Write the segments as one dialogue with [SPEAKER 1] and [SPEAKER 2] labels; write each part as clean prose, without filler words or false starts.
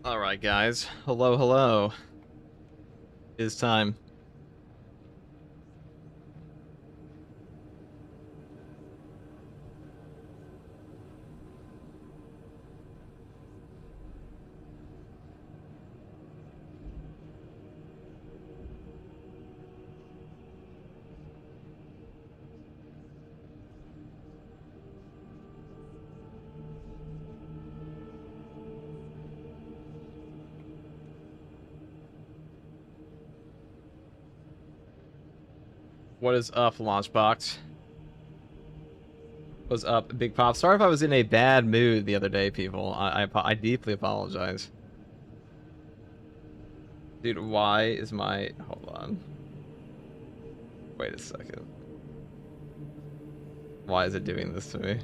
[SPEAKER 1] Alright, guys. Hello, hello. It's time. What is up, Launchbox? What's up, Big Pop? Sorry if I was in a bad mood the other day, people. I deeply apologize. Dude, why is my... Hold on. Wait a second. Why is it doing this to me?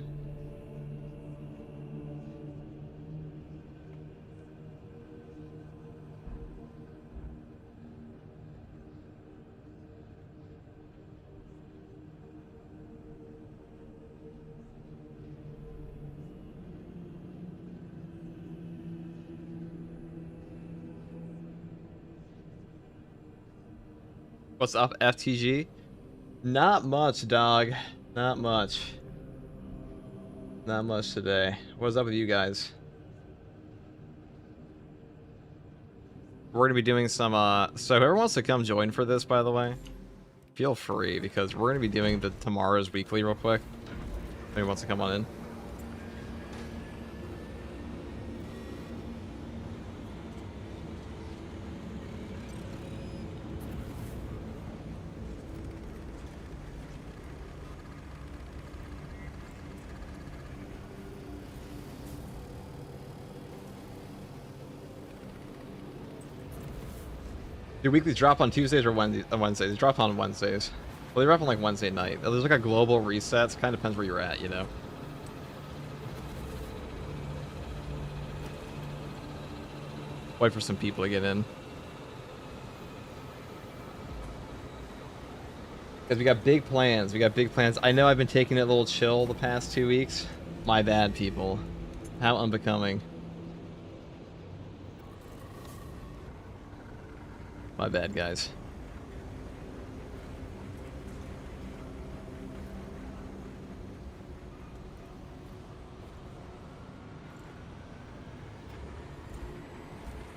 [SPEAKER 1] What's up, FTG? Not much, dog. Not much. Not much today. What's up with you guys? We're gonna be doing some, so whoever wants to come join for this, by the way, feel free, because we're gonna be doing the tomorrow's weekly real quick. Anyone wants to come on in? 'Do weeklies drop on Tuesdays or Wednesdays? They drop on Wednesdays. Well, they drop on like Wednesday night. There's like a global reset. Kind of depends where you're at, you know. Wait for some people to get in. Because we got big plans. We got big plans. I know I've been taking it a little chill the past 2 weeks. My bad, people. How unbecoming. My bad, guys.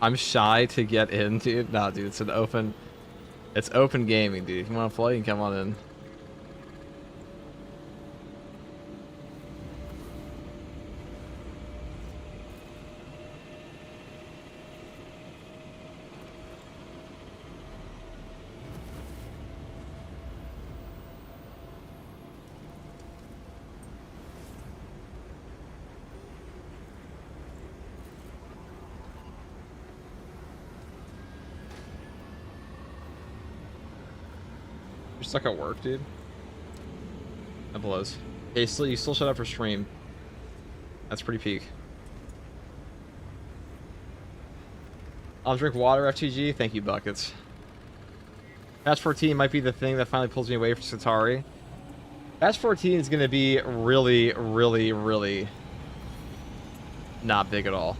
[SPEAKER 1] I'm shy to get in, dude. No, dude, it's open gaming, dude. If you want to play, you can come on in. You're stuck at work, dude. That blows. Hey, you still shut up for stream. That's pretty peak. I'll drink water, FTG. Thank you, buckets. Patch 14 might be the thing that finally pulls me away from Satari. Patch 14 is going to be really, really, really not big at all.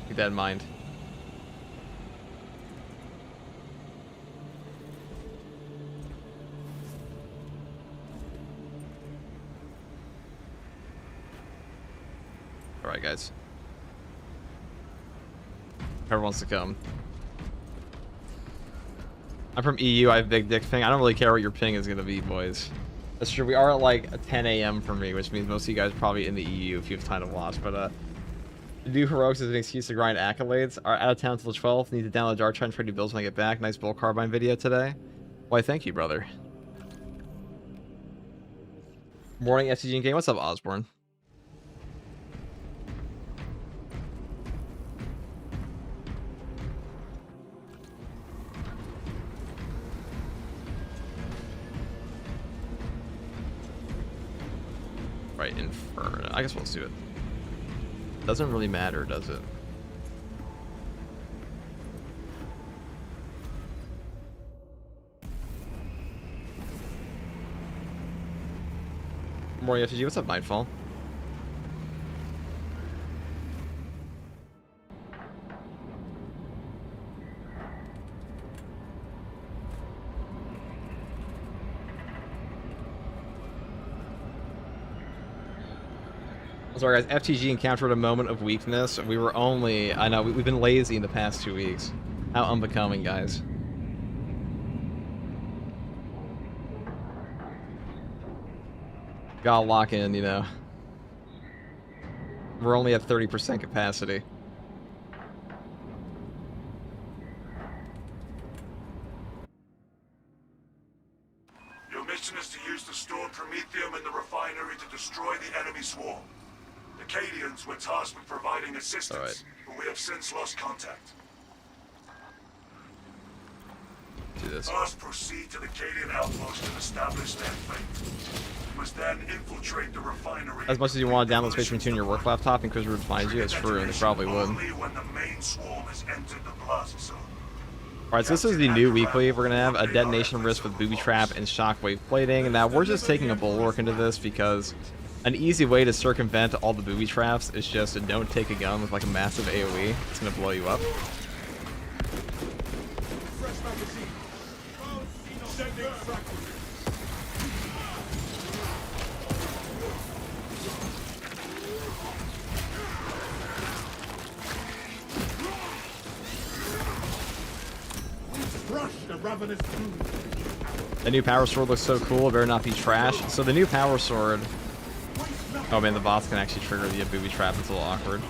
[SPEAKER 1] Keep that in mind. Alright, guys. Whoever wants to come. I'm from EU, I have big dick ping. I don't really care what your ping is going to be, boys. That's true, we are at like 10 a.m. for me, which means most of you guys are probably in the EU if you have time to watch. But, to do heroics is an excuse to grind accolades. Are out of town till the 12th. Need to download Dark Trend, trade bills when I get back. Nice bull carbine video today. Why, thank you, brother. Morning, SCG game. What's up, Osborne? Right, Inferno. I guess we'll do it. Doesn't really matter, does it? Morning, FTG. What's up, Nightfall? sorry, guys. FTG encountered a moment of weakness. We were only... I know, we've been lazy in the past 2 weeks. How unbecoming, guys. Gotta lock in, you know. We're only at 30% capacity.
[SPEAKER 2] Your mission is to use the stored promethium in the refinery to destroy the enemy swarm. The KEYBINDS were tasked with providing assistance, but we have since lost contact.
[SPEAKER 1] Do this.
[SPEAKER 2] Must proceed to the Cadian outpost and establish their fate. You must then infiltrate the refinery.
[SPEAKER 1] As much as you want to download Space Marine 2 on your work laptop and Inquisitor would find you, it's true, and they probably would.
[SPEAKER 2] Only when the main swarm has entered the plaza zone.
[SPEAKER 1] Alright, so this is the new weekly. We're going to have a detonation risk with booby trap and shockwave plating. Now, we're just taking a bulwark into this because an easy way to circumvent all the booby traps is just to don't take a gun with like a massive AoE. It's going to blow you up. The new power sword looks so cool, it better not be trash. So the new power sword... Oh man, the boss can actually trigger the booby trap. It's a little awkward.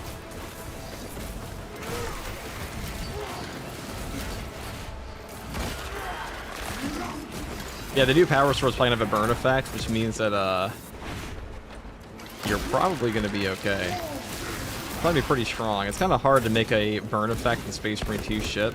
[SPEAKER 1] Yeah, the new power sword's probably gonna have a burn effect, which means that you're probably gonna be okay. It's gonna be pretty strong. It's kind of hard to make a burn effect in Space Marine 2 shit.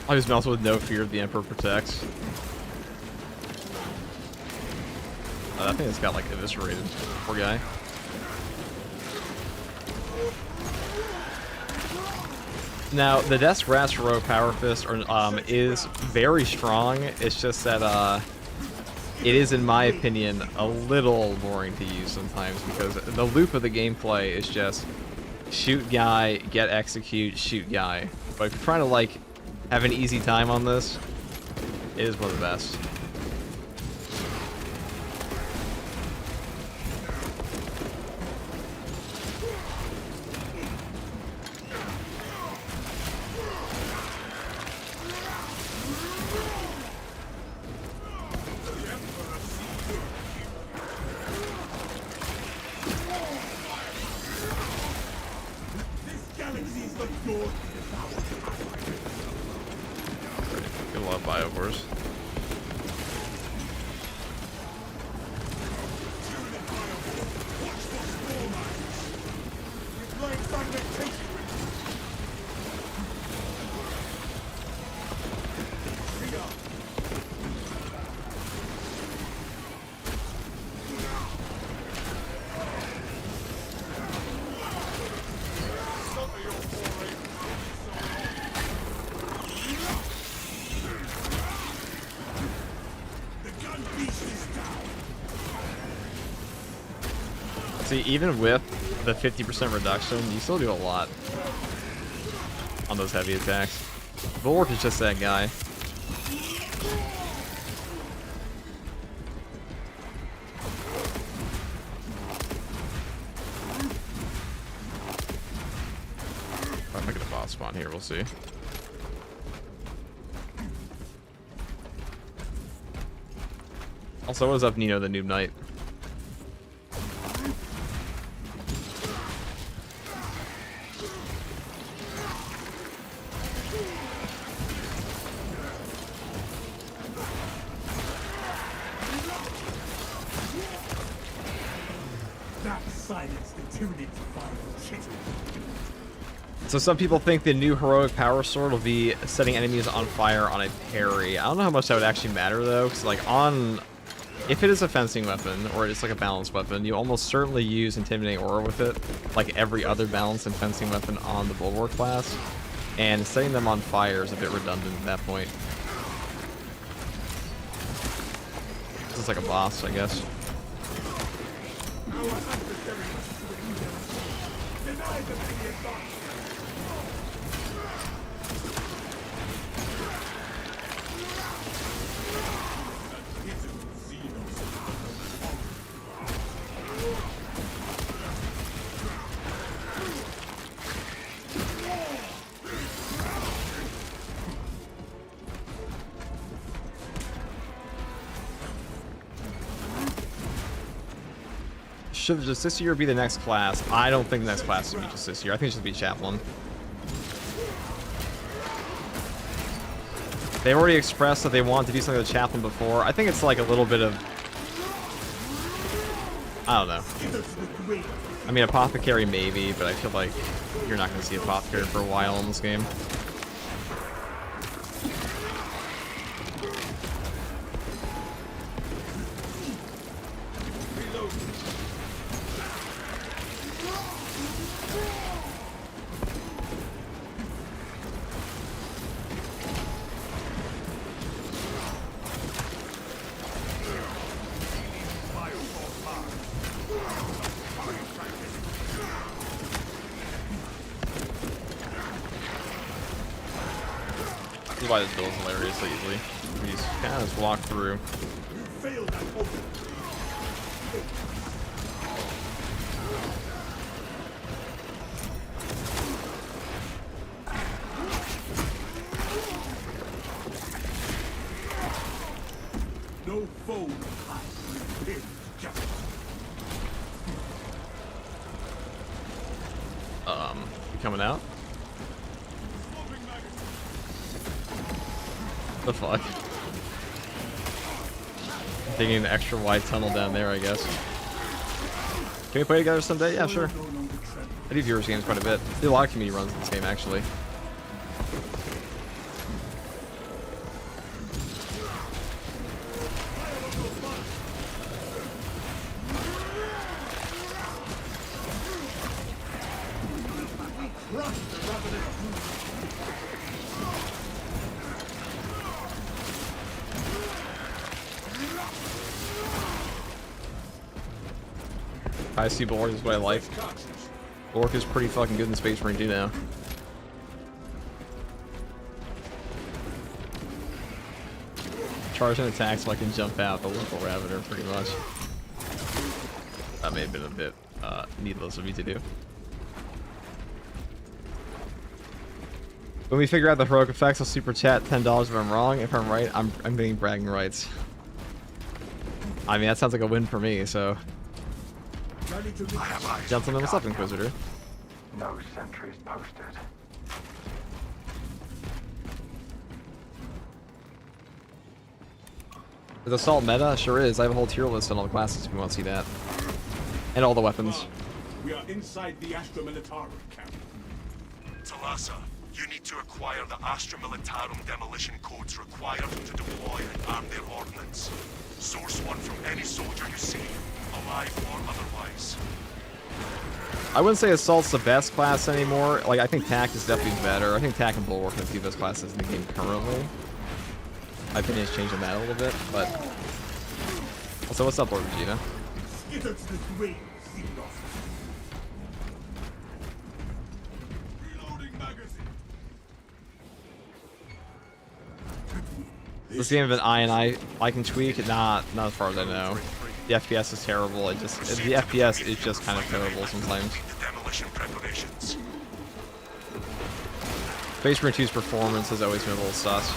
[SPEAKER 1] I just also with no fear of the Emperor protects. I think it's got like eviscerated. Poor guy. Now the Death's Rogue Power Fist is very strong. It's just that it is, in my opinion, a little boring to use sometimes because the loop of the gameplay is just shoot guy, get execute, shoot guy. But if you're trying to like have an easy time on this, it is one of the best. Get a lot of biovores. See, even with the 50% reduction, you still do a lot on those heavy attacks. Bulwark is just that guy. I might get a boss spawn here, we'll see. Also, what is up, Nino the Noob Knight? So some people think the new heroic power sword will be setting enemies on fire on a parry. I don't know how much that would actually matter though, because like if it is a fencing weapon or it's like a balanced weapon, you almost certainly use Intimidating Aura with it, like every other balanced and fencing weapon on the Bulwark class. And setting them on fire is a bit redundant at that point. This is like a boss, I guess. Should Justiciar be the next class? I don't think the next class should be Justiciar. I think it should be Chaplain. They've already expressed that they want to do something with Chaplain before. I think it's like a little bit of... I don't know. I mean, Apothecary maybe, but I feel like you're not going to see Apothecary for a while in this game. This is why this build is hilarious so easily. You just kind of just walk through.
[SPEAKER 2] No foe.
[SPEAKER 1] You coming out? The fuck? Digging an extra wide tunnel down there, I guess. Can we play together someday? Yeah, sure. I do viewers games quite a bit. I do a lot of community runs in this game, actually. I see Bulwark is what I like. Bulwark is pretty fucking good in Space Marine too now. Charge and attack so I can jump out the local Ravener pretty much. That may have been a bit needless of me to do. When we figure out the heroic effects, I'll super chat $10 if I'm wrong. If I'm right, I'm getting bragging rights. I mean, that sounds like a win for me, so... Gentlemen, what's up, Inquisitor?
[SPEAKER 3] No sentries posted.
[SPEAKER 1] Is Assault meta? Sure is. I have a whole tier list on all the classes if you want to see that. And all the weapons.
[SPEAKER 2] We are inside the Astra Militarum camp. Talassa, you need to acquire the Astra Militarum demolition codes required to deploy and arm their ordnance. Source one from any soldier you see, alive or otherwise.
[SPEAKER 1] I wouldn't say Assault's the best class anymore. Like, I think TAC is definitely better. I think TAC and Bulwark are the two best classes in the game currently. My opinion has changed on that a little bit, but... Also, what's up, Lord Vegeta? This game of an I can tweak? Not as far as I know. The FPS is terrible. The FPS is just kind of terrible sometimes. Space Marine 2's performance has always been a little sus.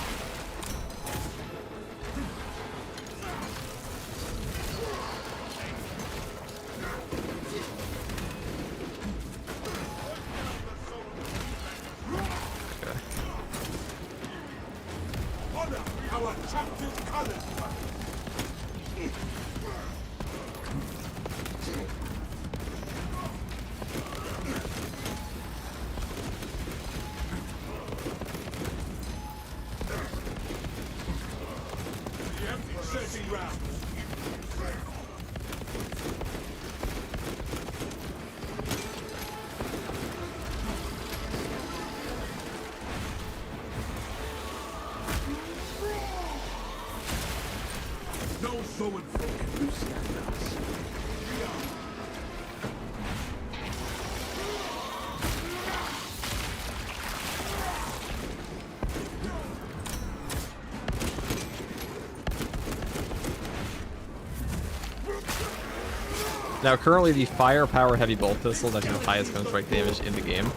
[SPEAKER 1] Now, currently, the firepower heavy bolt pistol that has the highest gun strike damage in the game.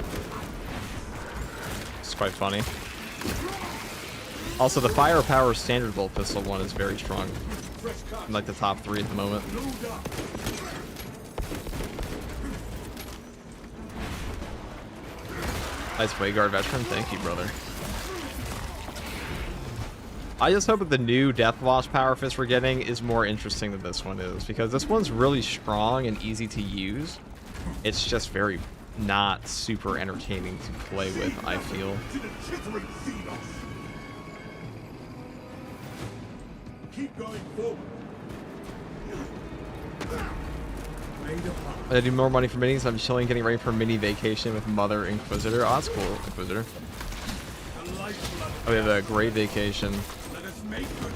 [SPEAKER 1] It's quite funny. Also, the firepower standard bolt pistol one is very strong. In, like the top 3 at the moment. Nice Wayguard veteran, thank you, brother. I just hope that the new Deathwatch Power Fist we're getting is more interesting than this one is, because this one's really strong and easy to use. It's just very not super entertaining to play with, I feel.
[SPEAKER 2] Keep going forward.
[SPEAKER 1] I do more money for minis. I'm chilling, getting ready for a mini vacation with Mother Inquisitor. Oh, that's cool, Inquisitor. Oh, we have a great vacation.
[SPEAKER 2] Let us make good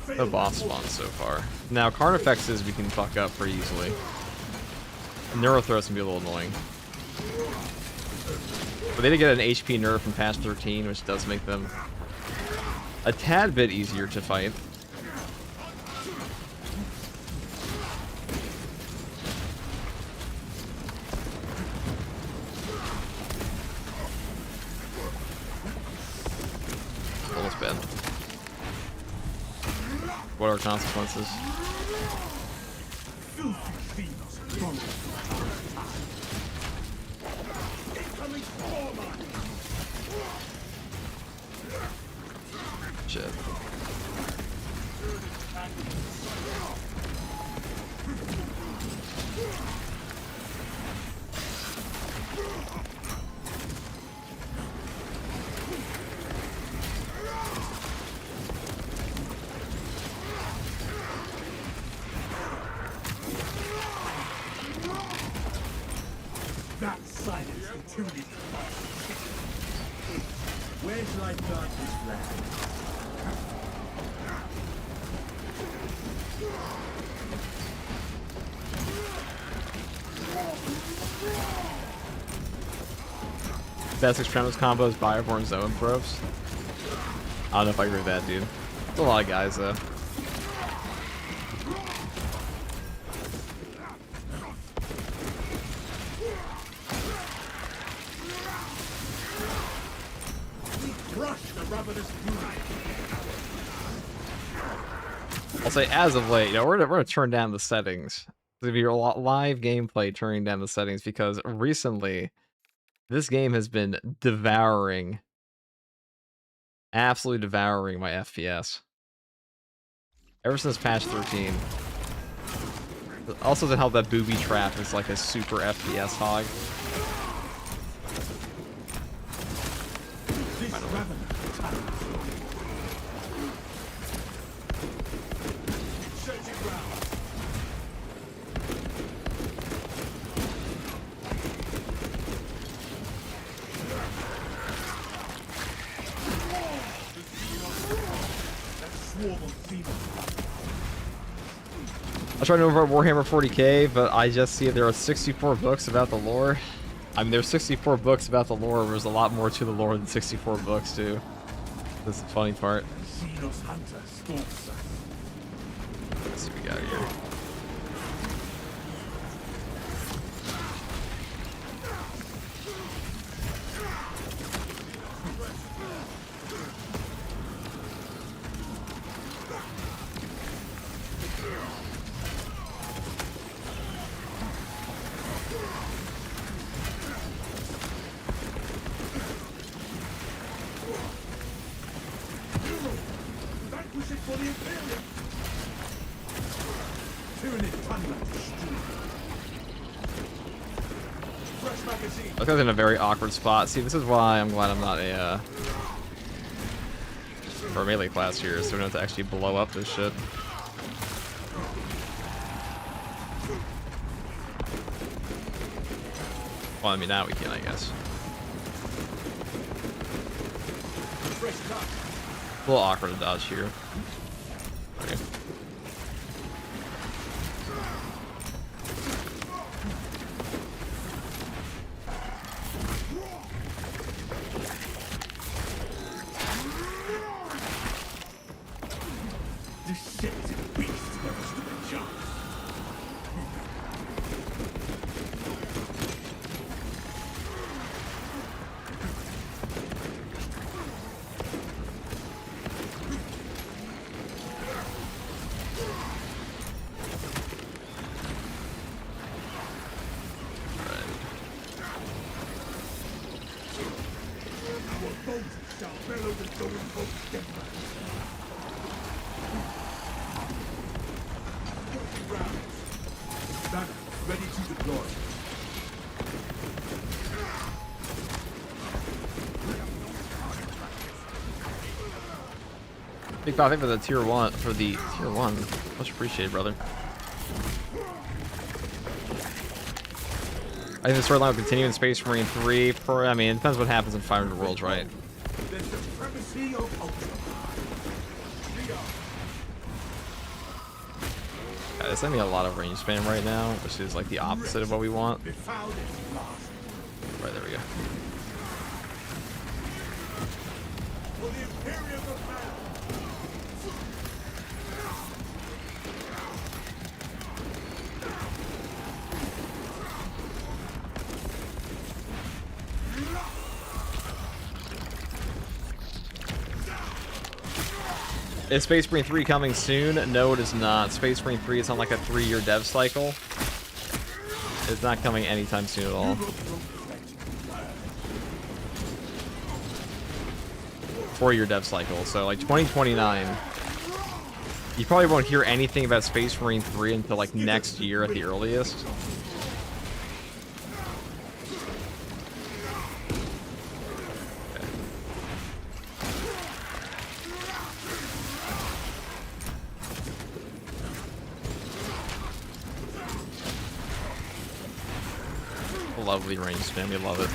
[SPEAKER 2] use.
[SPEAKER 1] The boss spawn so far. Now, Carnifexes we can fuck up pretty easily. Neurothroats can be a little annoying. But they did get an HP nerf from patch 13, which does make them a tad bit easier to fight. Almost bad. What are consequences? Shit.
[SPEAKER 2] That silence intimidates. Where shall I start this land?
[SPEAKER 1] Best Extremis combo is Bioborn Zoan probes. I don't know if I agree with that, dude. It's a lot of guys, though. I'll say, as of late, you know, we're gonna turn down the settings. There's gonna be a lot live gameplay turning down the settings because recently this game has been devouring, absolutely devouring my FPS. Ever since patch 13. Also, to help that booby trap is like a super FPS hog. I tried to over Warhammer 40k, but I just see there are 64 books about the lore. I mean, there's 64 books about the lore. There's a lot more to the lore than 64 books, too. That's the funny part. Let's see what we got here. I was in a very awkward spot. See, this is why I'm glad I'm not a for a melee class here, so we don't have to actually blow up this shit. Well, I mean, now we can, I guess. A little awkward to dodge here. Okay.
[SPEAKER 2] This shit is a beast. Never stood a chance. Ready to deploy.
[SPEAKER 1] Big thing for the tier 1 Much appreciated, brother. I think the storyline will continue in Space Marine 3. I mean, it depends what happens in 500 Worlds, right?
[SPEAKER 2] The supremacy of ultra.
[SPEAKER 1] Yeah, they're sending me a lot of range spam right now, which is like the opposite of what we want. Right, there we go.
[SPEAKER 2] For the Imperium of Man.
[SPEAKER 1] Is Space Marine 3 coming soon? No, it is not. Space Marine 3 is on like a 3-year dev cycle. It's not coming anytime soon at all. 4-year dev cycle, so like 2029. You probably won't hear anything about Space Marine 3 until like next year at the earliest. Lovely range spam, we love it.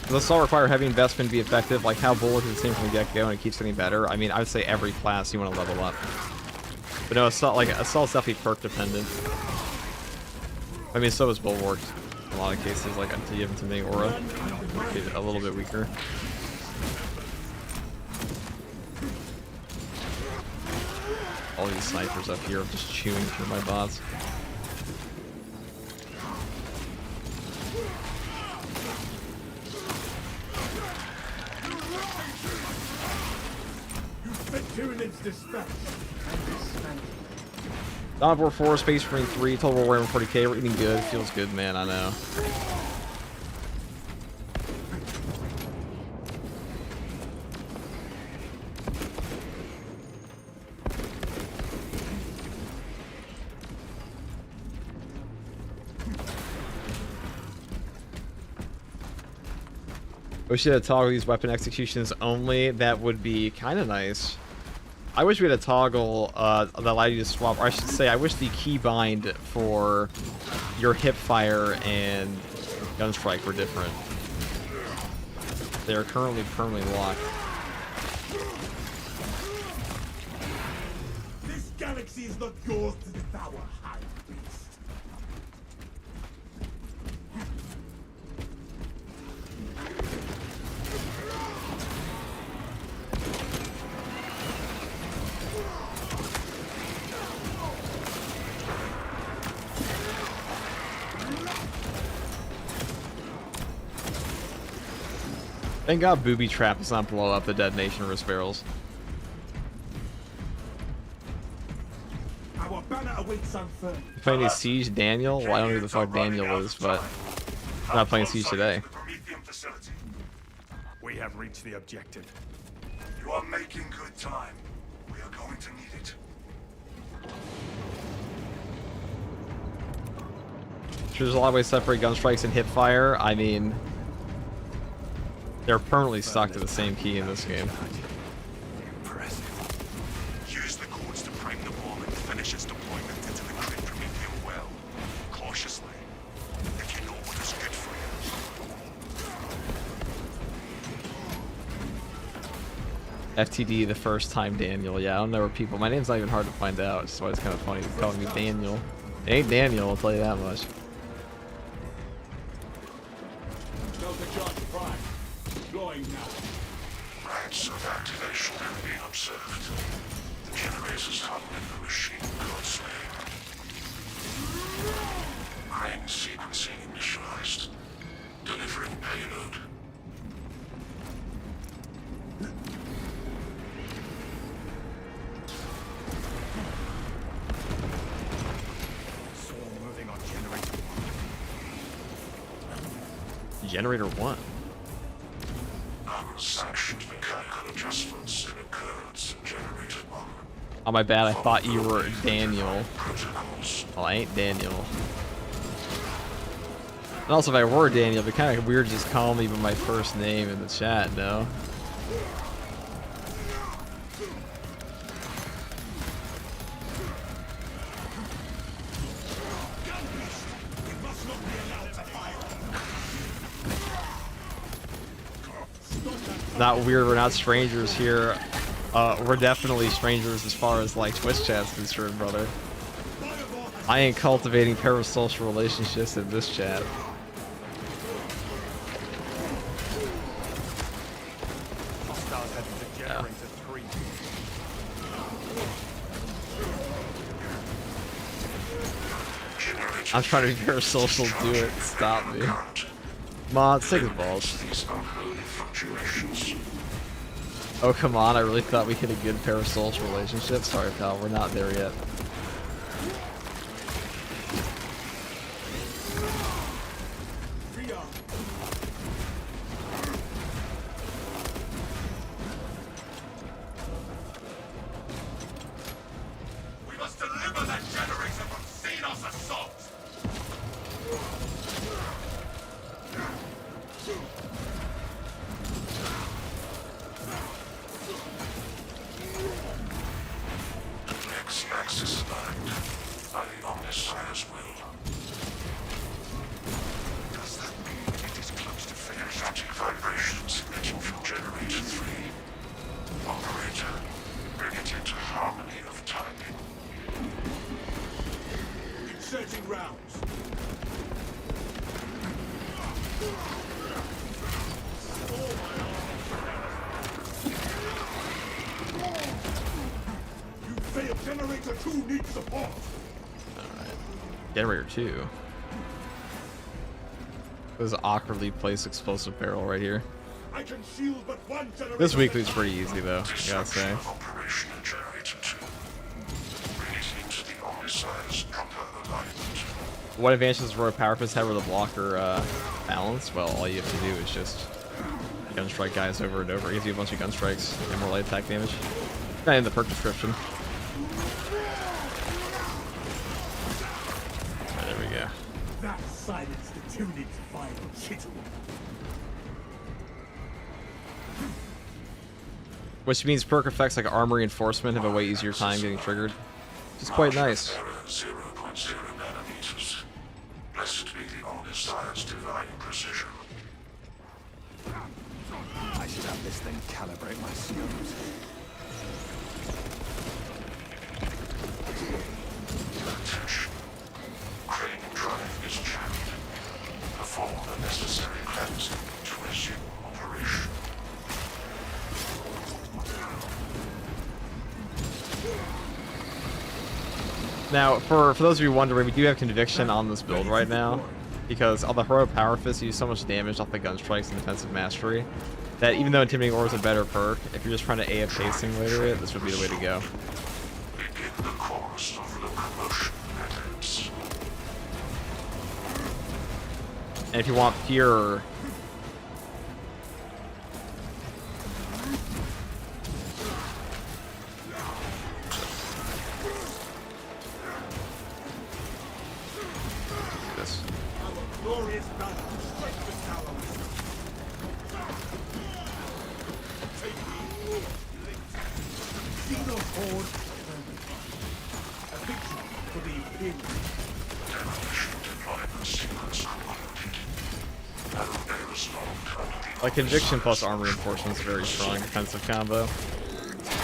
[SPEAKER 1] Does all require heavy investment to be effective? Like how bullet is the same from the get-go and it keeps getting better? I mean, I would say every class you want to level up. But no, Assault's definitely perk dependent. I mean, so is Bulwark. In a lot of cases, like until you give it to me, Aura, get a little bit weaker. All these snipers up here are just chewing through my bots.
[SPEAKER 2] Tyranids dispatched.
[SPEAKER 1] Motherboard 4, Space Marine 3, total war 40k, we're eating good, feels good, man, I know. We should have toggled these weapon executions only, that would be kind of nice. I wish we had a toggle that allowed you to swap, or I should say, I wish the keybind for your hipfire and gunstrike were different. They are currently permanently locked.
[SPEAKER 2] This galaxy is not yours to devour, high beast.
[SPEAKER 1] Thank God Booby Trap does not blow up the detonation wrist barrels.
[SPEAKER 2] Our banner awaits unfurled.
[SPEAKER 1] You playing any Siege Daniel? Well, I don't know who the fuck Daniel is, but I'm not playing Siege today.
[SPEAKER 2] We have reached the objective. You are making good time. We are going to need it.
[SPEAKER 1] There's a lot of ways to separate gun strikes and hip fire. I mean, they're permanently stuck to the same key in this game.
[SPEAKER 2] Use the codes to prime the bomb and finish its deployment into the crate premium well. Cautiously. If you know what is good for you.
[SPEAKER 1] FTD the first time Daniel. Yeah, I don't know where people. My name's not even hard to find out, so it's kind of funny calling me Daniel. It ain't Daniel, I'll tell you that much.
[SPEAKER 2] Delta Charge Prime. Deploying now. Rights of activation have been observed. The generators tunnel in the machine code slave. Crane sequencing initialized. Delivering payload. Moving on generator 1.
[SPEAKER 1] Generator 1.
[SPEAKER 2] Sanctioned mechanical adjustments in occurrence in generator 1.
[SPEAKER 1] Oh, my bad. I thought you were Daniel.
[SPEAKER 2] Protocols.
[SPEAKER 1] Well, I ain't Daniel. And also, if I were Daniel, it'd be kind of weird to just call me by my first name in the chat, no? Not weird, we're not strangers here. We're definitely strangers as far as like Twitch chat's concerned, brother. I ain't cultivating parasocial relationships in this chat. Yeah. I'm trying to be parasocial, do it. Stop me. Mod, take his balls. Oh, come on, I really thought we hit a good parasocial relationship. Sorry, pal, we're not there yet.
[SPEAKER 2] We must deliver that generator from Xenos assault! Access denied by the Omnissiah's will. Does that mean it is close to finish? Static vibrations emitting from generator 3. Operator, bring it into harmony of timing. Inserting rounds. Generator 2 needs support.
[SPEAKER 1] Alright. Generator 2. This is an awkwardly placed explosive barrel right here.
[SPEAKER 2] I can shield but one generator.
[SPEAKER 1] This weekly's pretty easy though, I gotta say.
[SPEAKER 2] Operation in generator 2. Bring it into the Omnissiah's proper alignment.
[SPEAKER 1] What advantages does Royal Power Fist have with the blocker balance? Well, all you have to do is just gun strike guys over and over. It gives you a bunch of gun strikes and more light attack damage. Not in the perk description. There we go.
[SPEAKER 2] That silenced the Tunic fire kittle.
[SPEAKER 1] Which means perk effects like armor reinforcement have a way easier time getting triggered. Which is quite nice.
[SPEAKER 2] 0.0 nanometers. Blessed be the Omnissiah's divine precision.
[SPEAKER 4] I should have this thing calibrate my skills.
[SPEAKER 2] Attention. Crane drive is jammed. Perform the necessary cleansing to resume operation.
[SPEAKER 1] Now, for those of you wondering, we do have conviction on this build right now, because on the Heroic Power Fist, you use so much damage off the gun strikes and defensive mastery, that even though Intimidating Aura is a better perk, if you're just trying to AF pacing later it, this would be the way to go.
[SPEAKER 2] Begin the course of locomotion methods.
[SPEAKER 1] And if you want pure... this.
[SPEAKER 2] Horde. Eviction for the Imperium.
[SPEAKER 1] Like Conviction plus armor reinforcement is a very strong defensive combo.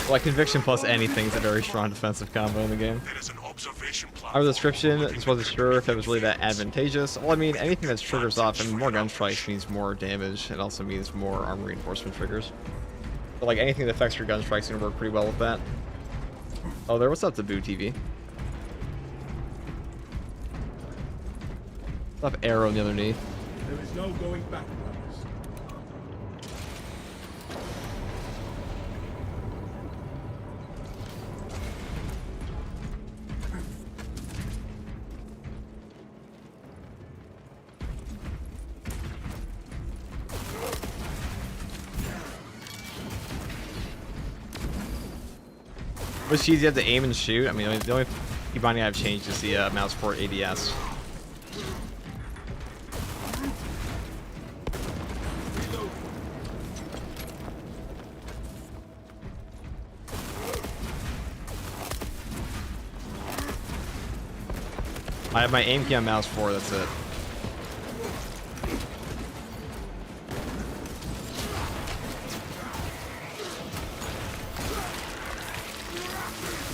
[SPEAKER 1] Like Conviction plus anything is a very strong defensive combo in the game.
[SPEAKER 2] There is an observation
[SPEAKER 1] Our description, just wasn't sure if it was really that advantageous. Well, I mean, anything that triggers off, and more gun strikes means more damage. It also means more armor reinforcement triggers. But like anything that affects your gun strikes is gonna work pretty well with that. Oh, there. What's up, Taboo TV? What's up, Arrow on the other knee?
[SPEAKER 2] There is no going back, brothers.
[SPEAKER 1] Which keys you have to aim and shoot? I mean, the only key binding I've changed is the mouse port ADS. I have my aim key on mouse 4, that's it.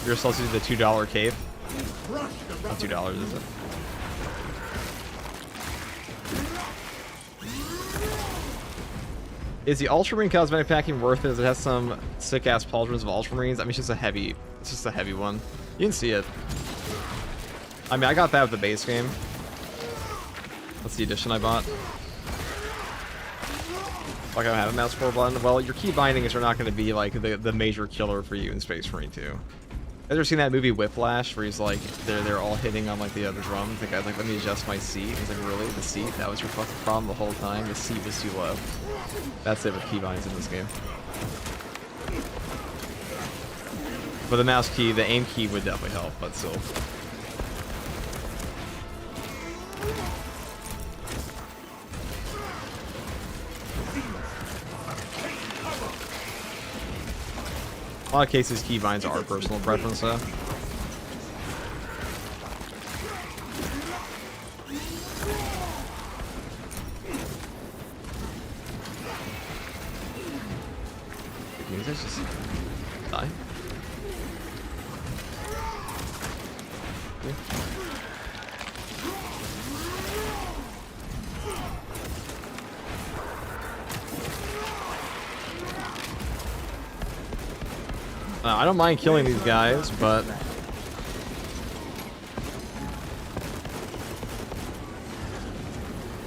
[SPEAKER 1] You're supposed to do the $2 cave? Not $2, is it? Is the Ultramarine cosmetic packing worth it? Does it have some sick ass pauldrons of Ultramarines? I mean, it's just a heavy one. You can see it. I mean, I got that with the base game. That's the edition I bought. Like, I don't have a mouse 4 button. Well, your key bindings are not going to be like the major killer for you in Space Marine 2. Have you ever seen that movie Whiplash, where he's like, they're all hitting on like the other drums? The guy's like, let me adjust my seat. He's like, really? The seat? That was your fucking problem the whole time? The seat was too low. That's it with keybinds in this game. But the mouse key, the aim key would definitely help, but still. A lot of cases, keybinds are personal preference, though. Can you guys just die? Yeah. I don't mind killing these guys, but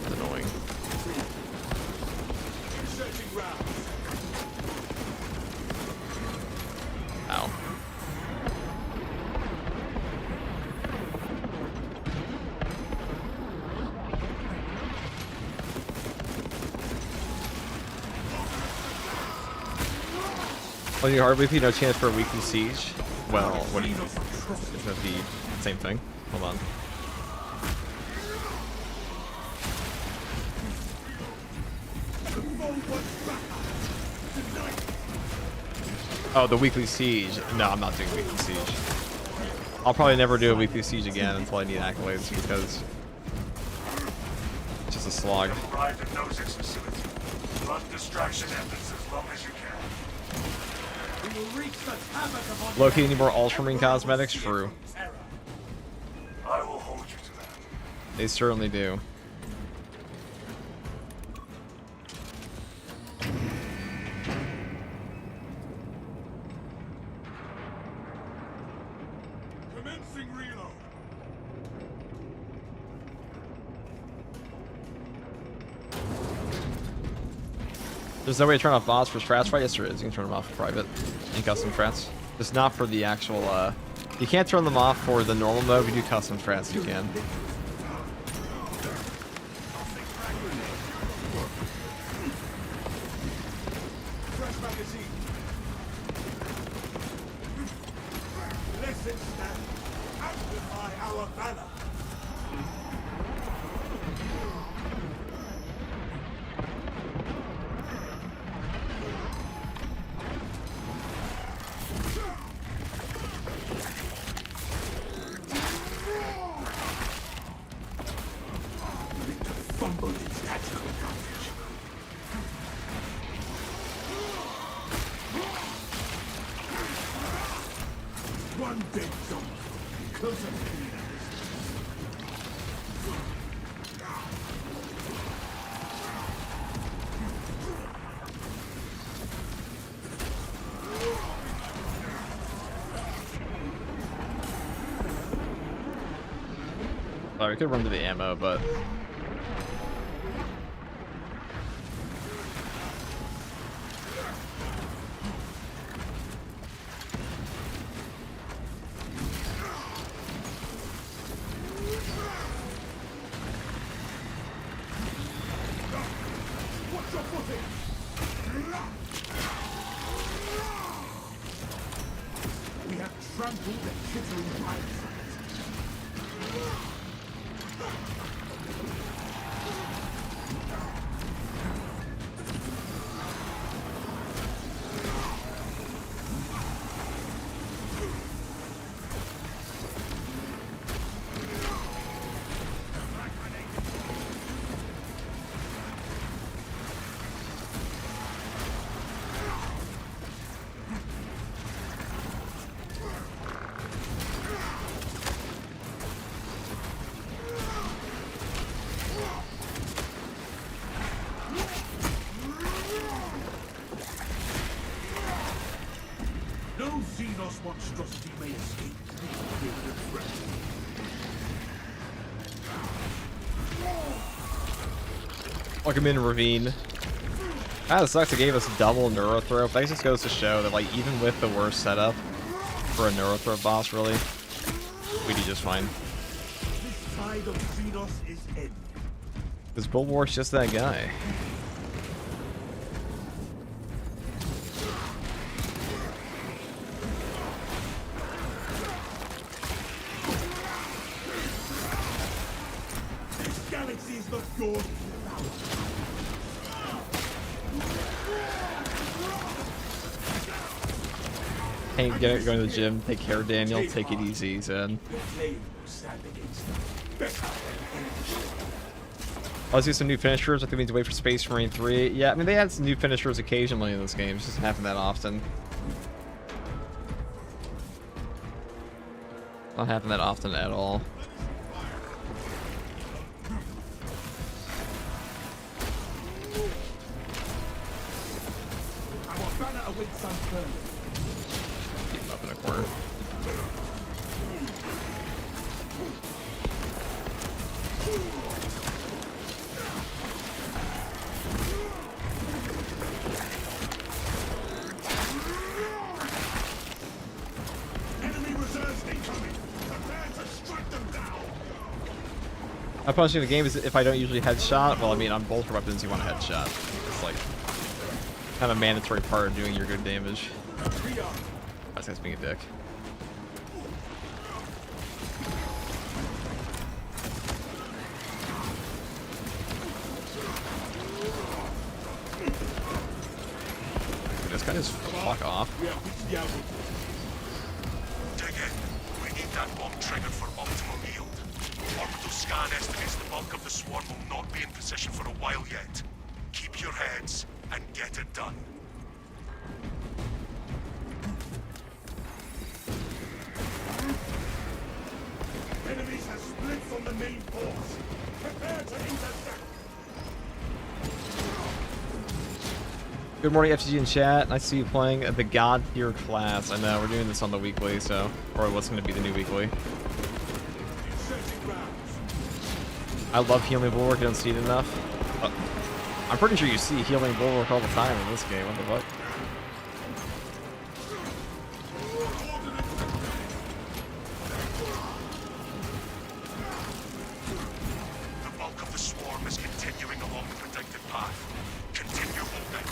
[SPEAKER 1] it's annoying. Ow. Oh, you hard weekly, no chance for a weekly siege? Well, what do you mean? It's gonna be the same thing. Hold on. Oh, the weekly siege. No, I'm not doing weekly siege. I'll probably never do a weekly siege again until I need accolades because it's just a slog.
[SPEAKER 2] Arrived at Nose's facility. Run distraction efforts as long as you can. We will reach the havoc upon
[SPEAKER 1] Loki, any more Ultramarine cosmetics? True.
[SPEAKER 2] I will hold you to that.
[SPEAKER 1] They certainly do.
[SPEAKER 2] Commencing reload.
[SPEAKER 1] There's no way to turn off bots for strats, right? Yes, there is. You can turn them off for private and custom strats. Just not for the actual, you can't turn them off for the normal mode. If you do custom strats, you can.
[SPEAKER 2] Fresh magazine. Listen, stand. Amplify our valor. One big jump. Closer to me.
[SPEAKER 1] Oh, we could run to the ammo, but
[SPEAKER 2] Watch your footing. We have trampled the chittering pirates. No Xenos monstrosity may escape.
[SPEAKER 1] Look him in ravine. Ah, it sucks. It gave us double Neurothrow. That just goes to show that, like, even with the worst setup for a Neurothrow boss, really, we do just fine.
[SPEAKER 2] This side of Xenos is ended.
[SPEAKER 1] Because Bulwark's just that guy.
[SPEAKER 2] This galaxy is not yours.
[SPEAKER 1] Hey, going to the gym. Take care, Daniel. Take it easy, Zen.
[SPEAKER 2] The flame will stand against them. Better than anything.
[SPEAKER 1] Let's do some new finishers. I think we need to wait for Space Marine 3. Yeah, I mean, they had some new finishers occasionally in this game. It just doesn't happen that often. Not happen that often at all.
[SPEAKER 2] Our banner awaits unfurled.
[SPEAKER 1] Keep him up in a corner.
[SPEAKER 2] Enemy reserves incoming. Prepare to strike them down.
[SPEAKER 1] My punching in the game is if I don't usually headshot. Well, I mean, on both weapons, you want to headshot. It's like kind of a mandatory part of doing your good damage. That guy's being a dick. This guy just fuck off.
[SPEAKER 2] We have reached the outlet. Dig in. We need that bomb triggered for optimal yield. Orbital scan estimates the bulk of the swarm will not be in position for a while yet. Keep your heads and get it done. Enemies have split from the main force. Prepare to intercept.
[SPEAKER 1] Good morning, FCG in chat. Nice to see you playing the God Tier class. I know, we're doing this on the weekly, so... Or what's going to be the new weekly.
[SPEAKER 2] Inserting rounds.
[SPEAKER 1] I love healing bulwark, I don't see it enough. I'm pretty sure you see healing bulwark all the time in this game, what the fuck?
[SPEAKER 2] The bulk of the swarm is continuing along the predicted path. Continue holding.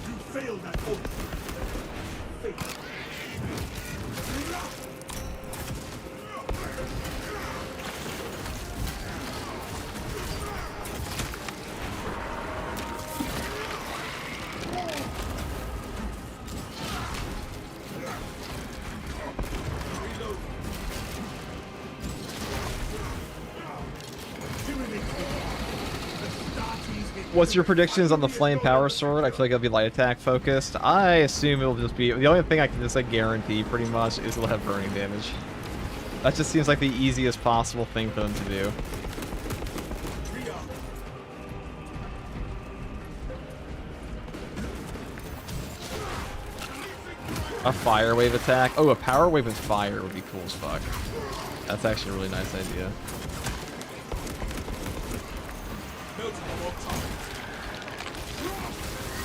[SPEAKER 2] You failed that oath. Failed.
[SPEAKER 1] What's your predictions on the flame power sword? I feel like it'll be light attack focused. I assume it'll just be, the only thing I can just like guarantee pretty much is it'll have burning damage. That just seems like the easiest possible thing for them to do. A fire wave attack. Oh, a power wave with fire would be cool as fuck. That's actually a really nice idea.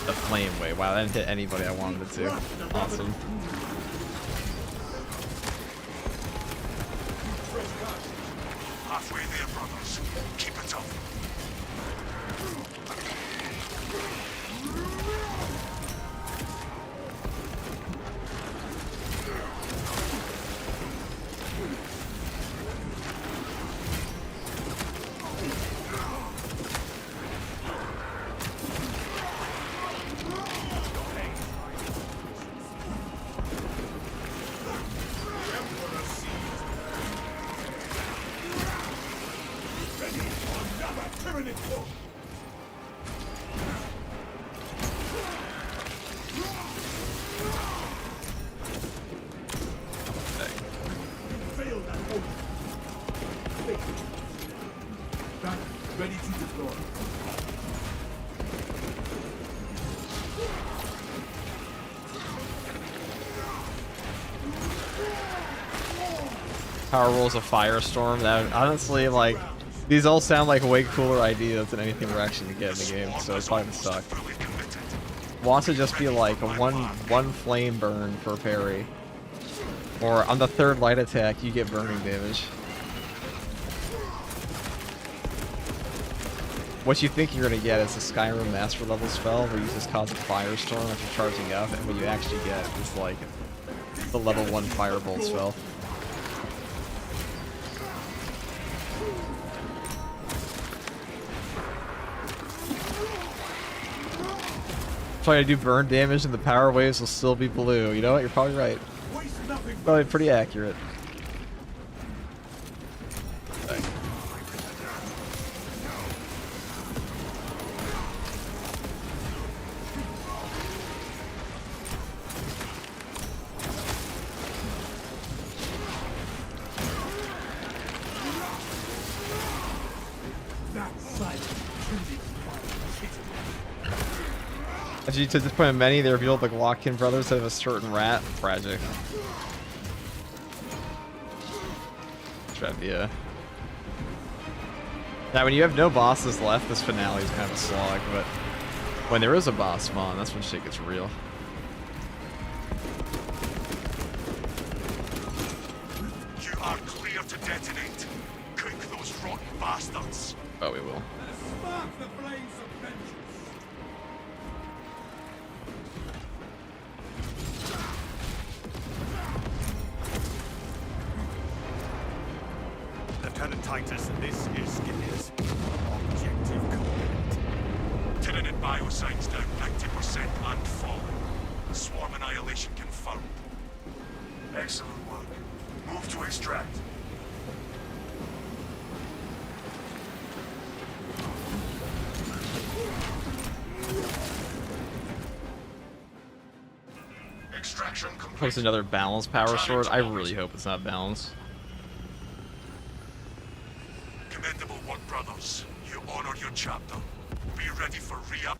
[SPEAKER 1] The flame wave. Wow, that didn't hit anybody I wanted it to. Awesome.
[SPEAKER 2] Halfway there, brothers. Keep it up.
[SPEAKER 4] Ready to deploy.
[SPEAKER 1] Power rolls a firestorm. That honestly, like, these all sound like way cooler ideas than anything we're actually gonna get in the game, so it's probably gonna suck. Want to just be like a one flame burn per parry, or on the third light attack you get burning damage. What you think you're gonna get is a Skyrim Master level spell where you just cause a firestorm after charging up, and what you actually get is like the level 1 firebolt spell. Trying to do burn damage and the power waves will still be blue. You know what? You're probably right. Probably pretty accurate. Actually, to this point of many, they revealed the Glockkin brothers have a certain rat. Tragic. Yeah. Now, when you have no bosses left, this finale is kind of a slog, but when there is a boss spawn, that's when shit gets real.
[SPEAKER 2] You are clear to detonate. Cook those rotten bastards.
[SPEAKER 1] Oh, we will.
[SPEAKER 4] Spark the flames of vengeance.
[SPEAKER 2] Lieutenant Titus, this is Skinner's objective coordinate. Tyranid biosigns down 90% and falling. Swarm annihilation confirmed. Excellent work. Move to extract. Extraction complete.
[SPEAKER 1] Post another balanced power sword. I really hope it's not balanced.
[SPEAKER 2] Commendable work, brothers. You honor your chapter. Be ready for re-up.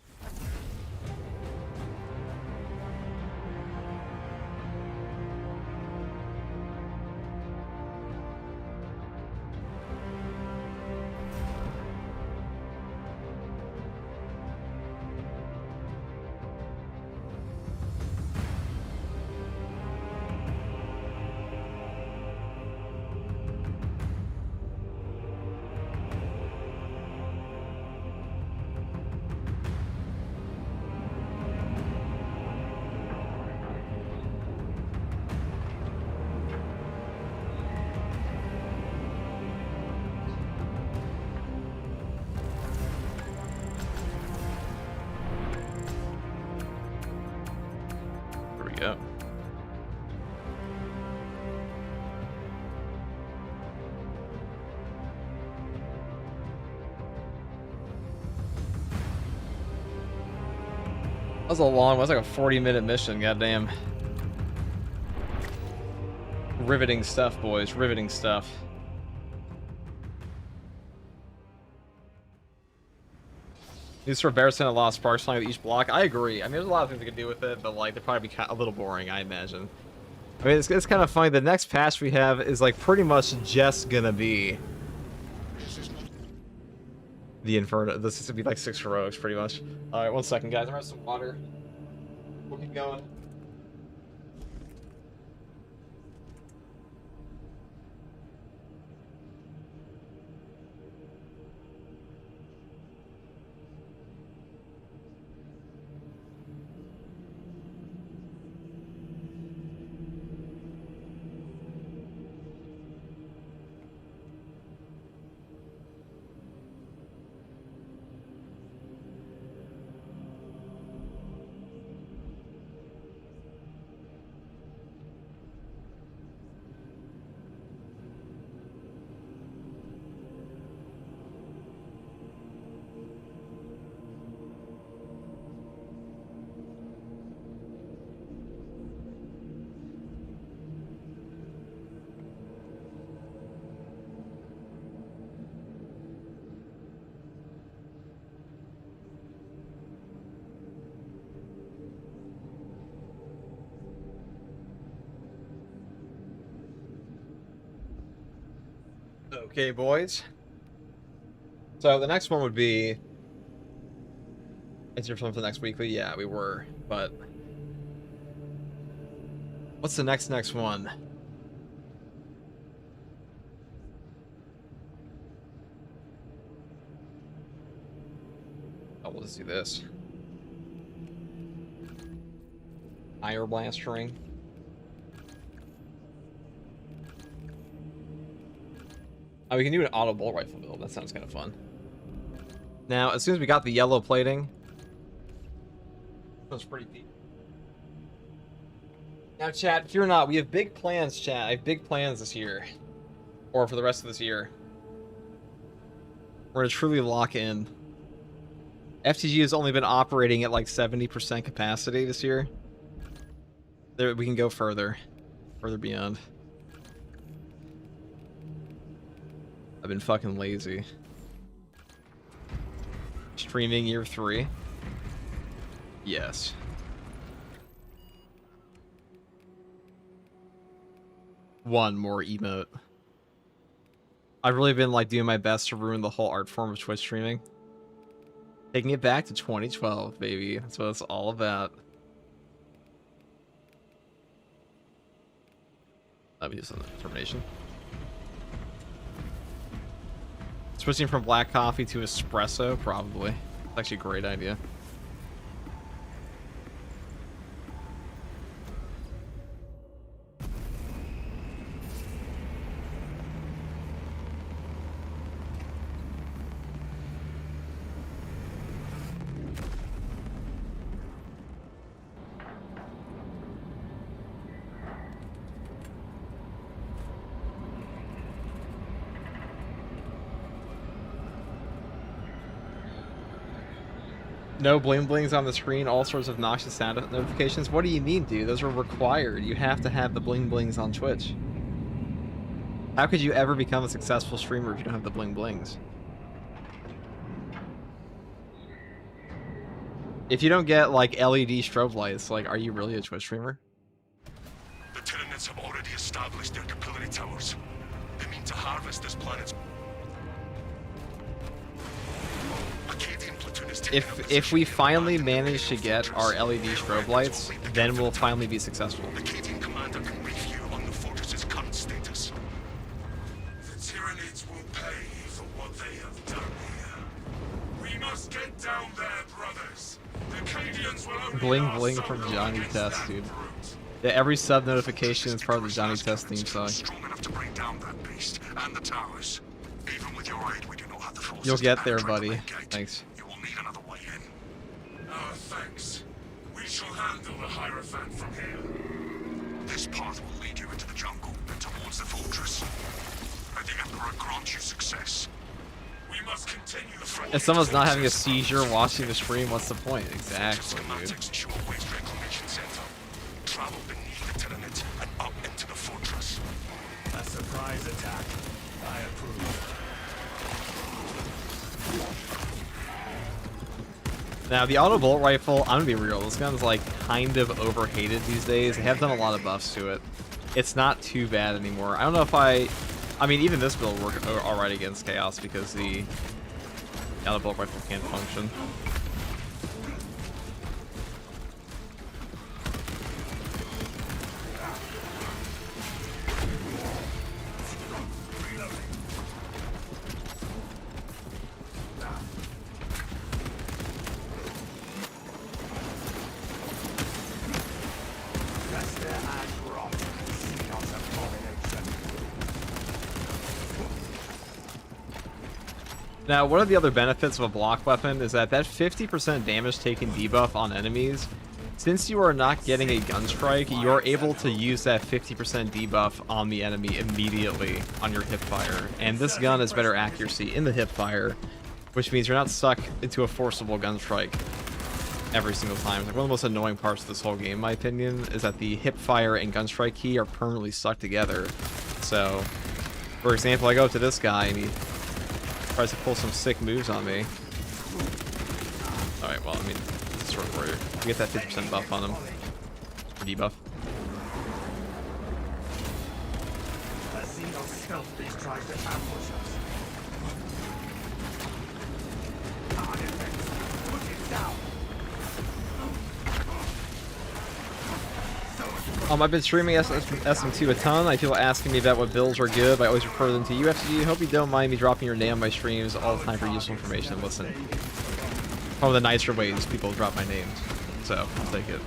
[SPEAKER 1] Go. That was a long one. It was like a 40-minute mission. Goddamn. Riveting stuff, boys. Riveting stuff. News for Barrison and Lost Sparks flying with each block. I agree. I mean, there's a lot of things they could do with it, but like, they'd probably be a little boring, I imagine. I mean, it's kind of funny. The next patch we have is like pretty much just gonna be the Inferno. This is gonna be like 6 heroics, pretty much. All right, 1 second, guys. I'm gonna have some water. We'll keep going. Okay, boys. So the next one would be... Is your film for the next weekly? Yeah, we were, but... What's the next one? Oh, we'll just do this. Fire blastering. Oh, we can do an auto bolt rifle build. That sounds kind of fun. Now, as soon as we got the yellow plating, that was pretty deep. Now, chat, fear not. We have big plans, chat. I have big plans this year, or for the rest of this year. We're gonna truly lock in. FTG has only been operating at like 70% capacity this year. There, we can go further beyond. I've been fucking lazy. Streaming year 3. Yes. One more emote. I've really been like doing my best to ruin the whole art form of Twitch streaming. Taking it back to 2012, baby. That's what it's all about. Let me do some determination. Switching from black coffee to espresso, probably. It's actually a great idea. No bling blings on the screen, all sorts of noxious sound notifications. What do you mean, dude? Those are required. You have to have the bling blings on Twitch. How could you ever become a successful streamer if you don't have the bling blings? If you don't get like LED strobe lights, like, are you really a Twitch streamer?
[SPEAKER 2] The Tyranids have already established their capillary towers. They mean to harvest this planet's...
[SPEAKER 1] If we finally manage to get our LED strobe lights, then we'll finally be successful.
[SPEAKER 2] The Acadian commander can brief you on the fortress's current status.
[SPEAKER 4] The Tyranids will pay for what they have done here. We must get down there, brothers. The Acadians will only
[SPEAKER 1] Bling
[SPEAKER 4] last
[SPEAKER 1] bling
[SPEAKER 4] so
[SPEAKER 1] from
[SPEAKER 4] long
[SPEAKER 1] Johnny
[SPEAKER 4] as
[SPEAKER 1] Test,
[SPEAKER 4] that
[SPEAKER 1] dude.
[SPEAKER 4] brute.
[SPEAKER 1] Yeah, every sub notification is part of the Johnny Test theme song.
[SPEAKER 2] Strong enough to bring down that beast and the towers. Even with your aid, we do not have the forces.
[SPEAKER 1] You'll get
[SPEAKER 2] to
[SPEAKER 1] there,
[SPEAKER 2] penetrate the
[SPEAKER 1] buddy.
[SPEAKER 2] main gate.
[SPEAKER 1] Thanks.
[SPEAKER 2] You will need another way in.
[SPEAKER 4] Thanks. We shall handle the Hierophant from here.
[SPEAKER 2] This path will lead you into the jungle and towards the fortress. May the Emperor grant you success.
[SPEAKER 4] We must continue the front.
[SPEAKER 1] If someone's not having a seizure watching the stream, what's the point? Exactly, dude.
[SPEAKER 2] Schematics show a waste reclamation center. Travel beneath the Tyranids and up into the fortress.
[SPEAKER 4] A surprise attack. I approve.
[SPEAKER 1] Now, the auto bolt rifle, I'm gonna be real, this gun's like kind of overhated these days. They have done a lot of buffs to it. It's not too bad anymore. I don't know if I mean, even this build worked alright against Chaos because the auto bolt rifle can't function. Now, one of the other benefits of a block weapon is that 50% damage taken debuff on enemies, since you are not getting a gun strike, you are able to use that 50% debuff on the enemy immediately on your hip fire. And this gun has better accuracy in the hip fire, which means you're not stuck into a forcible gun strike every single time. Like, one of the most annoying parts of this whole game, in my opinion, is that the hip fire and gun strike key are permanently stuck together. So, for example, I go up to this guy and he tries to pull some sick moves on me. Alright, well, I mean, it's a sword warrior. We get that 50% buff on him. Or debuff. I've been streaming SM2 a ton. I feel asking me about what builds are good, but I always refer them to you. FTG, hope you don't mind me dropping your name on my streams all the time for useful information. Listen, one of the nicer ways people drop my names, so I'll take it.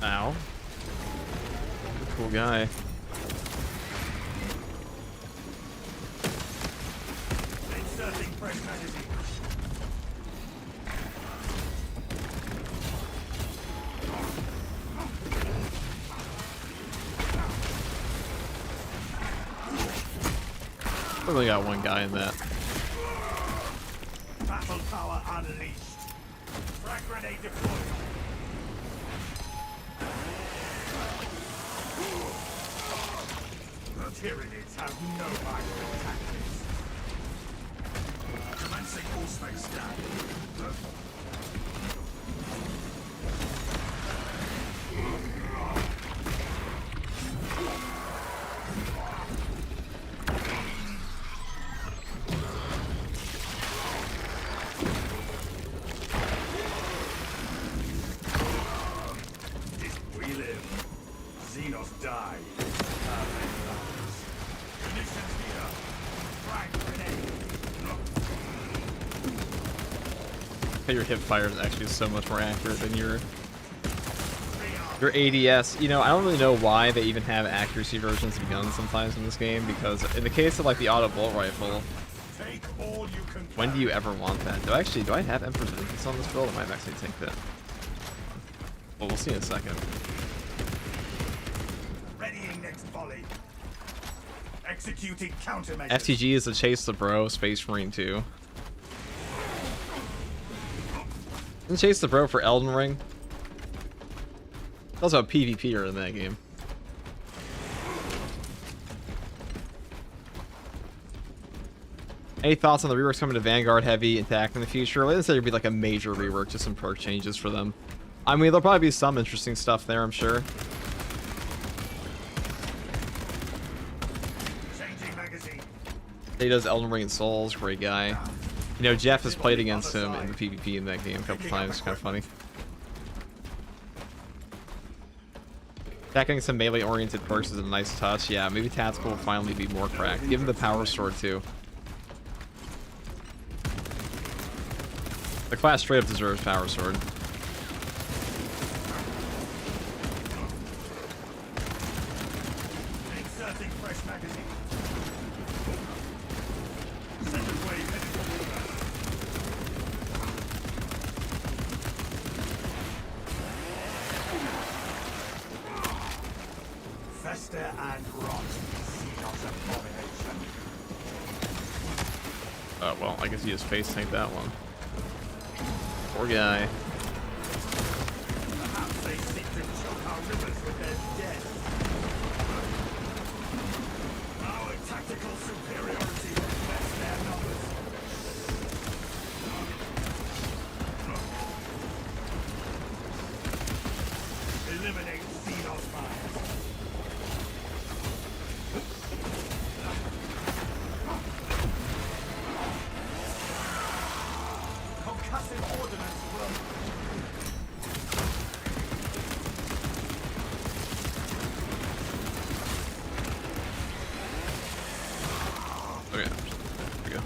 [SPEAKER 1] Ow. Cool guy.
[SPEAKER 4] Inserting fresh magazine.
[SPEAKER 1] Only got one guy in that.
[SPEAKER 4] Battle power unleashed. Frag grenade deployed. The Tyranids have no mind for tactics. Commencing all space scan. We live. Xenos die. Munitions here. Frag grenade.
[SPEAKER 1] Your hip fire is actually so much more accurate than your ADS. You know, I don't really know why they even have accuracy versions of guns sometimes in this game, because in the case of like the auto bolt rifle,
[SPEAKER 4] Take all you can.
[SPEAKER 1] when do you ever want that? Do I have Emperor's Vengeance on this build? I might actually take that. Well, we'll see in a second.
[SPEAKER 4] Readying next volley. Executing countermeasures.
[SPEAKER 1] FTG is the Chase the Bro, Space Marine 2. Didn't Chase the Bro for Elden Ring? There's also a PvPer in that game. Any thoughts on the reworks coming to Vanguard Heavy and TAC in the future? I didn't say it'd be like a major rework, just some perk changes for them. I mean, there'll probably be some interesting stuff there, I'm sure. He does Elden Ring and Souls, great guy. You know, Jeff has played against him in the PvP in that game a couple times, kind of funny. Attacking some melee-oriented perks is a nice touch. Yeah, maybe Tactical will finally be more cracked. Give him the Power Sword, too. The class straight up deserves Power Sword. Oh, well, I guess he just face tanked that one. Poor guy.
[SPEAKER 4] Perhaps they seek to choke our rivers with their dead. Our tactical superiority reflects their numbers. Eliminate Xenos fires. Concussive ordnance will...
[SPEAKER 1] Okay, there we go.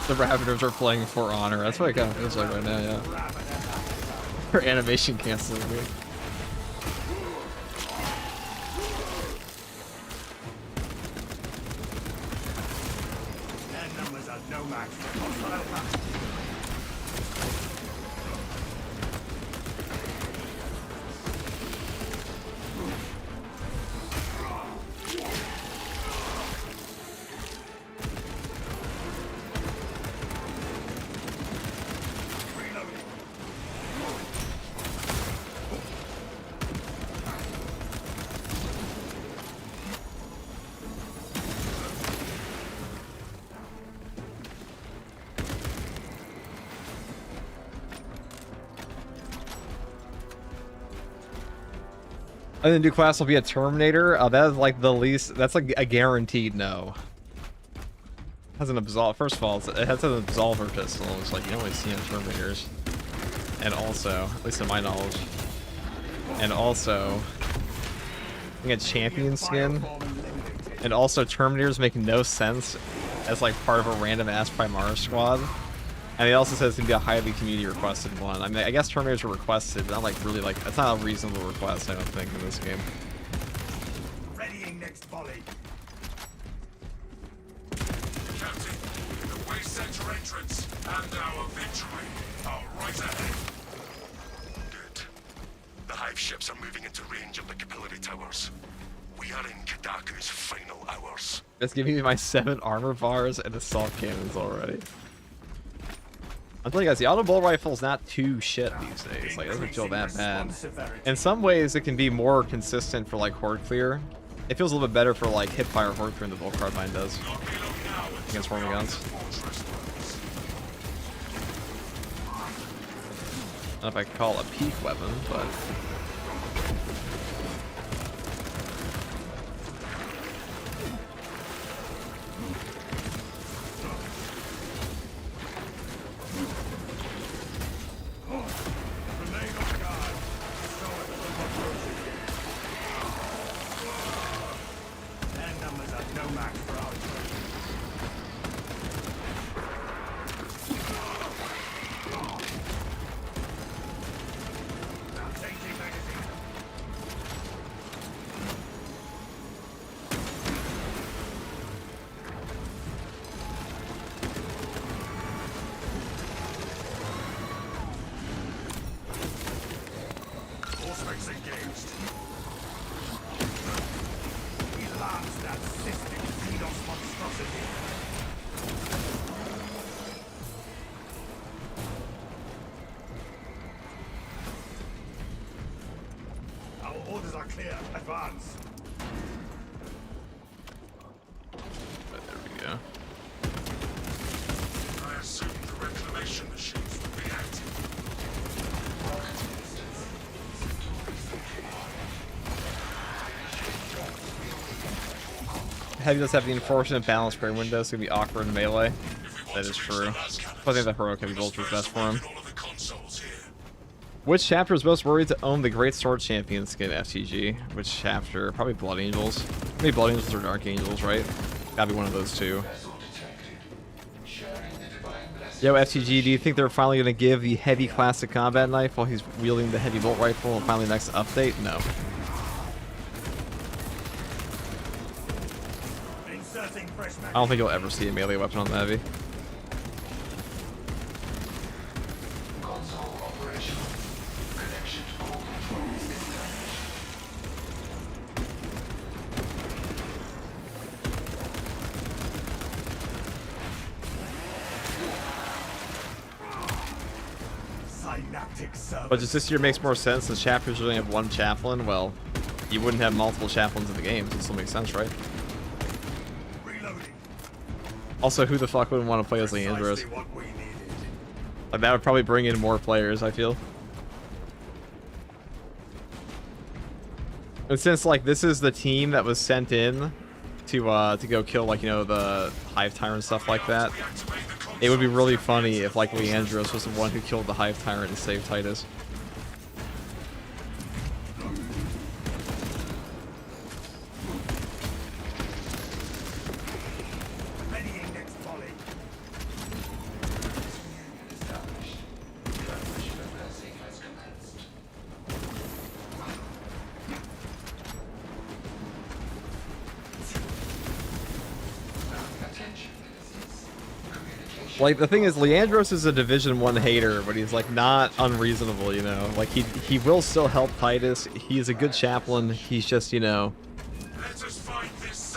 [SPEAKER 1] The Ravagers are playing for honor. That's what it kind of feels like right now, yeah. Her animation canceling me.
[SPEAKER 4] Their numbers are no match for hostile pack.
[SPEAKER 1] And the new class will be a Terminator. That is like the least. That's like a guaranteed no. Has an absolve. First of all, it has an absolver pistol. It's like you don't really see on Terminators. And also, at least in my knowledge, and also, I think a champion skin. And also, Terminators make no sense as like part of a random ass Primaris squad. And it also says it's gonna be a highly community requested one. I mean, I guess Terminators were requested, but not like really like that's not a reasonable request, I don't think, in this game.
[SPEAKER 4] Readying next volley. Captain, the waste center entrance and our victory are right ahead.
[SPEAKER 2] Good. The hive ships are moving into range of the capillary towers. We are in Kadaku's final hours.
[SPEAKER 1] That's giving me my 7 armor bars and assault cannons already. I'm telling you guys, the auto bolt rifle is not too shit these days. Like, it doesn't feel that bad. In some ways, it can be more consistent for like horde clear. It feels a little bit better for like hipfire horde clear than the bolt carbine does against swarming guns. I don't know if I could call it a peak weapon, but.
[SPEAKER 4] advance.
[SPEAKER 1] But there we go.
[SPEAKER 4] I assumed the reclamation machines would be active.
[SPEAKER 1] Heavy does have the enforcement balance spray window, so it's gonna be awkward in melee. That is true. I think the heroic heavy bolter is best for him. Which chapter is most worried to own the Great Sword Champion skin FTG? Which chapter? Probably Blood Angels. Maybe Blood Angels or Dark Angels, right? Gotta be one of those two. Yo, FTG, do you think they're finally gonna give the heavy classic combat knife while he's wielding the heavy bolt rifle and finally next update? No. I don't think you'll ever see a melee weapon on the heavy. But just this year makes more sense since chapters only have one chaplain. Well, you wouldn't have multiple chaplains in the game, so it still makes sense, right? Also, who the fuck wouldn't want to play as Leandros? Like, that would probably bring in more players, I feel. And since, like, this is the team that was sent in to go kill, like, you know, the Hive Tyrant and stuff like that, it would be really funny if, like, Leandros was the one who killed the Hive Tyrant and saved Titus. Like, the thing is, Leandros is a Division 1 hater, but he's, like, not unreasonable, you know? Like, he will still help Titus. He's a good chaplain. He's just, you know,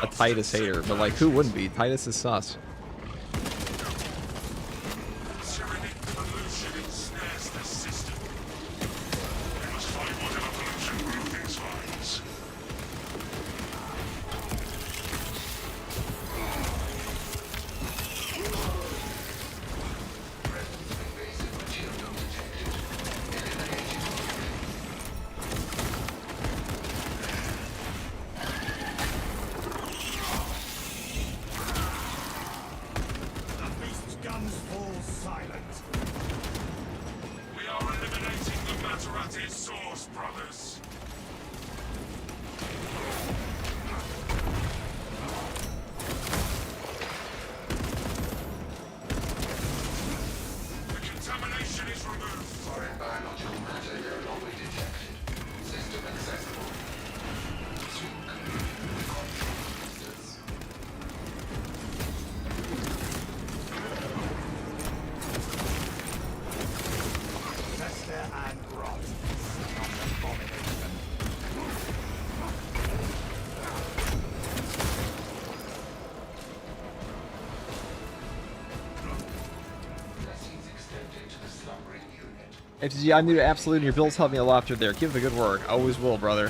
[SPEAKER 1] a Titus hater. But, like, who wouldn't be? Titus is sus. FTG, I'm new to Absolute, and your builds helped me a lot through there. Keep up the good work. Always will, brother.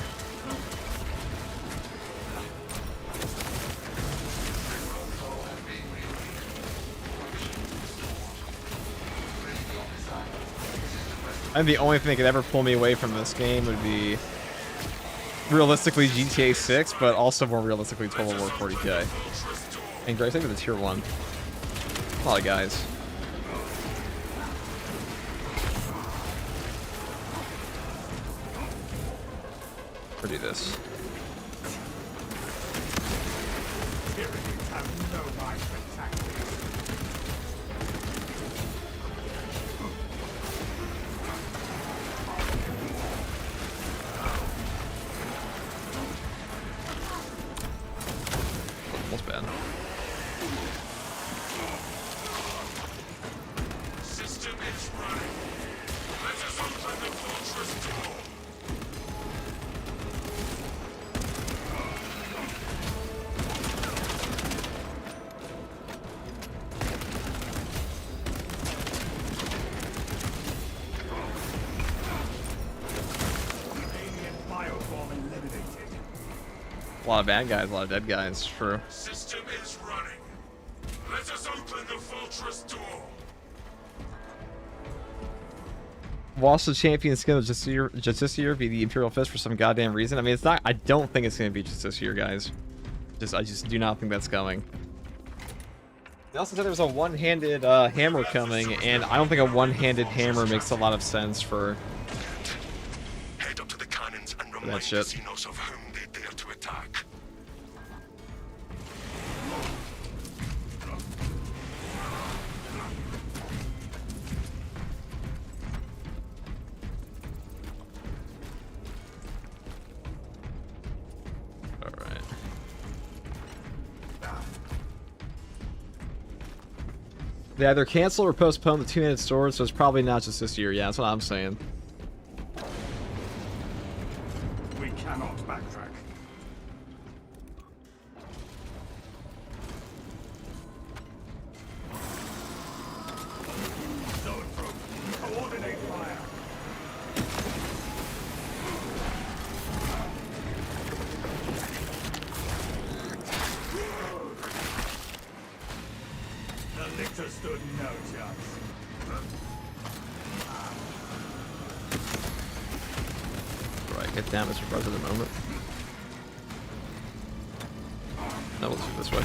[SPEAKER 1] I think the only thing that could ever pull me away from this game would be realistically GTA 6, but also more realistically Total War 40k. And Grace, I think it's tier 1. A lot of guys. Or do this. Almost bad.
[SPEAKER 4] System is running. Let us open the fortress door.
[SPEAKER 1] lot of bad guys, a lot of dead guys. True.
[SPEAKER 4] System is running. Let us open the fortress door.
[SPEAKER 1] Lost the champion skin of just this year be the Imperial Fist for some goddamn reason. I mean, it's not. I don't think it's gonna be just this year, guys. I just do not think that's coming. They also said there was a one-handed hammer coming, and I don't think a one-handed hammer makes a lot of sense for
[SPEAKER 2] Head up to the cannons and remind
[SPEAKER 1] that shit.
[SPEAKER 2] the Xenos of whom they dare to attack.
[SPEAKER 1] Alright. They either cancel or postpone the two-handed sword, so it's probably not just this year. Yeah, that's what I'm saying.
[SPEAKER 4] We cannot backtrack. Zone throw. Coordinate fire. The lictor stood no chance.
[SPEAKER 1] Right, get down, Mr. President, a moment. No, we'll do it this way.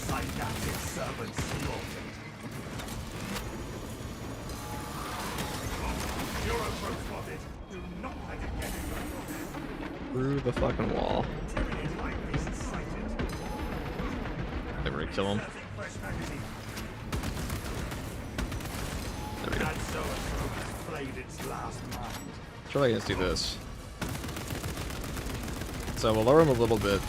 [SPEAKER 4] Synaptic servants slaughtered. Your approach spotted. Do not let it get in your
[SPEAKER 1] Through the fucking wall.
[SPEAKER 4] Tyranid eyepiece sighted.
[SPEAKER 1] They were gonna kill him.
[SPEAKER 4] Perfect fresh magazine.
[SPEAKER 1] There we go.
[SPEAKER 4] That Zoetrope has played its last mind.
[SPEAKER 1] Surely I can do this. So we'll lower him a little bit.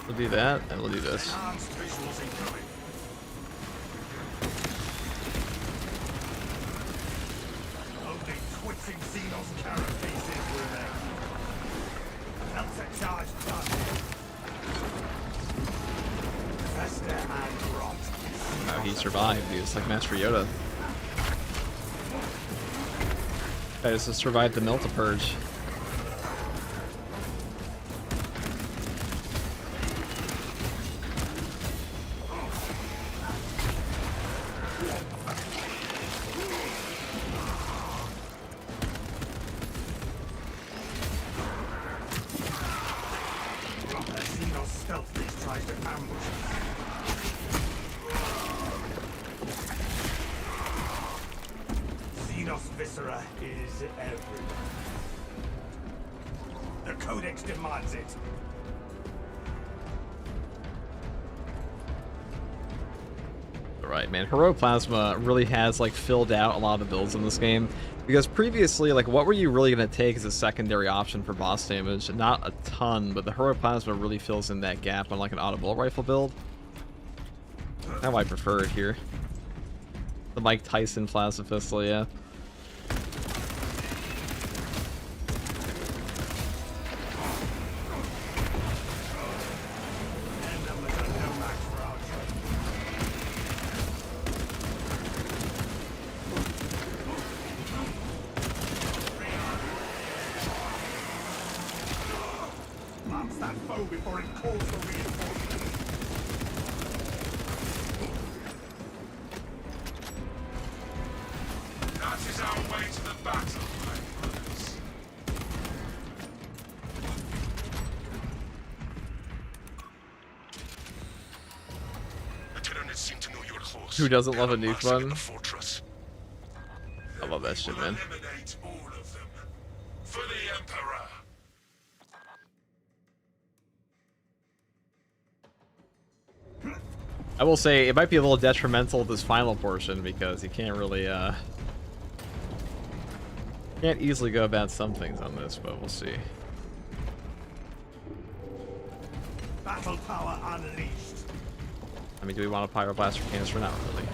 [SPEAKER 1] We'll do that, and we'll do this.
[SPEAKER 4] Enhanced visuals incoming. Only twitching Xenos carapaces remain. Melter charge done. Fester and rot.
[SPEAKER 1] Oh, he survived. He was like Master Yoda. I just survived the Melta Purge.
[SPEAKER 4] The Xenos stealthily tries to ambush us. Xenos viscera is everywhere. The Codex demands it.
[SPEAKER 1] Right, man. Hero Plasma really has like filled out a lot of the builds in this game, because previously, like, what were you really gonna take as a secondary option for boss damage? Not a ton, but the Hero Plasma really fills in that gap on like an auto bullet rifle build. That's why I prefer it here. The Mike Tyson Plasma Pistol, yeah.
[SPEAKER 4] And numbers are no match for our trade. Lance that foe before it calls for reinforcements. That is our way to the battle, my brothers.
[SPEAKER 2] The Tyranids seem to know you're close.
[SPEAKER 1] Who doesn't love a
[SPEAKER 2] They're
[SPEAKER 1] nuke
[SPEAKER 2] amassing in
[SPEAKER 1] run?
[SPEAKER 2] the fortress.
[SPEAKER 1] I love that shit,
[SPEAKER 4] We'll
[SPEAKER 1] man.
[SPEAKER 4] eliminate all of them. For the Emperor.
[SPEAKER 1] I will say it might be a little detrimental this final portion, because you can't really can't easily go about some things on this, but we'll see.
[SPEAKER 4] Battle power unleashed.
[SPEAKER 1] I mean, do we want a Pyroblaster canister? Not really.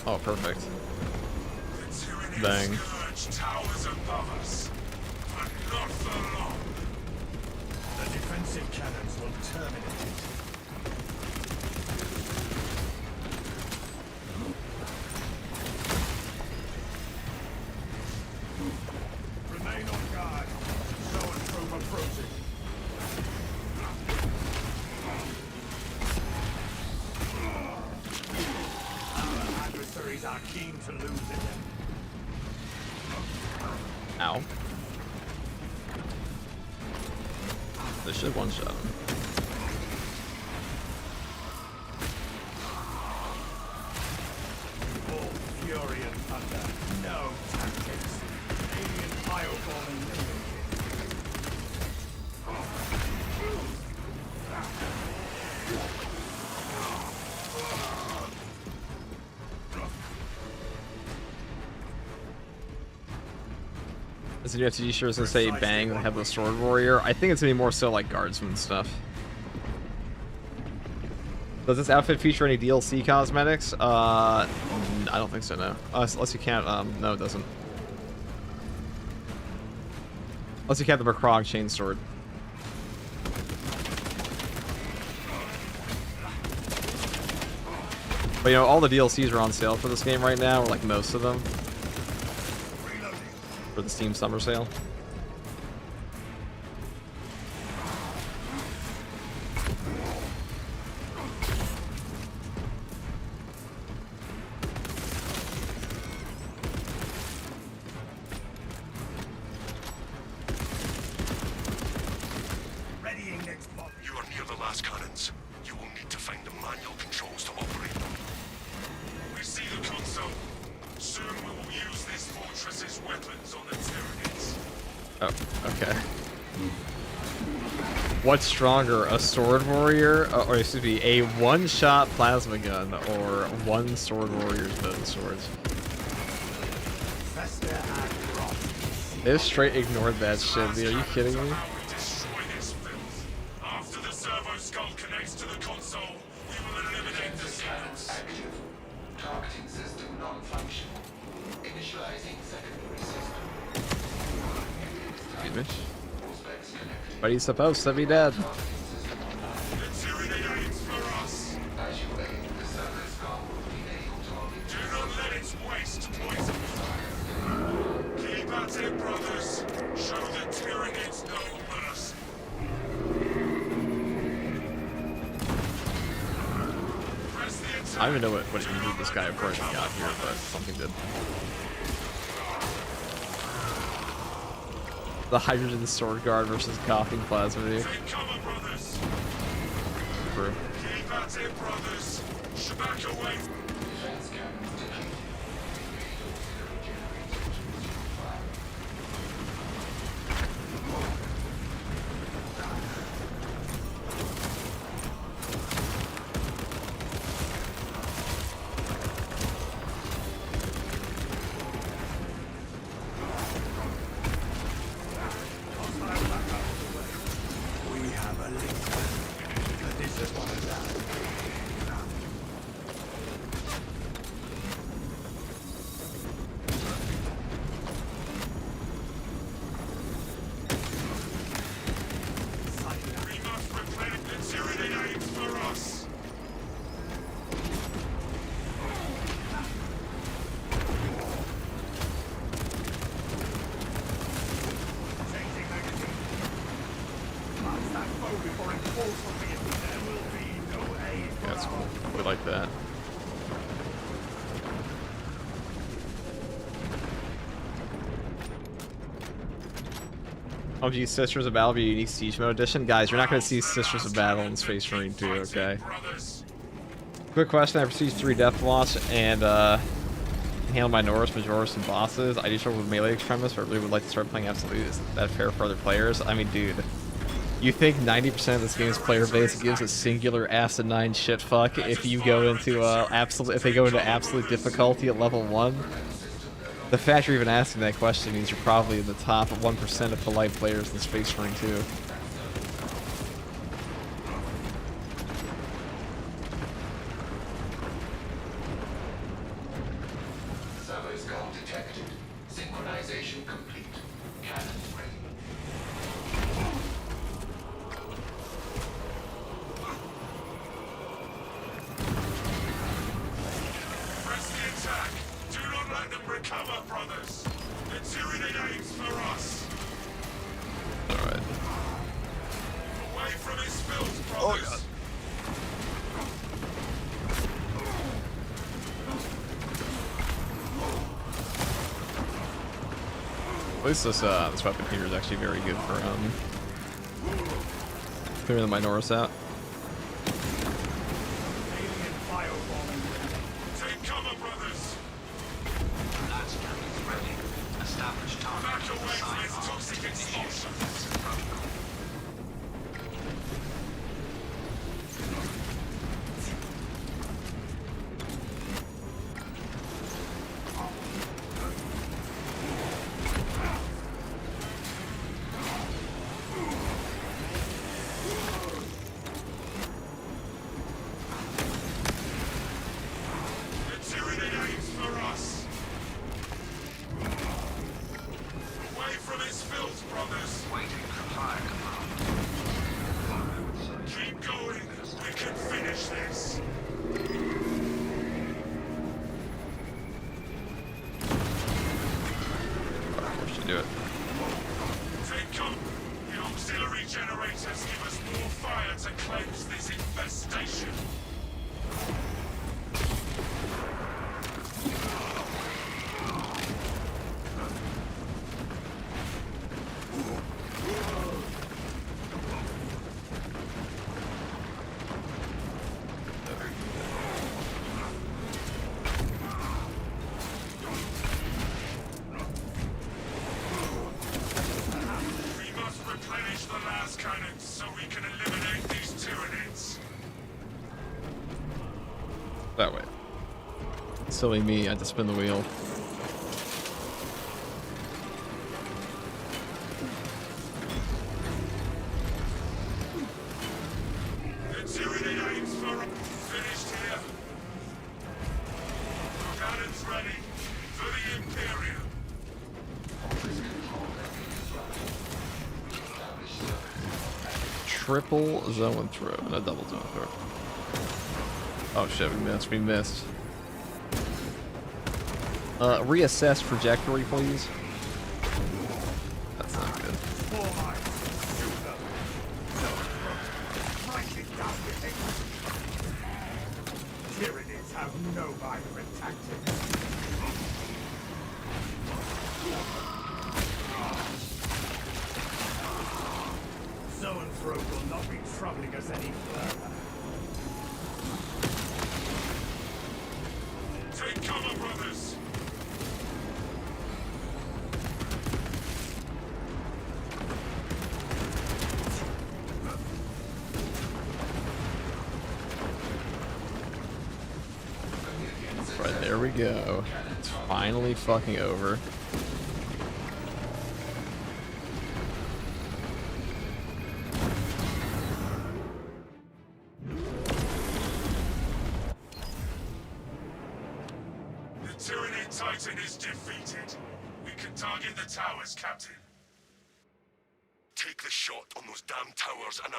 [SPEAKER 1] Oh, perfect.
[SPEAKER 4] The Tyranid
[SPEAKER 1] Bang.
[SPEAKER 4] scourge towers above us, but not for long. The defensive cannons will terminate it. nothing to lose again.
[SPEAKER 1] Ow. They should one-shot him.
[SPEAKER 4] All fury and thunder. No tactics. Alien fireball and laser.
[SPEAKER 1] Is the new FTG sure gonna say bang and have the sword warrior? I think it's gonna be more so like guardsman stuff. Does this outfit feature any DLC cosmetics? I don't think so, no. Unless you can't, no it doesn't. Unless you count the Macrog chainsword. But you know, all the DLCs are on sale for this game right now, or like most of them. For the Steam Summer Sale.
[SPEAKER 4] Readying next bomb.
[SPEAKER 2] You are near the last cannons. You will need to find the manual controls to operate them.
[SPEAKER 4] We see the console. Soon we will use this fortress's weapons on the Tyranids.
[SPEAKER 1] Oh, okay. What's stronger, a sword warrior, or excuse me, a one-shot plasma gun, or one sword warrior's bow and swords? They straight ignored that shit, dude. Are you kidding me?
[SPEAKER 4] Destroy this filth. After the servo skull connects to the console, we will eliminate the scouts.
[SPEAKER 3] Active. Targeting system non-functional. Initializing secondary system.
[SPEAKER 1] Excuse me.
[SPEAKER 3] All specs connected.
[SPEAKER 1] But he's supposed to be dead.
[SPEAKER 4] The Tyranid aims for us.
[SPEAKER 3] As you aim, the servo skull will be able to target.
[SPEAKER 4] Do not let its waste poison. Keep at it, brothers. Show the Tyranids no mercy. Press the attack.
[SPEAKER 1] I don't even know what injured this guy before he got here, but something did. The hydrogen sword guard versus coughing plasma.
[SPEAKER 4] Take cover, brothers.
[SPEAKER 1] True.
[SPEAKER 4] Keep at it, brothers. Shabak away.
[SPEAKER 3] Defense cannons depleted.
[SPEAKER 4] We have a link. But this is one of them. We must replenish the Tyranid aims for us. Changing magazine. March that foe before it falls on me. There will be no aid for
[SPEAKER 1] That's
[SPEAKER 4] our
[SPEAKER 1] cool. We like that. Oh geez, Sisters of Battle be a unique Siege Mode edition? Guys, you're not going to see Sisters of Battle in Space Marine 2, okay?
[SPEAKER 4] brothers.
[SPEAKER 1] Quick question, I Prestige 3 Death Watch and handle my Norris, Majoris, and bosses. I do struggle with melee extremists, but I really would like to start playing Absolute. Is that fair for other players? I mean, dude. You think 90% of this game's player base gives a singular asinine shitfuck if you go into if they go into absolute difficulty at level 1? The fact you're even asking that question means you're probably in the top 1% of polite players in Space Marine 2.
[SPEAKER 3] Servo skull detected. Synchronization complete. Cannons ready.
[SPEAKER 4] Press the attack. Do not let them recover, brothers. The Tyranid aims for us.
[SPEAKER 1] Alright.
[SPEAKER 4] Away from his filth, brothers.
[SPEAKER 1] least this weapon here is actually very good for clearing the Minotaurs out.
[SPEAKER 4] Alien firebombing. Take cover, brothers.
[SPEAKER 3] Lads cannons ready. Establish target.
[SPEAKER 4] Back away from its toxic expulsion.
[SPEAKER 1] Do it.
[SPEAKER 4] Take cover. The auxiliary generators give us more fire to cleanse this infestation.
[SPEAKER 1] That way. Silly me, I had to spin the wheel.
[SPEAKER 4] Finished here. Cannons ready for the Imperium.
[SPEAKER 1] Triple zone throw, no double zone throw. Oh shit, we missed. Reassess trajectory, please. That's not good.
[SPEAKER 4] Tyranids have no vibrant tactics. Zone throw will not be troubling us any further. Take cover, brothers!
[SPEAKER 1] Right, there we go. It's finally fucking over.
[SPEAKER 4] Titan is defeated. We can target the towers, Captain.
[SPEAKER 2] Take the shot on those damn towers and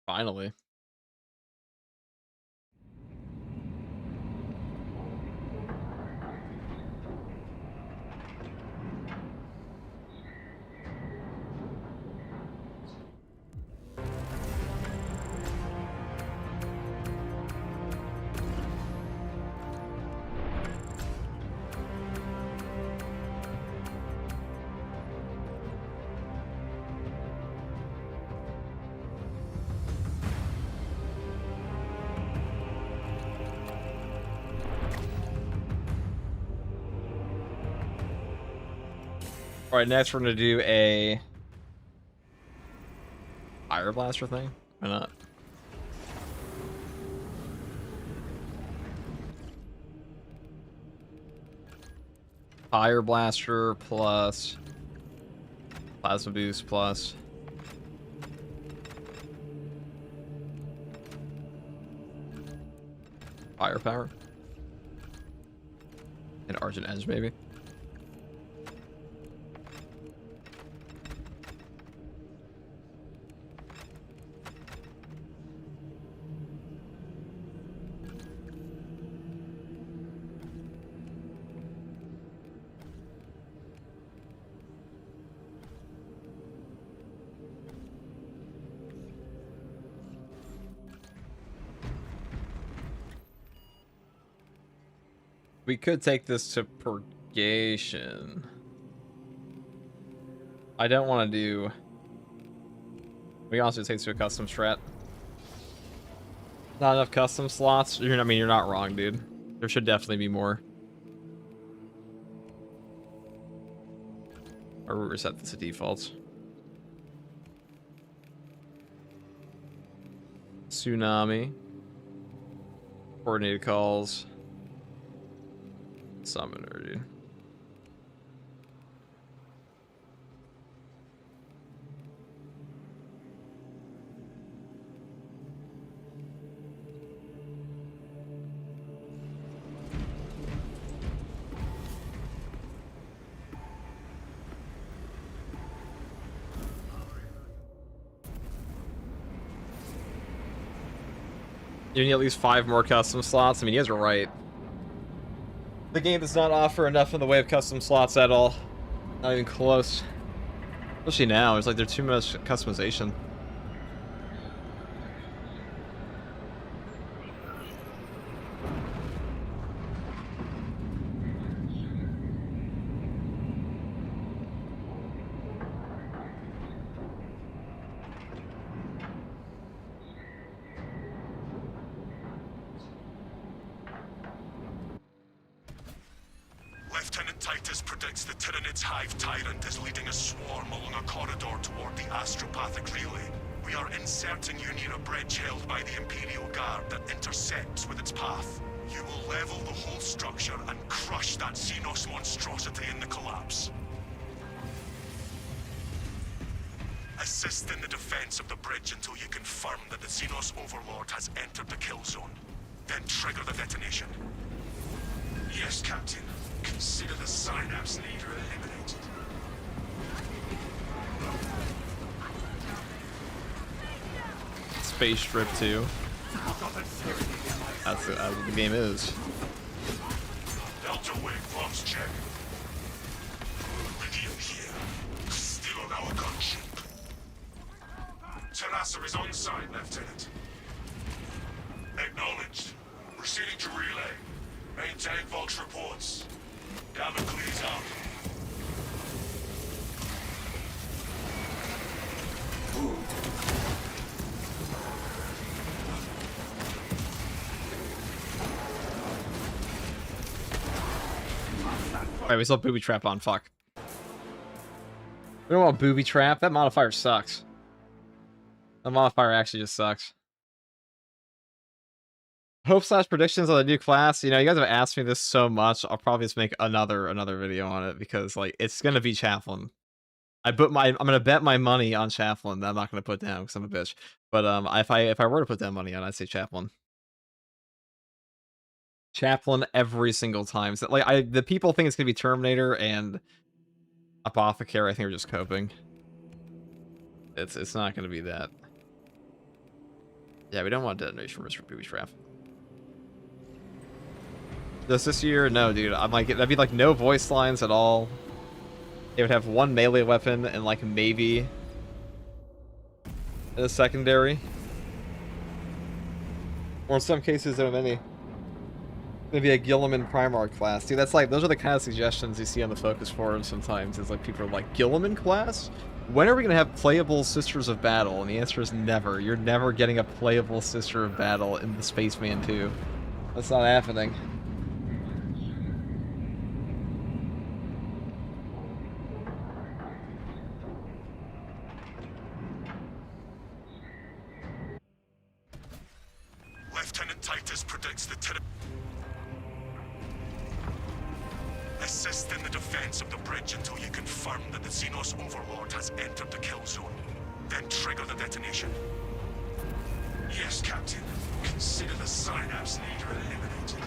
[SPEAKER 1] Finally. All right, next we're gonna do a fire blaster thing. Why not? Fire blaster plus plasma boost plus firepower and Argent Edge, maybe. We could take this to purgation. I don't want to do... We also take this to a custom strat. Not enough custom slots? I mean, you're not wrong, dude. There should definitely be more. Or reset this to defaults. Tsunami. Coordinated calls. Summoner, dude. You need at least 5 more custom slots. I mean, you guys are right. The game does not offer enough in the way of custom slots at all. Not even close. Especially now, it's like there's too much customization.
[SPEAKER 2] Lieutenant Titus predicts the Tyranid's hive tyrant is leading a swarm along a corridor toward the astropathic relay. We are inserting you near a bridge held by the Imperial Guard that intersects with its path. You will level the whole structure and crush that Xenos monstrosity in the collapse. Assist in the defense of the bridge until you confirm that the Xenos Overlord has entered the kill zone. Then trigger the detonation.
[SPEAKER 4] Yes, Captain. Consider the Synapse leader eliminated.
[SPEAKER 1] Space Strip 2. That's what the game is.
[SPEAKER 2] Delta Wing, bombs check. Iridium here. Still on our gunship.
[SPEAKER 4] Terrassa is on site, Lieutenant.
[SPEAKER 2] Acknowledged. Proceeding to relay. Maintain Volk's reports. Damocles out.
[SPEAKER 1] Alright, we still have booby trap on, fuck. We don't want booby trap, that modifier sucks. That modifier actually just sucks. Hope/predictions on the new class. You know, you guys have asked me this so much, I'll probably just make another video on it because like it's gonna be Chaplain. I'm gonna bet my money on Chaplain that I'm not gonna put down because I'm a bitch. But if I were to put down money on, I'd say Chaplain. Chaplain every single time. So, like the people think it's gonna be Terminator and Apothecary. I think are just coping. It's not gonna be that. Yeah, we don't want detonation risk for booby trap. Just this year? No, dude. I'm like, that'd be like no voice lines at all. They would have one melee weapon and like maybe a secondary. Or in some cases, there are many. Maybe a Gilliman Primarch class. Dude, that's like, those are the kind of suggestions you see on the Focus forums sometimes. It's like people are like, Gilliman class? When are we going to have playable Sisters of Battle? And the answer is never. You're never getting a playable Sister of Battle in the Spaceman 2. That's not happening.
[SPEAKER 2] Lieutenant Titus predicts the Assist in the defense of the bridge until you confirm that the Xenos Overlord has entered the kill zone. Then trigger the detonation.
[SPEAKER 4] Yes, Captain. Consider the Synapse leader eliminated.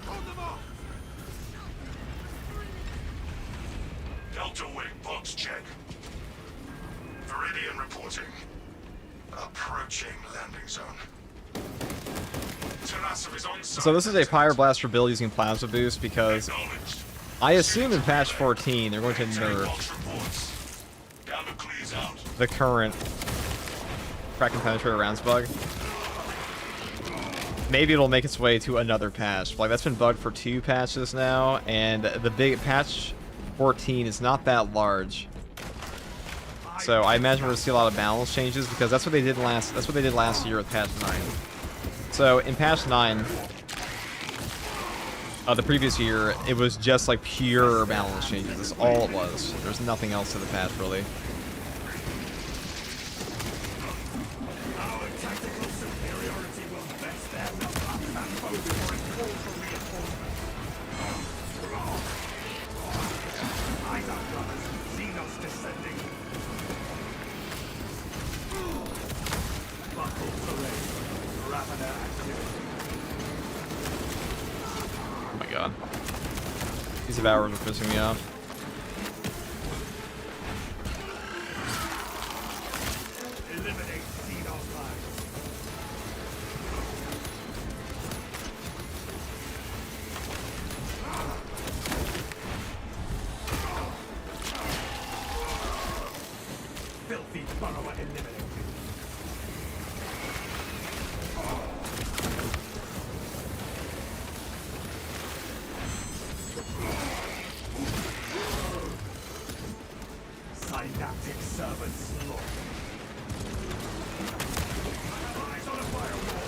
[SPEAKER 2] Hold them off! Delta Wing, box check. Viridian reporting. Approaching landing zone. Terrassa is on site.
[SPEAKER 1] So this is a Pyroblast build using Plasma Boost because I assume in patch 14 they're going to nerf the current crack and penetrate rounds bug. Maybe it'll make its way to another patch. Like, that's been bugged for 2 patches now, and the big patch 14 is not that large. So I imagine we're gonna see a lot of balance changes because that's what they did last year with patch 9. So in patch 9, the previous year, it was just like pure balance changes. That's all it was. There's nothing else to the patch really.
[SPEAKER 4] Our tactical superiority will best them up and both for a call for reinforcement. Either brothers, Xenos descending. Buckle parade. Ravener activity.
[SPEAKER 1] Oh my god. These devourers are pissing me off.
[SPEAKER 4] Eliminate Xenos lines. Filthy burrower eliminated. Synaptic servant slaughter. Eyes on a firewall.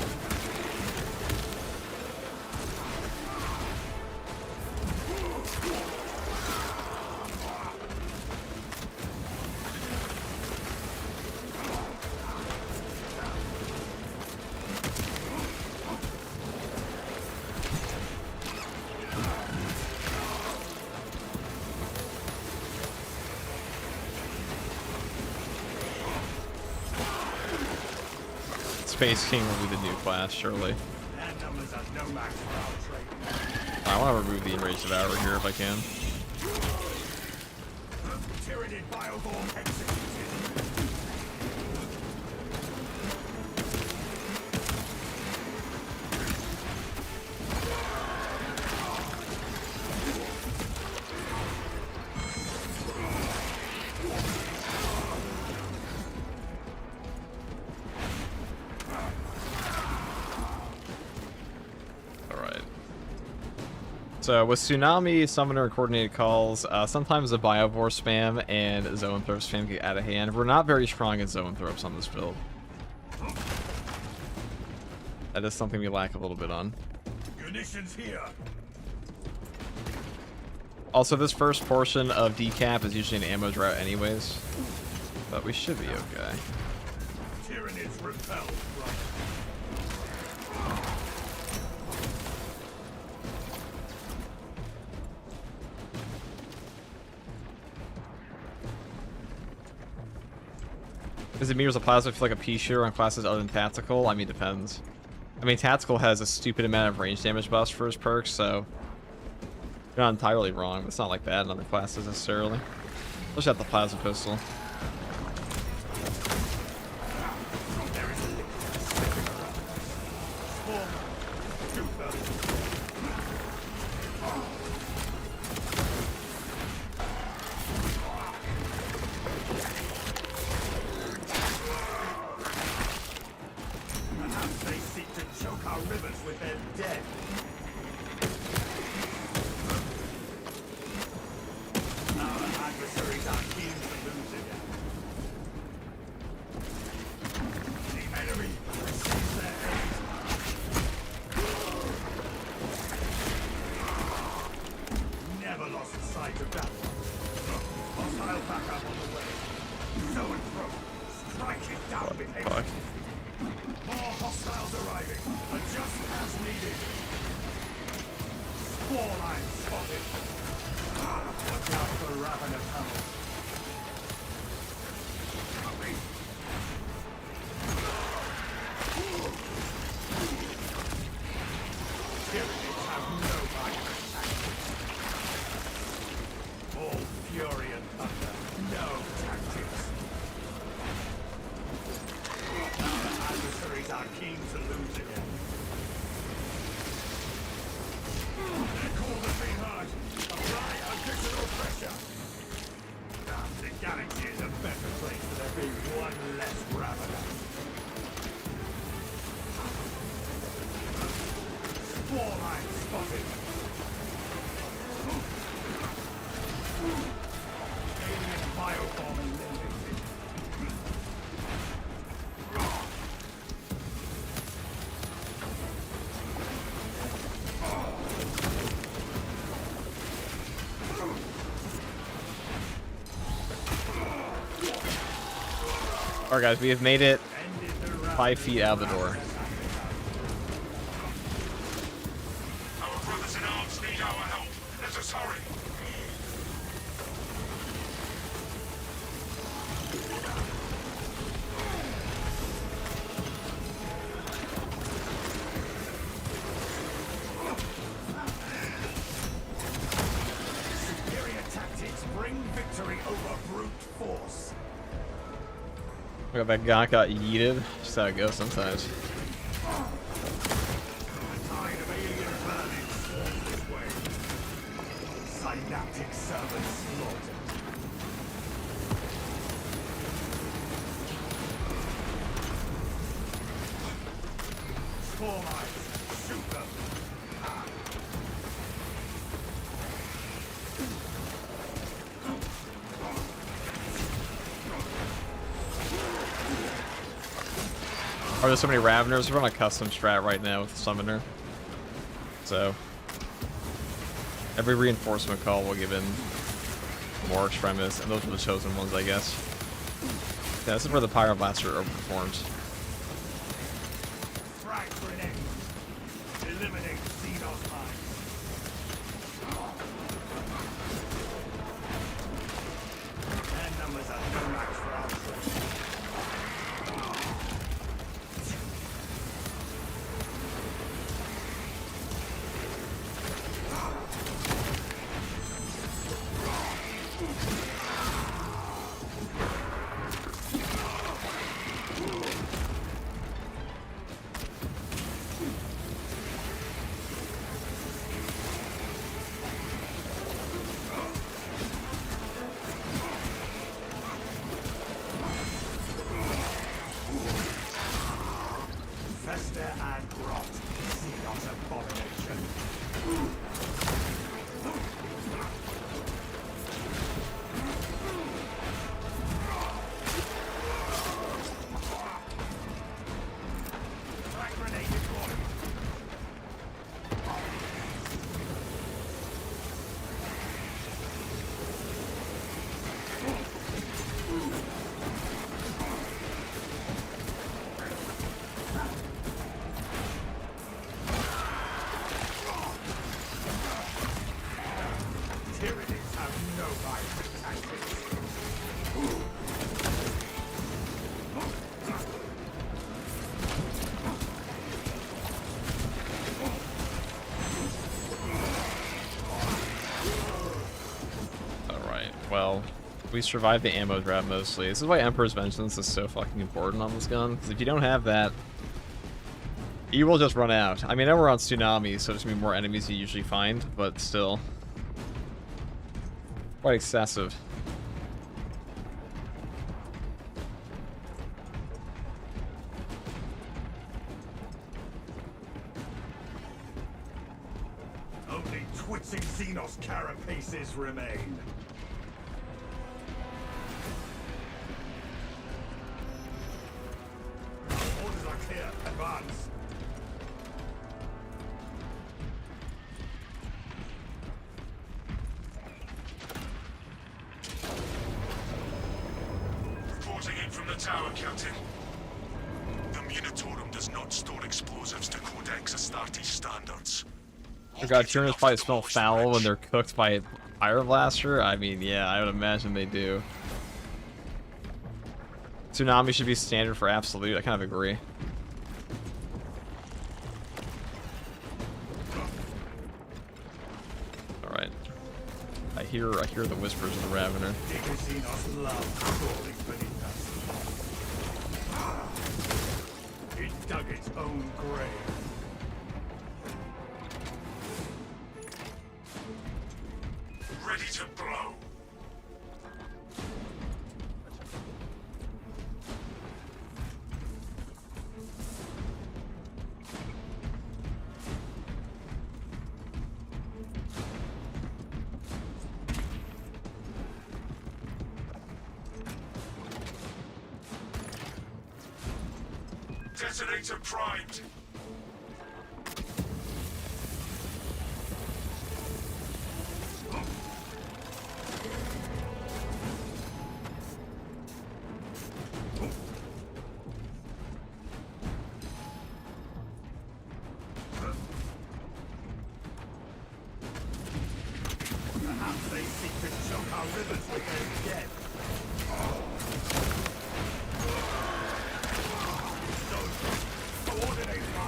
[SPEAKER 1] Space King will be the new class, surely.
[SPEAKER 4] Their numbers are no match for our trade.
[SPEAKER 1] I want to remove the Enraged Devourer here if I can.
[SPEAKER 4] Tyrannid Bioborn executed.
[SPEAKER 1] Alright. So with Tsunami, Summoner, and Coordinated Calls, sometimes the Biovore spam and Zoanthrope spam get out of hand. We're not very strong at Zoanthropes on this build. That is something we lack a little bit on.
[SPEAKER 4] Munitions here.
[SPEAKER 1] Also, this first portion of decap is usually an ammo drought anyways. But we should be okay.
[SPEAKER 4] Tyrannids repelled, brother.
[SPEAKER 1] Is it mirrors a plasma feel like a pea shooter on classes other than tactical? I mean, depends. I mean, tactical has a stupid amount of range damage bust for his perks, so you're not entirely wrong, but it's not like that in other classes necessarily. Especially at the plasma pistol.
[SPEAKER 4] There is a liquid slipping around. Form. Super. Perhaps they seek to choke our rivers with their dead. Our adversaries are keen to lose again. The enemy receives their aid. Never lost sight of that one. Hostile backup on the way. Zoanthrope, strike it down with
[SPEAKER 1] Fuck.
[SPEAKER 4] haste. More hostiles arriving. Adjust as needed. Spore line spotted. Watch out for Ravener tunnels. Tyranids have no vibrant tactics. All fury and thunder, no tactics. Our adversaries are keen to lose again. Their call has been heard. Apply additional pressure. spotted. Alien biobomb eliminated.
[SPEAKER 1] Alright guys, we have made it 5 feet out of the door.
[SPEAKER 4] Our brothers in arms need our help. Let us hurry. Superior tactics bring victory over brute force.
[SPEAKER 1] Look, that guy got yeeted. Just how it goes sometimes.
[SPEAKER 4] The tide of alien vermin swarms this way. Synaptic servants slaughtered. Storm eyes, shoot them.
[SPEAKER 1] Oh, there's so many Raveners. We're on a custom strat right now with the Summoner. So, every reinforcement call will give in more Extremis, and those are the chosen ones, I guess. Yeah, this is where the Pyroblaster overperforms.
[SPEAKER 4] Frag grenade. Eliminate Xenos mines. Their numbers are no match for our troops. Fester and rot. Xenos abomination. Frag grenade deployed. Tyrannies have no right to tactics.
[SPEAKER 1] Alright, well, we survived the ammo drought mostly. This is why Emperor's Vengeance is so fucking important on this gun, because if you don't have that, you will just run out. I mean, I know we're on Tsunami, so there's gonna be more enemies you usually find, but still. Quite excessive.
[SPEAKER 4] Only twitching Xenos carapaces remain. Orders are clear. Advance. Reporting in from the tower, Captain. The Munitorum does not store explosives to Codex Astartes standards.
[SPEAKER 1] Oh god, Tyranids probably smell foul when they're cooked by a Pyroblaster? I mean, yeah, I would imagine they do. Tsunami should be standard for Absolute, I kind of agree. Alright. I hear the whispers of the Ravener.
[SPEAKER 4] Xenos love crawling beneath us. It dug its own grave. Ready to blow. Detonator primed. Perhaps they seek to choke our rivers with their dead.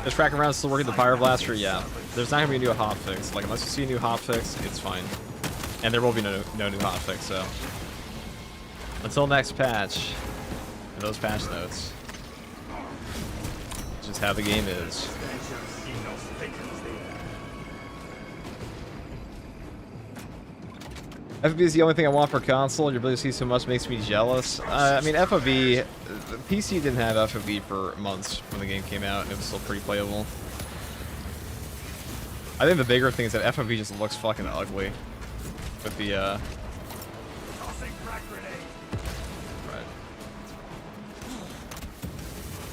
[SPEAKER 1] Is tracking around still working the Fire Blaster? Yeah. There's not gonna be a new hotfix. Like, unless you see a new hotfix, it's fine. And there will be no new hotfix, so. Until next patch, and those patch notes. Just how the game is. FOV is the only thing I want for console. Your ability to see so much makes me jealous. I mean, FOV, PC didn't have FOV for months when the game came out, and it was still pretty playable. I think the bigger thing is that FOV just looks fucking ugly with the right.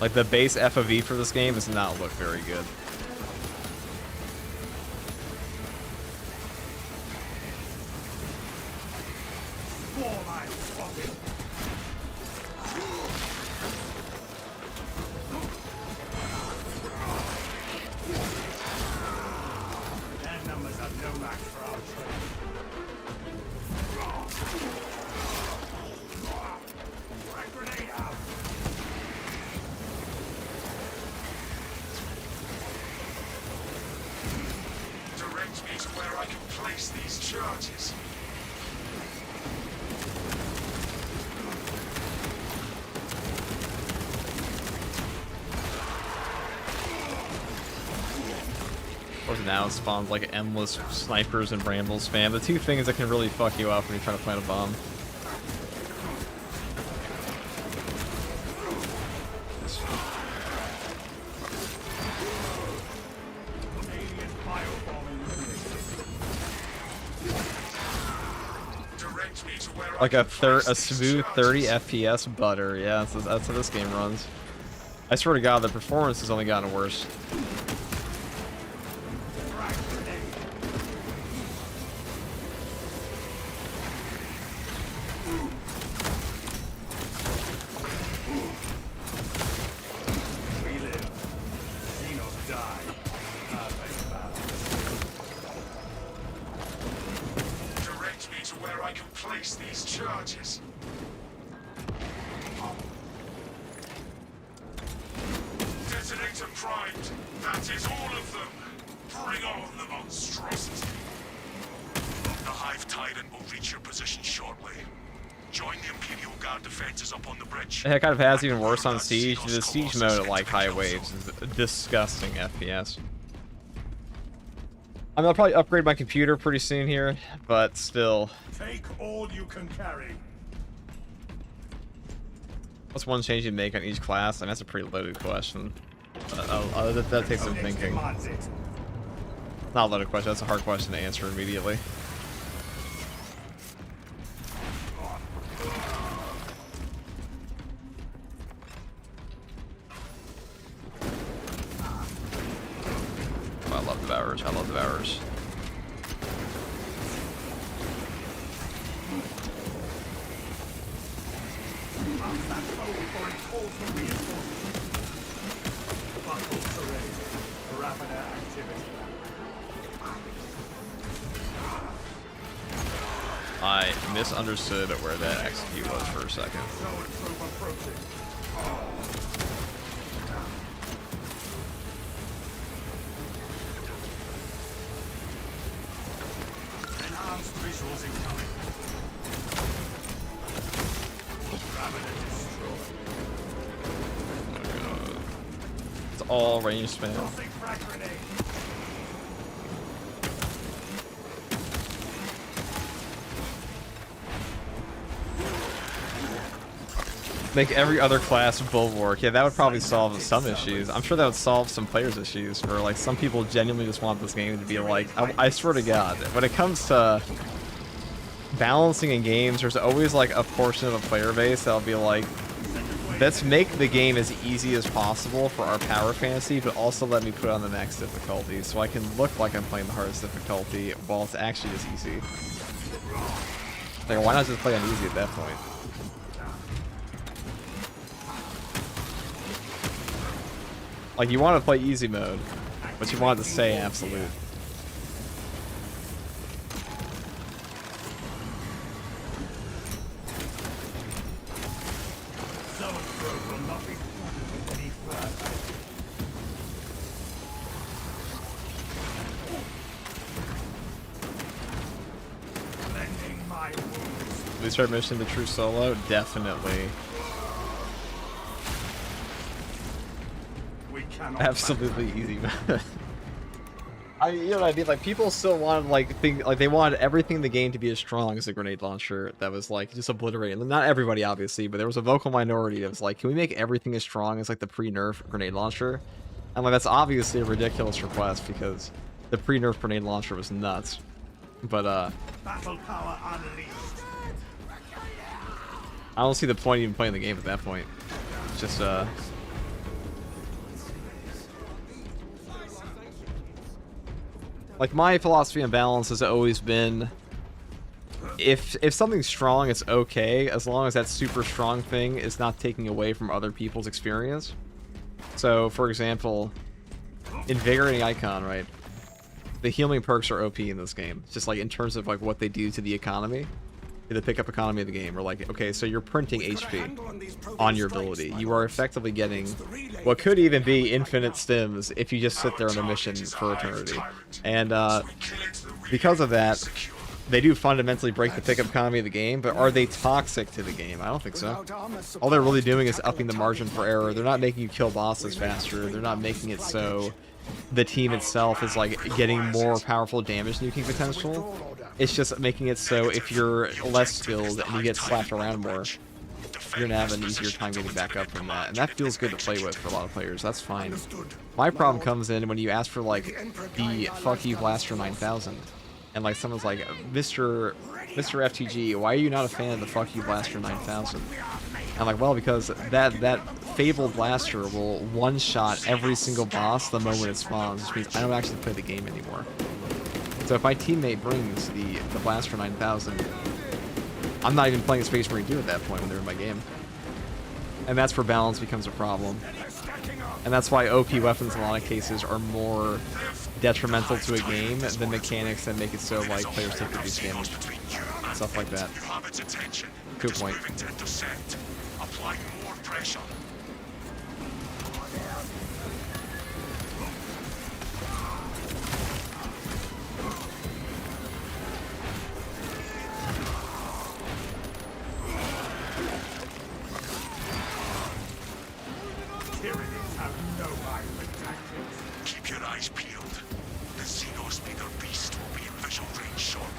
[SPEAKER 1] Like the base FOV for this game does not look very good. Now spawns like endless snipers and brambles spam. The two things that can really fuck you up when you're trying to plant a bomb. Like a smooth 30 FPS butter. Yeah, that's how this game runs. I swear to God, the performance has only gotten worse. It kind of has even worse on Siege. The Siege mode at like high waves is a disgusting FPS. I mean, I'll probably upgrade my computer pretty soon here, but still.
[SPEAKER 4] Take all you can carry.
[SPEAKER 1] What's one change you make on each class? I mean, that's a pretty loaded question. That takes some thinking. Not a loaded question. That's a hard question to answer immediately. I love Devourers. I misunderstood where that execute was for a second. It's all range spam. Make every other class bulwark. Yeah, that would probably solve some issues. I'm sure that would solve some players' issues, where like some people genuinely just want this game to be like, I swear to God, when it comes to balancing in games, there's always like a portion of the player base that'll be like, let's make the game as easy as possible for our power fantasy, but also let me put it on the max difficulty so I can look like I'm playing the hardest difficulty while it's actually just easy. Like, why not just play on easy at that point? Like, you want to play easy mode, but you want it to say absolute. We start mission the true solo? Definitely. Absolutely easy. I mean, you know what I mean? Like, people still want they wanted everything in the game to be as strong as a grenade launcher that was like just obliterated. Not everybody, obviously, but there was a vocal minority that was like, can we make everything as strong as like the pre-nerf grenade launcher? And like, that's obviously a ridiculous request because the pre-nerf grenade launcher was nuts. But
[SPEAKER 4] Battle power unleashed.
[SPEAKER 1] I don't see the point of even playing the game at that point. It's just like, my philosophy on balance has always been, if something's strong, it's okay as long as that super strong thing is not taking away from other people's experience. So, for example, Invigorating Icon, right? The healing perks are OP in this game. It's just like in terms of like what they do to the economy, to the pickup economy of the game. Or like, okay, so you're printing HP on your ability. You are effectively getting what could even be infinite stims if you just sit there on a mission for eternity. And because of that, they do fundamentally break the pickup economy of the game, but are they toxic to the game? I don't think so. All they're really doing is upping the margin for error. They're not making you kill bosses faster. They're not making it so the team itself is like getting more powerful damage nuking potential. It's just making it so if you're less skilled and you get slapped around more, you're gonna have an easier time getting back up from that. And that feels good to play with for a lot of players. That's fine. My problem comes in when you ask for like the fuck you Blaster 9000. And like someone's like, Mr. FTG, why are you not a fan of the fuck you Blaster 9000? I'm like, well, because that fabled blaster will one-shot every single boss the moment it spawns, which means I don't actually play the game anymore. So if my teammate brings the Blaster 9000, I'm not even playing a Space Marine 2 at that point when they're in my game. And that's where balance becomes a problem. And that's why OP weapons in a lot of cases are more detrimental to a game than mechanics that make it so like players take reduced damage. Stuff like that. Good point.
[SPEAKER 2] Apply more pressure. Keep your eyes peeled. The Xeno Speeder Beast will be in visual range shortly.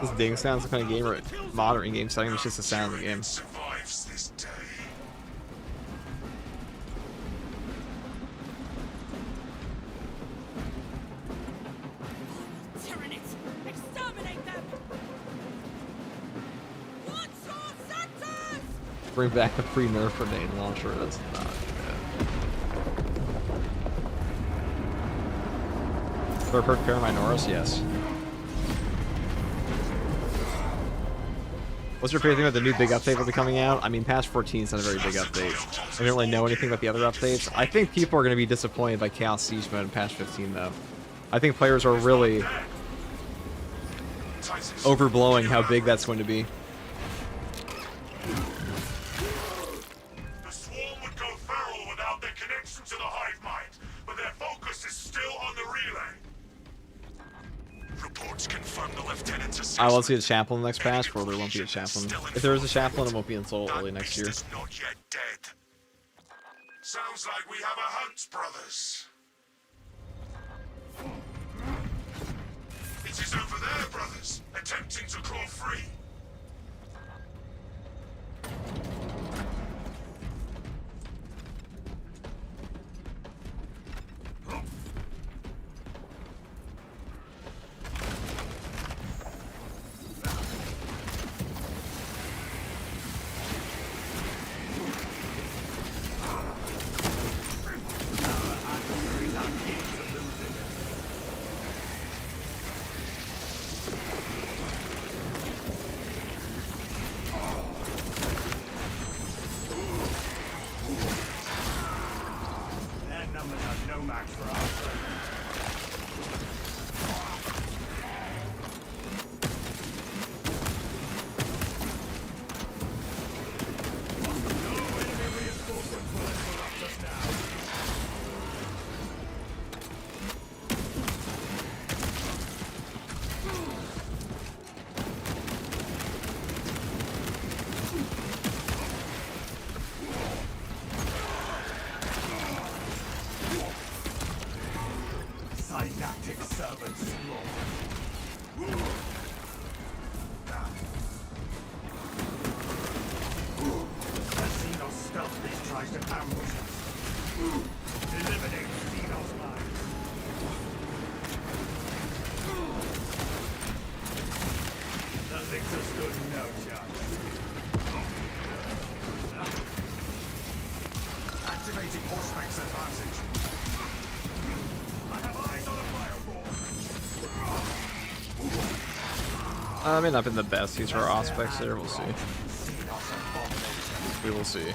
[SPEAKER 1] This ding sounds the kind of game or moderate in-game setting, it's just the sound of the game.
[SPEAKER 2] Survives this day.
[SPEAKER 5] Tyranids! Exterminate them! What's your sentence?
[SPEAKER 1] Bring back the pre-nerf grenade launcher, that's not good. For perk Paraminoros, yes. What's your favorite thing about the new big update that'll be coming out? I mean, patch 14 is not a very big update. I don't really know anything about the other updates. I think people are going to be disappointed by Chaos Siege mode in patch 15, though. I think players are really overblowing how big that's going to be.
[SPEAKER 2] The swarm would go feral without their connection to the hive mind, but their focus is still on the relay. Reports confirm the lieutenant's assessment.
[SPEAKER 1] I will see a chaplain in the next patch, or there won't be a chaplain. If there is a chaplain, it won't be until early next year.
[SPEAKER 2] Darkness is not yet dead.
[SPEAKER 4] Sounds like we have a hunt, brothers. It is over there, brothers, attempting to claw free.
[SPEAKER 1] May not been the best use for our aspects there. We'll see. We will see.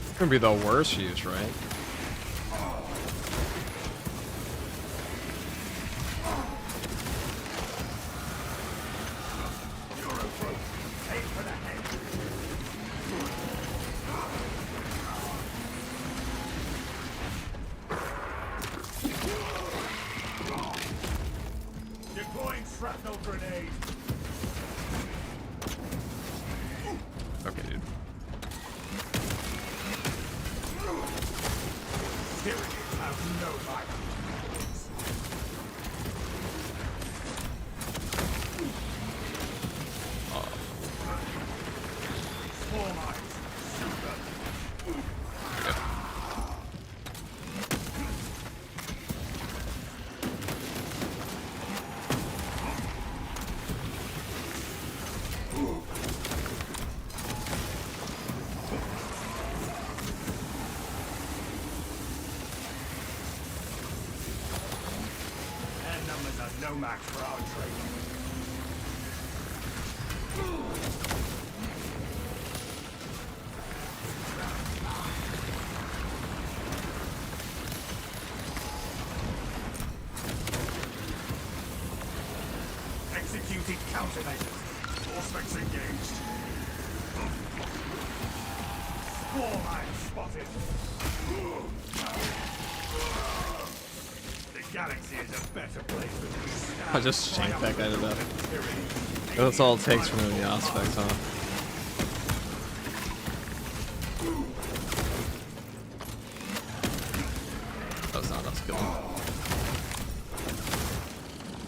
[SPEAKER 1] It's gonna be the worst use, right?
[SPEAKER 4] No match for our trade. Executed countermeasures. Forcemex engaged. Spore mine spotted. The galaxy is a better place than we stand.
[SPEAKER 1] I just shanked that guy to death. That's all it takes from the aspects, huh? That's not us killing.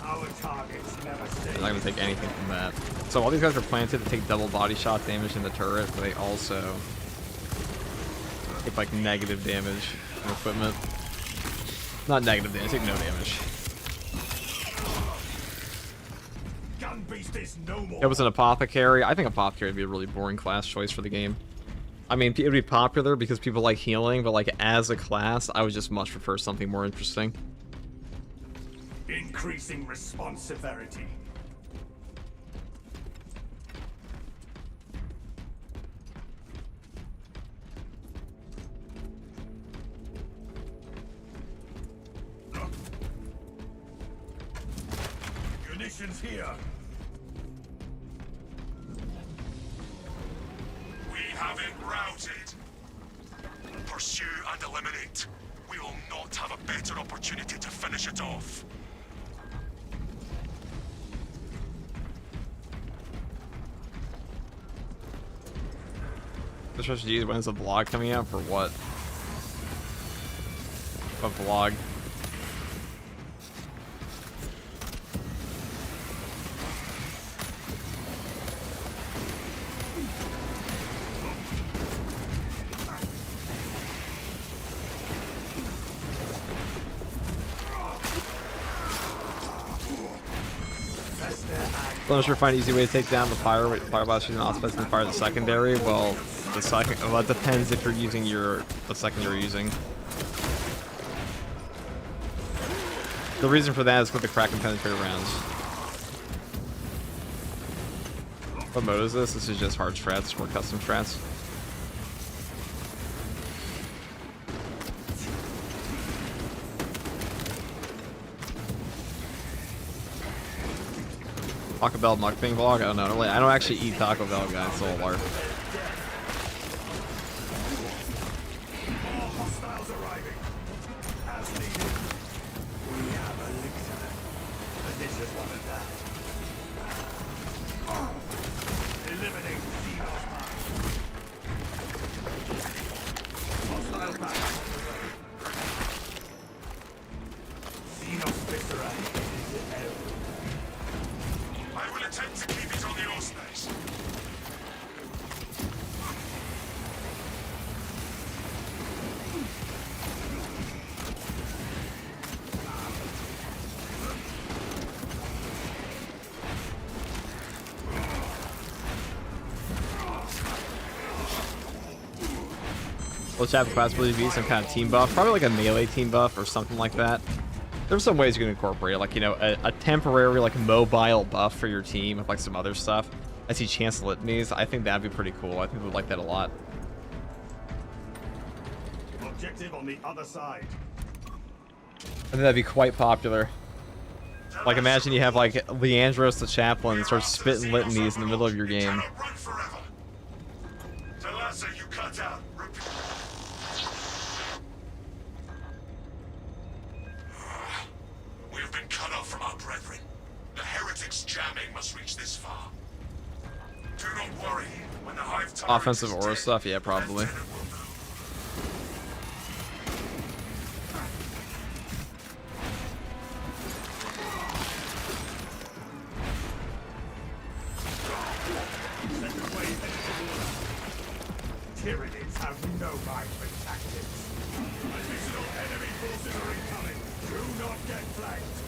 [SPEAKER 4] Our targets never stay.
[SPEAKER 1] I'm not gonna take anything from that. So all these guys are planted to take double body shot damage in the turret, but they also take like negative damage from equipment. Not negative damage, take no damage.
[SPEAKER 4] Gun beast is no more.
[SPEAKER 1] It was an apothecary. I think apothecary would be a really boring class choice for the game. I mean, it would be popular because people like healing, but like as a class, I would just much prefer something more interesting.
[SPEAKER 4] Increasing response severity. Munitions here. We have it routed. Pursue and eliminate. We will not have a better opportunity to finish it off.
[SPEAKER 1] Geez, when's the vlog coming out for what? What vlog? I'm sure find an easy way to take down the fire blast using offense and fire the secondary. Well, it depends if you're using the second you're using. The reason for that is with the crack and penetrator rounds. What mode is this? This is just hard strats or custom strats. Taco Bell mukbang vlog? I don't know. I don't actually eat Taco Bell, guys. It's all LARP.
[SPEAKER 4] Hostiles arriving. As needed. We have a elixir. But this is one of them. Eliminate Xenos mine. Hostile back. Xenos viscera headed to hell. I will attempt to keep it on the airspace.
[SPEAKER 1] Let's have possibly be some kind of team buff, probably like a melee team buff or something like that. There's some ways you can incorporate it, like, you know, a temporary, like, mobile buff for your team with, like, some other stuff. I see chance litanies. I think that'd be pretty cool. I think we'd like that a lot.
[SPEAKER 4] Objective on the other side.
[SPEAKER 1] I think that'd be quite popular. Like, imagine you have, like, Leandros the Chaplain start spitting litanies in the middle of your game.
[SPEAKER 4] Run forever. Talasa, you cut out. We have been cut off from our brethren. The heretics jamming must reach this far. Do not worry. When the hive tyrant
[SPEAKER 1] Offensive
[SPEAKER 4] is
[SPEAKER 1] aura
[SPEAKER 4] dead,
[SPEAKER 1] stuff? Yeah, probably.
[SPEAKER 4] Lieutenant will know. Send away Tyranids have no mind for tactics. Additional enemy forces are incoming. Do not get flanked.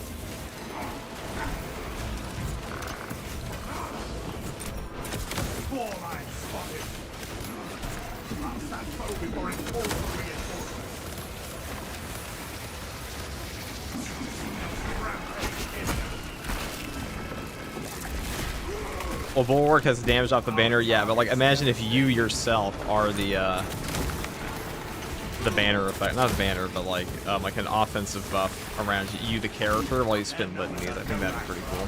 [SPEAKER 4] Four lines spotted. Pass that foe before it calls for reinforcements. Rampage in.
[SPEAKER 1] Well, Bulwark has damage off the banner, yeah, but, like, imagine if you yourself are the banner effect. Not a banner, but, like an offensive buff around you, the character, while you spin litanies. I think that'd be pretty cool.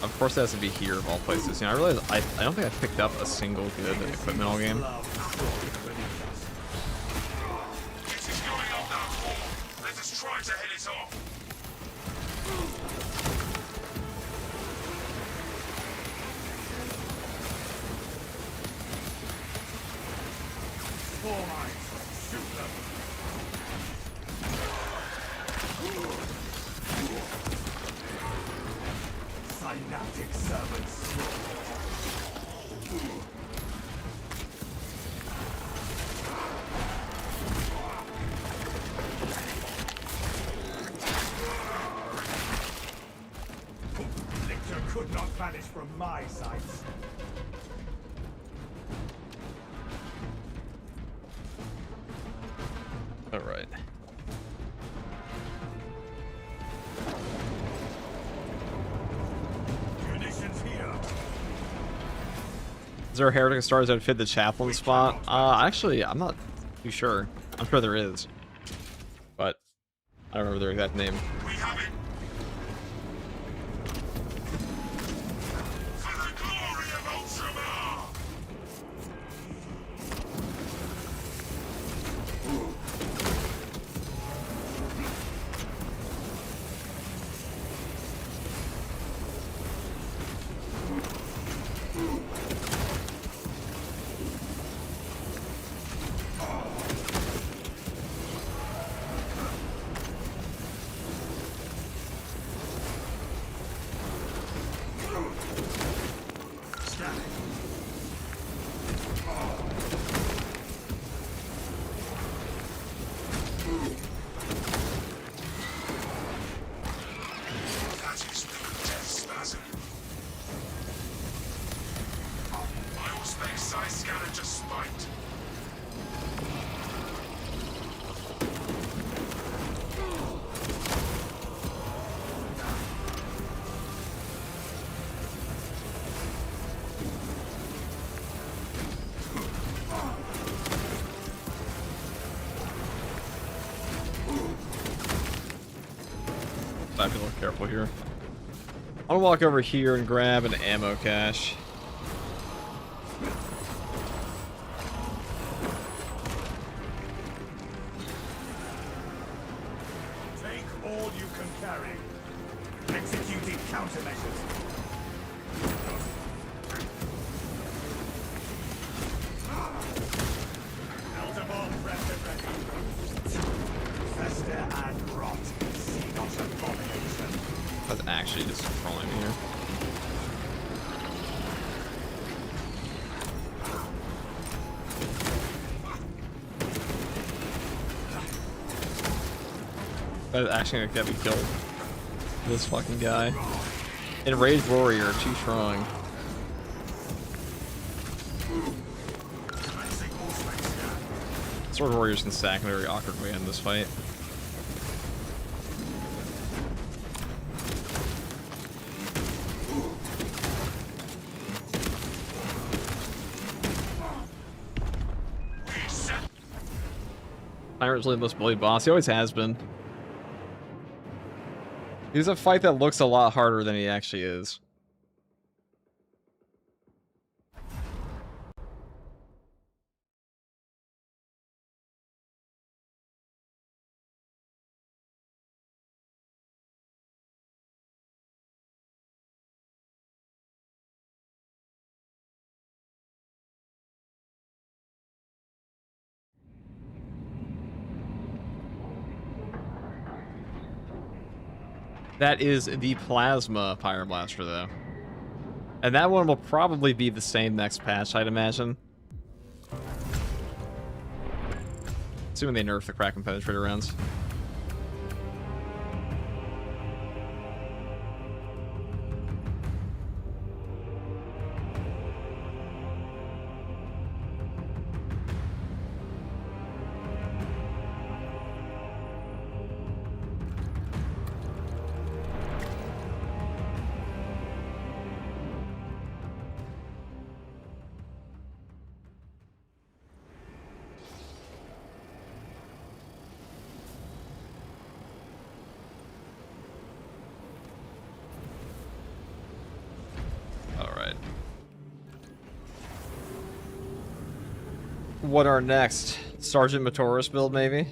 [SPEAKER 1] Of course, it has to be here of all places. You know, I realize I don't think I picked up a single good equipment all game.
[SPEAKER 4] This is going on now, Paul. Let us try to head it off. Four lines. Shoot them. Synaptic servants. Lictor could not vanish from my sights.
[SPEAKER 1] All right.
[SPEAKER 4] Munitions here.
[SPEAKER 1] Is there a heretic stars that fit the chaplain spot? Actually, I'm not too sure. I'm sure there is, but I don't remember their exact name.
[SPEAKER 4] We have it. For the glory of Ultramar! Make side scanner just spiked.
[SPEAKER 1] I have to be a little careful here. I'll walk over here and grab an ammo cache.
[SPEAKER 4] Take all you can carry. Executing countermeasures. Elder bomb prepped and ready. Fester and rot. See not abomination.
[SPEAKER 1] That's actually just trolling me here. That is actually gonna get me killed. This fucking guy. Enraged warrior, too strong. Sword warriors can stack in a very awkward way in this fight. Tyrant's really the most bullied boss. He always has been. He's a fight that looks a lot harder than he actually is. That is the Plasma Pyroblaster, though. And that one will probably be the same next patch, I'd imagine. Assuming they nerf the crack and penetrator rounds. What our next? Sergeant Matoris build, maybe?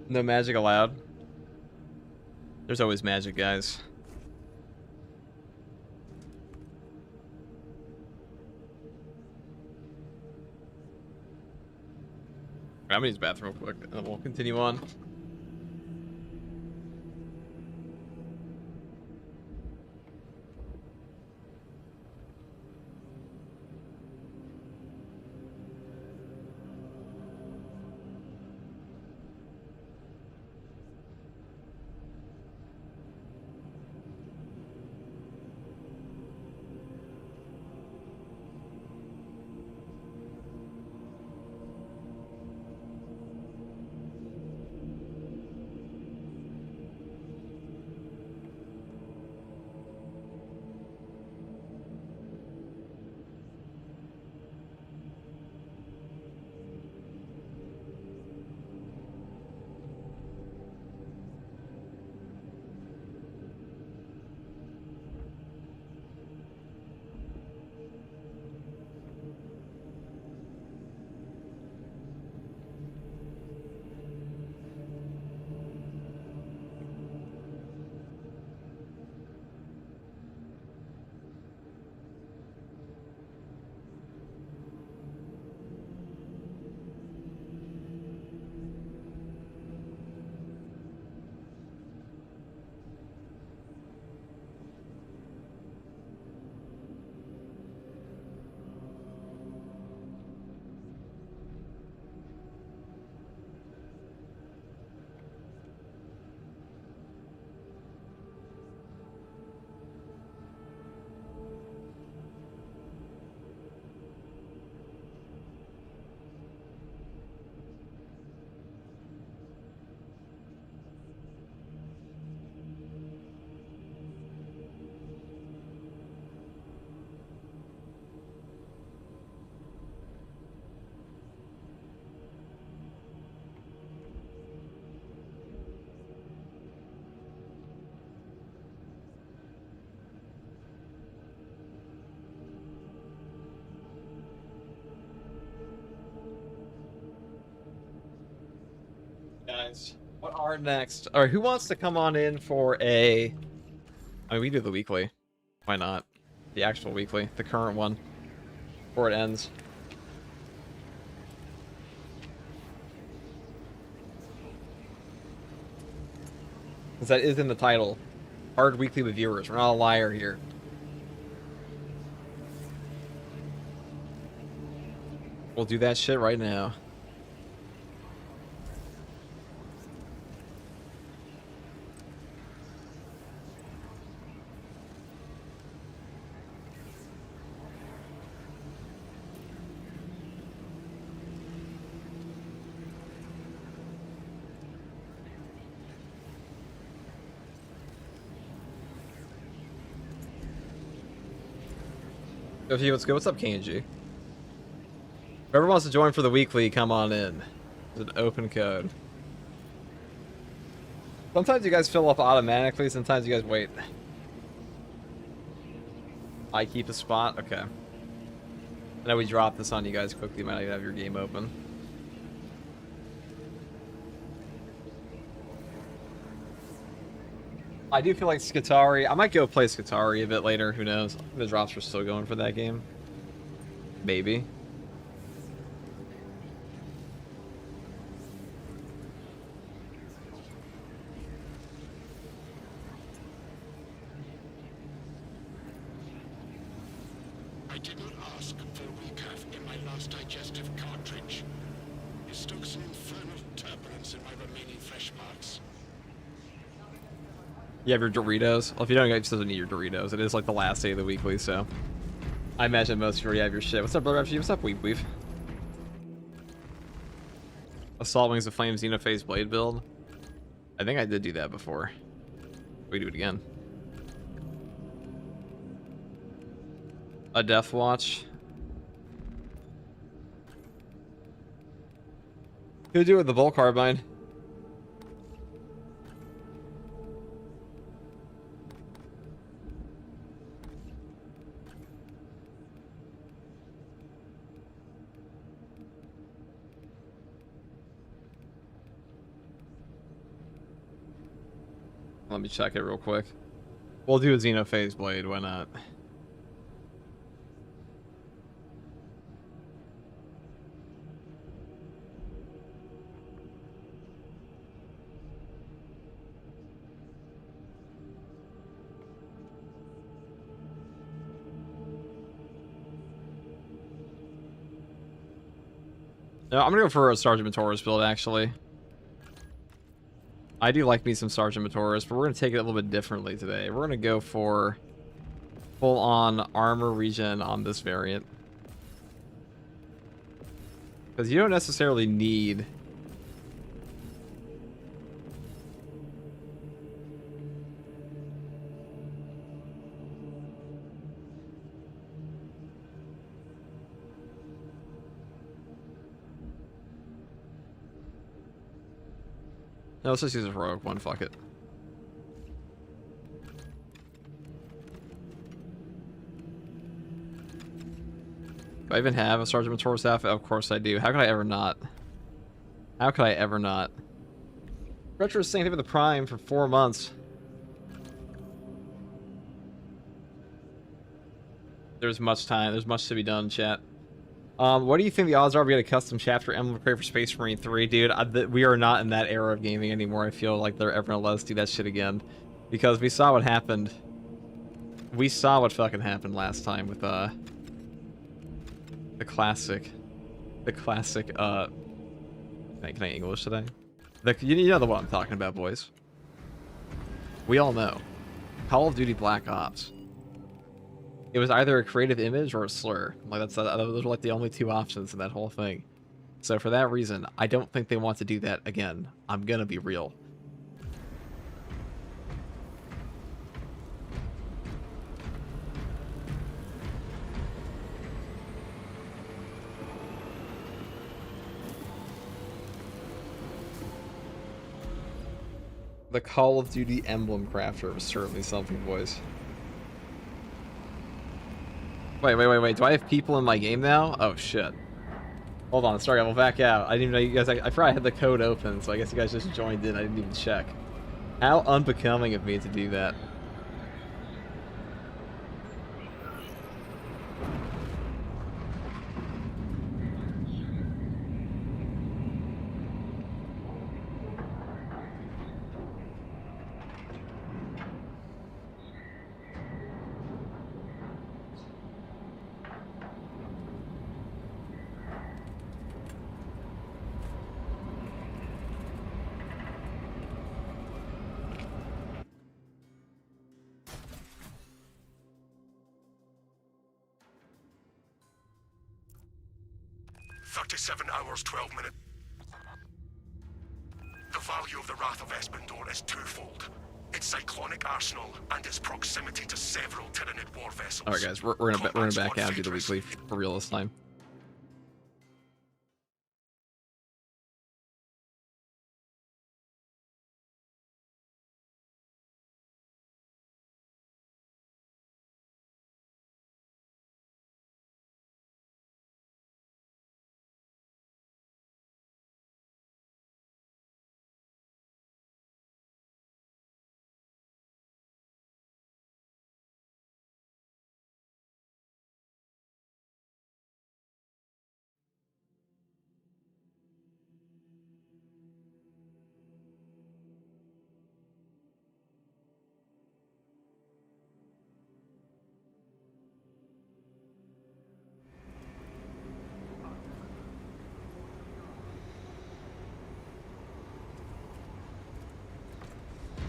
[SPEAKER 1] No magic allowed. There's always magic, guys. I'm gonna use the bathroom real quick, and then we'll continue on. guys? What are next? All right, who wants to come on in for a... I mean, we do the weekly. Why not? The actual weekly, the current one, before it ends. Because that is in the title. Hard weekly with viewers. We're not a liar here. We'll do that shit right now. If you let's go. What's up, KNG? Whoever wants to join for the weekly, come on in. It's an open code. Sometimes you guys fill up automatically, sometimes you guys wait. I keep a spot? Okay. I know we dropped this on you guys quickly, you might not even have your game open. I do feel like Skitari. I might go play Skitari a bit later, who knows? The drops are still going for that game. Maybe.
[SPEAKER 4] I did not ask for recaf in my last digestive cartridge. It stokes an infernal turbulence in my remaining flesh parts.
[SPEAKER 1] You have your Doritos? Well, if you don't, you still need your Doritos. It is like the last day of the weekly, so I imagine most of you already have your shit. What's up, brother? What's up, Weep Weave? Assault Wings of Flame Xenophase Blade build. I think I did do that before. We do it again. A Death Watch. Could do it with the Volt Carbine. Let me check it real quick. We'll do a Xenophase Blade, why not? No, I'm gonna go for a Sergeant Matoris build, actually. I do like me some Sergeant Matoris, but we're gonna take it a little bit differently today. We're gonna go for full-on armor regen on this variant. Because you don't necessarily need... No, let's just use a rogue one, fuck it. Do I even have a Sergeant Matoris outfit? Of course I do. How could I ever not? How could I ever not? Retro is saying thing with the Prime for 4 months. There's much time. There's much to be done, chat. What do you think the odds are we get a custom chapter emblem crate for Space Marine 3? Dude, we are not in that era of gaming anymore. I feel like they're ever gonna let us do that shit again. Because we saw what happened. We saw what fucking happened last time with, the classic, can I English today? You know the one I'm talking about, boys. We all know. Call of Duty Black Ops. It was either a creative image or a slur. Like those are like the only two options in that whole thing. So for that reason, I don't think they want to do that again. I'm gonna be real. The Call of Duty emblem crafter was certainly something, boys. Wait. Do I have people in my game now? Oh, shit. Hold on, sorry, I will back out. I didn't even know you guys. I forgot I had the code open, so I guess you guys just joined in. I didn't even check. How unbecoming of me to do that.
[SPEAKER 2] Hours, 12 minutes. The value of the Wrath of Espandor is twofold. Its cyclonic arsenal and its proximity to several Tyranid war vessels.
[SPEAKER 1] Alright guys, we're gonna back out and do the weekly for real this time.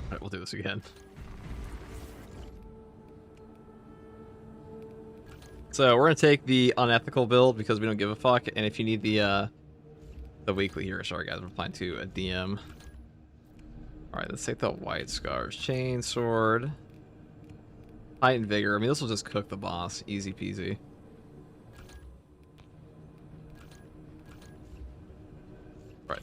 [SPEAKER 1] Alright, we'll do this again. So we're gonna take the unethical build because we don't give a fuck, and if you need the weekly here, sorry guys, I'm applying to a DM. Alright, let's take the White Scars Chain Sword. Height and Vigor. I mean, this will just cook the boss. Easy peasy. Right.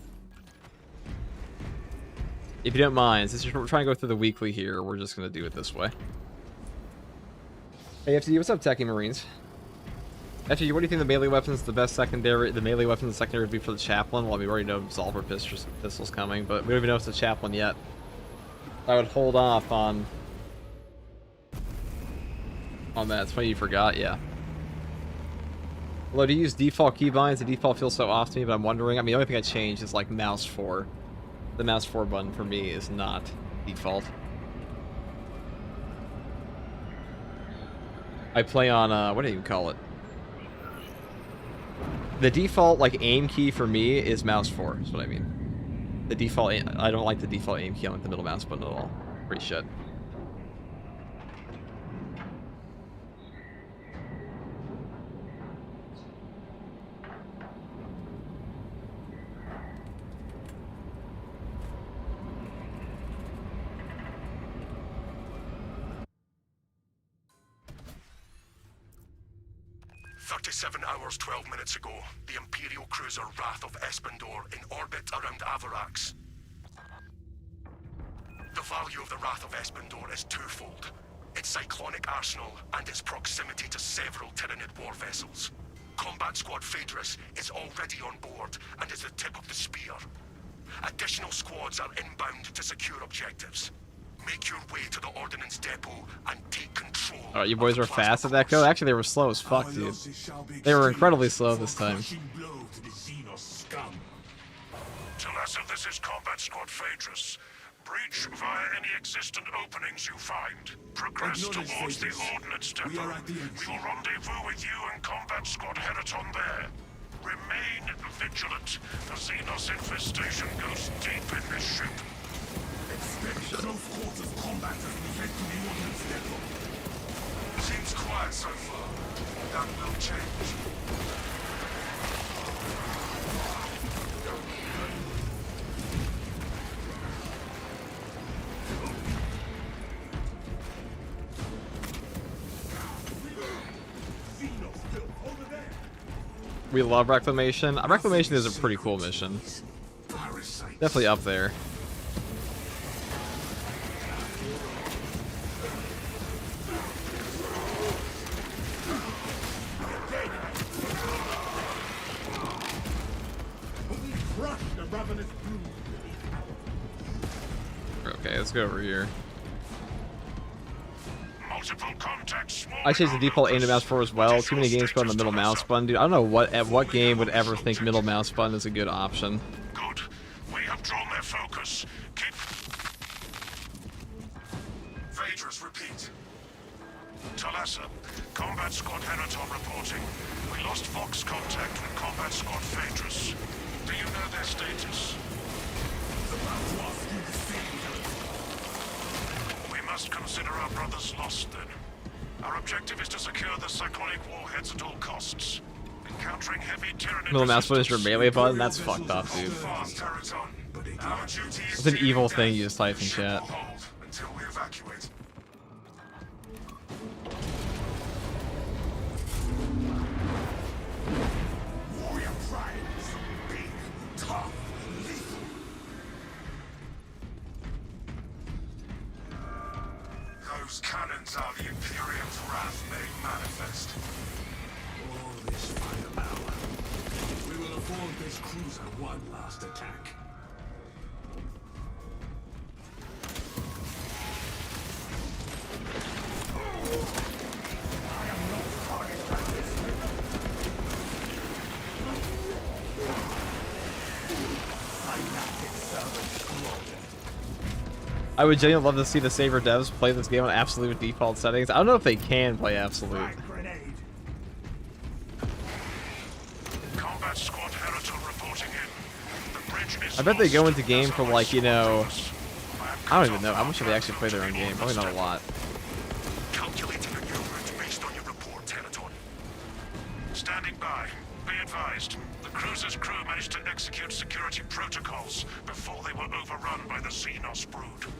[SPEAKER 1] If you don't mind, since we're trying to go through the weekly here, we're just gonna do it this way. Hey, FTD, what's up, Techie Marines? FTD, what do you think the melee weapons, the best secondary, the melee weapons secondary would be for the Chaplain? Well, we already know Absolver pistol's coming, but we don't even know if it's a Chaplain yet. I would hold off on that. It's funny you forgot, yeah. Although, do you use default keybinds? The default feels so off to me, but I'm wondering. I mean, the only thing I changed is like mouse 4. The mouse 4 button for me is not default. I play on, what do you call it? The default, like, aim key for me is mouse 4, is what I mean. The default, I don't like the default aim key on like the middle mouse button at all. Pretty shit.
[SPEAKER 2] Hours, 12 minutes ago, the Imperial cruiser Wrath of Espandor in orbit around Avarax. The value of the Wrath of Espandor is twofold. Its cyclonic arsenal and its proximity to several Tyranid war vessels. Combat Squad Phaedrus is already on board and is the tip of the spear. Additional squads are inbound to secure objectives. Make your way to the ordnance depot and take control.
[SPEAKER 1] Alright, you boys were fast at that go? Actually, they were slow as fuck, dude. They were incredibly slow this time.
[SPEAKER 2] Talassa, this is Combat Squad Phaedrus. Breach via any existent openings you find. Progress towards the ordnance depot. We will rendezvous with you and Combat Squad Heraton there. Remain vigilant. The Xenos infestation goes deep in this ship. Expect close quarters combat as we head to the ordnance depot. Seems quiet so far. That will change.
[SPEAKER 1] We love Reclamation. Reclamation is a pretty cool mission. Definitely up there. let's go over here.
[SPEAKER 4] Multiple contacts. Small
[SPEAKER 1] I changed the default aim to mouse
[SPEAKER 4] numbers.
[SPEAKER 1] for as well.
[SPEAKER 4] What is
[SPEAKER 1] Too many
[SPEAKER 4] your
[SPEAKER 1] games put on the
[SPEAKER 4] status,
[SPEAKER 1] middle mouse
[SPEAKER 4] Talasa?
[SPEAKER 1] button, dude. I don't know what game would ever think middle mouse button is a good option.
[SPEAKER 4] Good. We have drawn their focus. Keep. Phaedrus, repeat. Talasa, Combat Squad Heraton reporting. We lost Vox contact with Combat Squad Phaedrus. Do you know their status? We must consider our brothers lost then. Our objective is to secure the cyclonic warheads at all costs. Encountering heavy Tyranid
[SPEAKER 1] Middle mouse button is your
[SPEAKER 4] resistance.
[SPEAKER 1] melee button? That's fucked up, dude.
[SPEAKER 4] Fast, Heraton. Our duty is
[SPEAKER 1] It's an
[SPEAKER 4] to
[SPEAKER 1] evil
[SPEAKER 4] deal
[SPEAKER 1] thing you
[SPEAKER 4] death.
[SPEAKER 1] just type in
[SPEAKER 4] The ship
[SPEAKER 1] chat.
[SPEAKER 4] will hold until we evacuate. Warrior primes. Big, tough, lethal. Those cannons are the Imperium's wrath made manifest. All this firepower. We will afford this cruiser one last attack.
[SPEAKER 1] I would genuinely love to see the Saber devs play this game on absolute default settings. I don't know if they can play absolute.
[SPEAKER 4] Grenade. Combat Squad Heraton reporting in. The bridge is
[SPEAKER 1] I bet they go into
[SPEAKER 4] lost.
[SPEAKER 1] game for like, you know,
[SPEAKER 4] have
[SPEAKER 1] I don't
[SPEAKER 4] cut
[SPEAKER 1] even know.
[SPEAKER 4] off
[SPEAKER 1] How much do they
[SPEAKER 4] our
[SPEAKER 1] actually play their own
[SPEAKER 4] path to
[SPEAKER 1] game? Probably not a lot.
[SPEAKER 4] Calculating a new route based on your report, Heraton. Standing by. Be advised. The cruiser's crew managed to execute security protocols before they were overrun by the Xenos brood.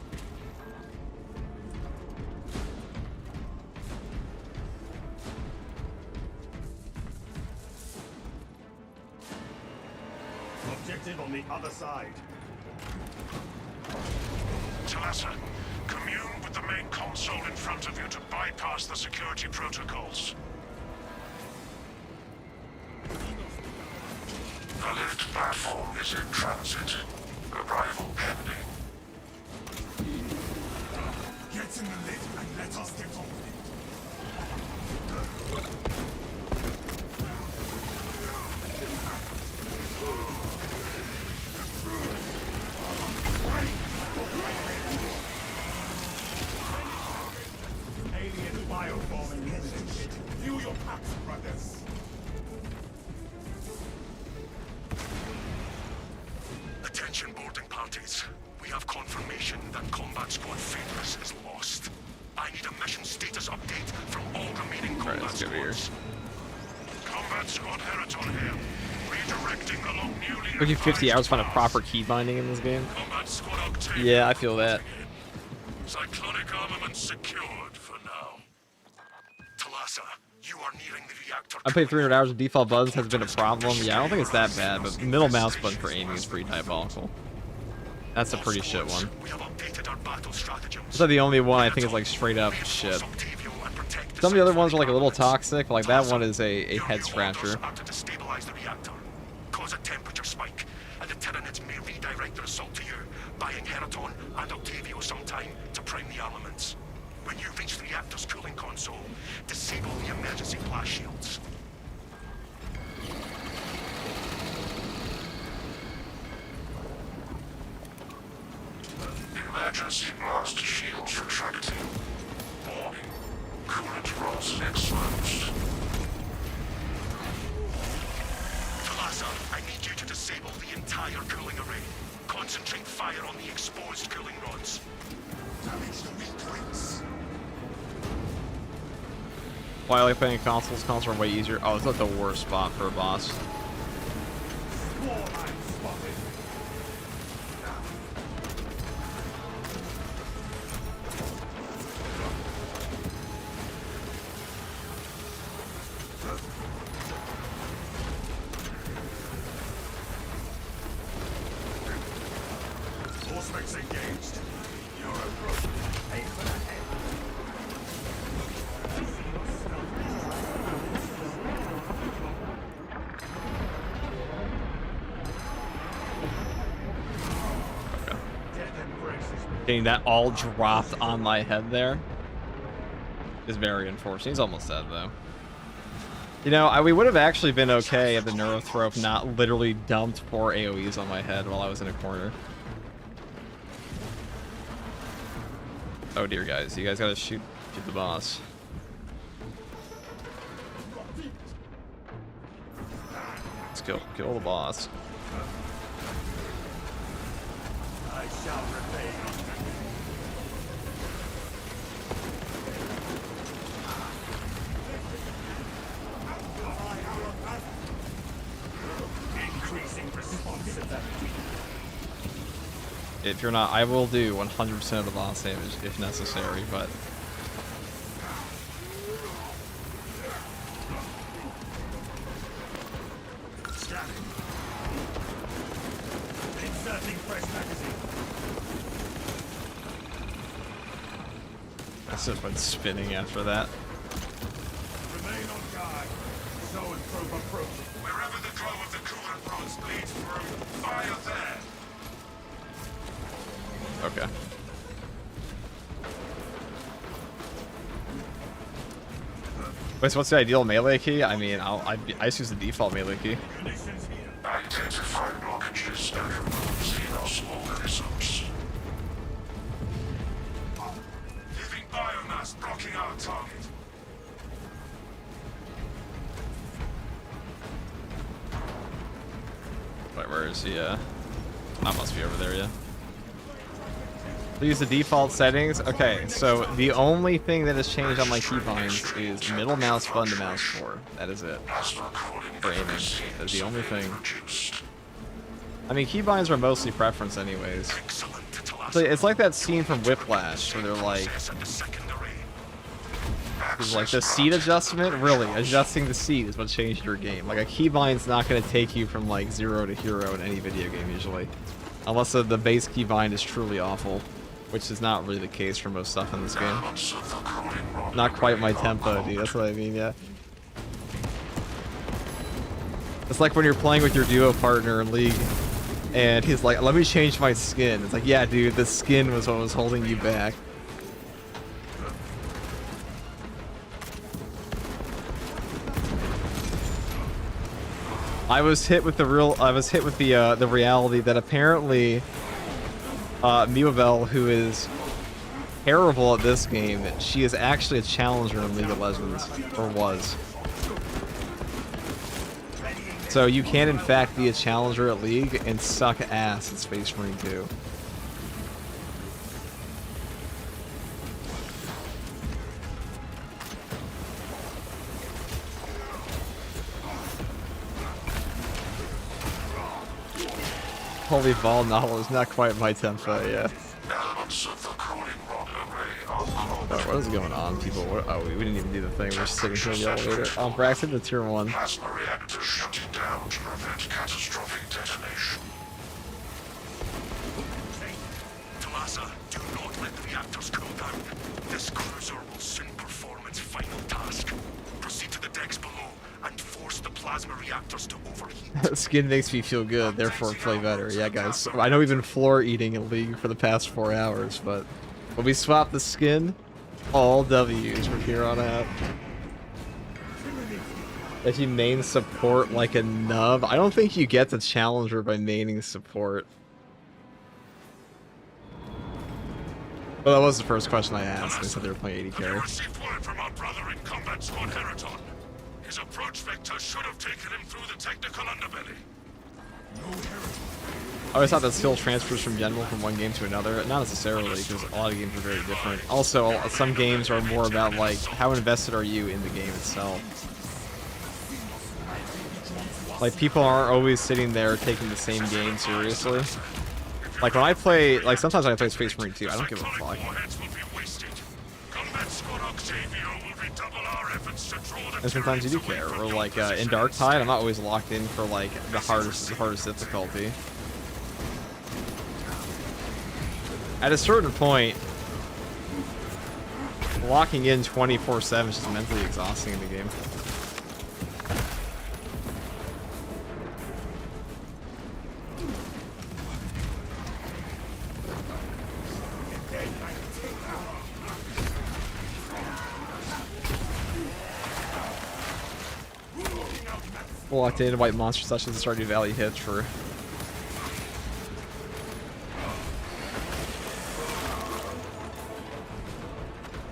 [SPEAKER 2] Objective on the other side.
[SPEAKER 4] Talasa, commune with the main console in front of you to bypass the security protocols. The lift platform is in transit. Arrival pending. Get in the lift and let us get on with it.
[SPEAKER 2] Alien bioforming imminent. View your packs, brothers.
[SPEAKER 4] Attention boarding parties. We have confirmation that Combat Squad Phaedrus is lost. I need a mission status update from all remaining
[SPEAKER 1] Alright,
[SPEAKER 4] combat
[SPEAKER 1] let's go over here.
[SPEAKER 4] squads. Combat Squad Heraton here. Redirecting along newly
[SPEAKER 1] Took you 50
[SPEAKER 4] revised
[SPEAKER 1] hours to find a
[SPEAKER 4] path.
[SPEAKER 1] proper key binding in this game.
[SPEAKER 4] Combat Squad Octavia
[SPEAKER 1] Yeah, I feel that.
[SPEAKER 4] Cyclonic armament secured for now. Talasa, you are nearing the reactor.
[SPEAKER 1] I played 300 hours of default buttons has been a problem. Yeah, I don't think it's that bad, but middle mouse button for aiming is pretty diabolical. That's a pretty shit one.
[SPEAKER 4] We have updated our battle stratagems.
[SPEAKER 1] It's not the only one I think is like straight up shit. Some of the other ones are like a little toxic, but like that one is a head scratcher.
[SPEAKER 4] To destabilize the reactor, cause a temperature spike, and the Tyranids may redirect their assault to you, buying Heraton and Octavio some time to prime the armaments. When you reach the reactor's cooling console, disable the emergency blast shields. Emergency blast shields retracting. Warning. Coolant rods exposed. Talasa, I need you to disable the entire cooling array. Concentrate fire on the exposed cooling rods. Damage the weak points.
[SPEAKER 1] Why I like playing consoles? Consoles are way easier. Oh, it's not the worst spot for a boss.
[SPEAKER 2] Warline spotted.
[SPEAKER 4] Force engaged. You're a pro. Aim for the head.
[SPEAKER 1] Getting that all dropped on my head there is very unfortunate. He's almost dead, though. You know, we would have actually been okay if the Neurothrope not literally dumped 4 AoEs on my head while I was in a corner. Oh dear, guys. You guys gotta shoot the boss. Let's kill the boss.
[SPEAKER 2] I shall repay. Increasing responsibility.
[SPEAKER 1] If you're not, I will do 100% of the boss damage if necessary, but...
[SPEAKER 2] Scanning. Inserting fresh magazine.
[SPEAKER 1] That's just been spinning after that.
[SPEAKER 2] Remain on guard. Zoanthrope approaching.
[SPEAKER 4] Wherever the glow of the coolant rods bleeds through, fire there.
[SPEAKER 1] Okay. Wait, so what's the ideal melee key? I mean, I just use the default melee key.
[SPEAKER 2] Conditions here.
[SPEAKER 4] Identify blockages and remove Xenos organisms. Living biomass blocking our target.
[SPEAKER 1] Wait, where is he? That must be over there, yeah. Use the default settings. Okay, so the only thing that has changed on my keybinds is middle mouse button to mouse 4. That is it. For aiming. That's the only thing. I mean, keybinds are mostly preference anyways. It's like that scene from Whiplash where they're like... It's like the seat adjustment, really, adjusting the seat is what changed your game. Like a keybind's not going to take you from like 0 to hero in any video game usually. Unless the base keybind is truly awful. Which is not really the case for most stuff in this game. Not quite my tempo, dude. That's what I mean, yeah. It's like when you're playing with your duo partner in League, and he's like, let me change my skin. It's like, yeah, dude, the skin was what was holding you back. I was hit with the reality that apparently Mewabel, who is terrible at this game, she is actually a challenger in League of Legends, or was. So you can in fact be a challenger at League and suck ass at Space Marine 2. Holy ball novel is not quite my tempo, yeah. Oh, what is going on, people? Oh, we didn't even do the thing. We're just sitting here in the elevator. Braxton to tier 1.
[SPEAKER 4] Plasma reactor shutting down to prevent catastrophic detonation. Talasa, do not let the reactors cool down. This cruiser will soon perform its final task. Proceed to the decks below and force the plasma reactors to overheat.
[SPEAKER 1] Skin makes me feel good, therefore play better. Yeah, guys. I know we've been floor eating in League for the past 4 hours, but when we swap the skin, all W's from here on out. If you main support like a nub, I don't think you get the challenger by maining support. Well, that was the first question I asked. They said they were playing 80 carry.
[SPEAKER 4] Received word from our brother in combat squad Heraton. His approach vector should have taken him through the technical underbelly.
[SPEAKER 1] I always thought that skill transfers from general from one game to another. Not necessarily, because a lot of games are very different. Also, some games are more about, like, how invested are you in the game itself. Like, people aren't always sitting there taking the same game seriously. Like, when I play, like, sometimes I play Space Marine 2, I don't give a fuck. And sometimes you do care. Or, like, in Dark Tide, I'm not always locked in for, like, the hardest difficulty. At a certain point, locking in 24/7 is just mentally exhausting in the game. Locked in white monster sessions and Stardew Valley hits for.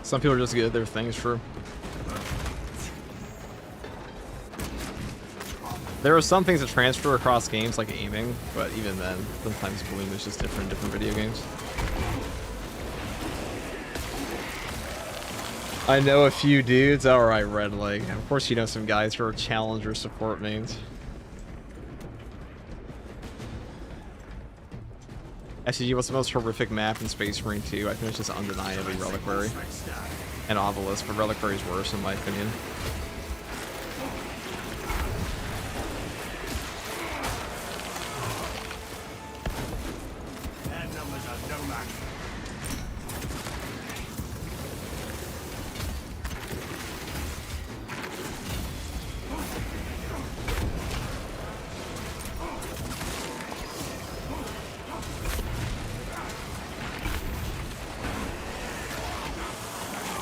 [SPEAKER 1] Some people are just good at their things for. There are some things that transfer across games, like aiming, but even then, sometimes Bloom is just different in different video games. I know a few dudes. Alright, Red Leg. Of course you know some guys who are challenger support mains. SCG, what's the most horrific map in Space Marine 2? I think it's just undeniably Reliquary and Obelisk, but Reliquary is worse in my opinion.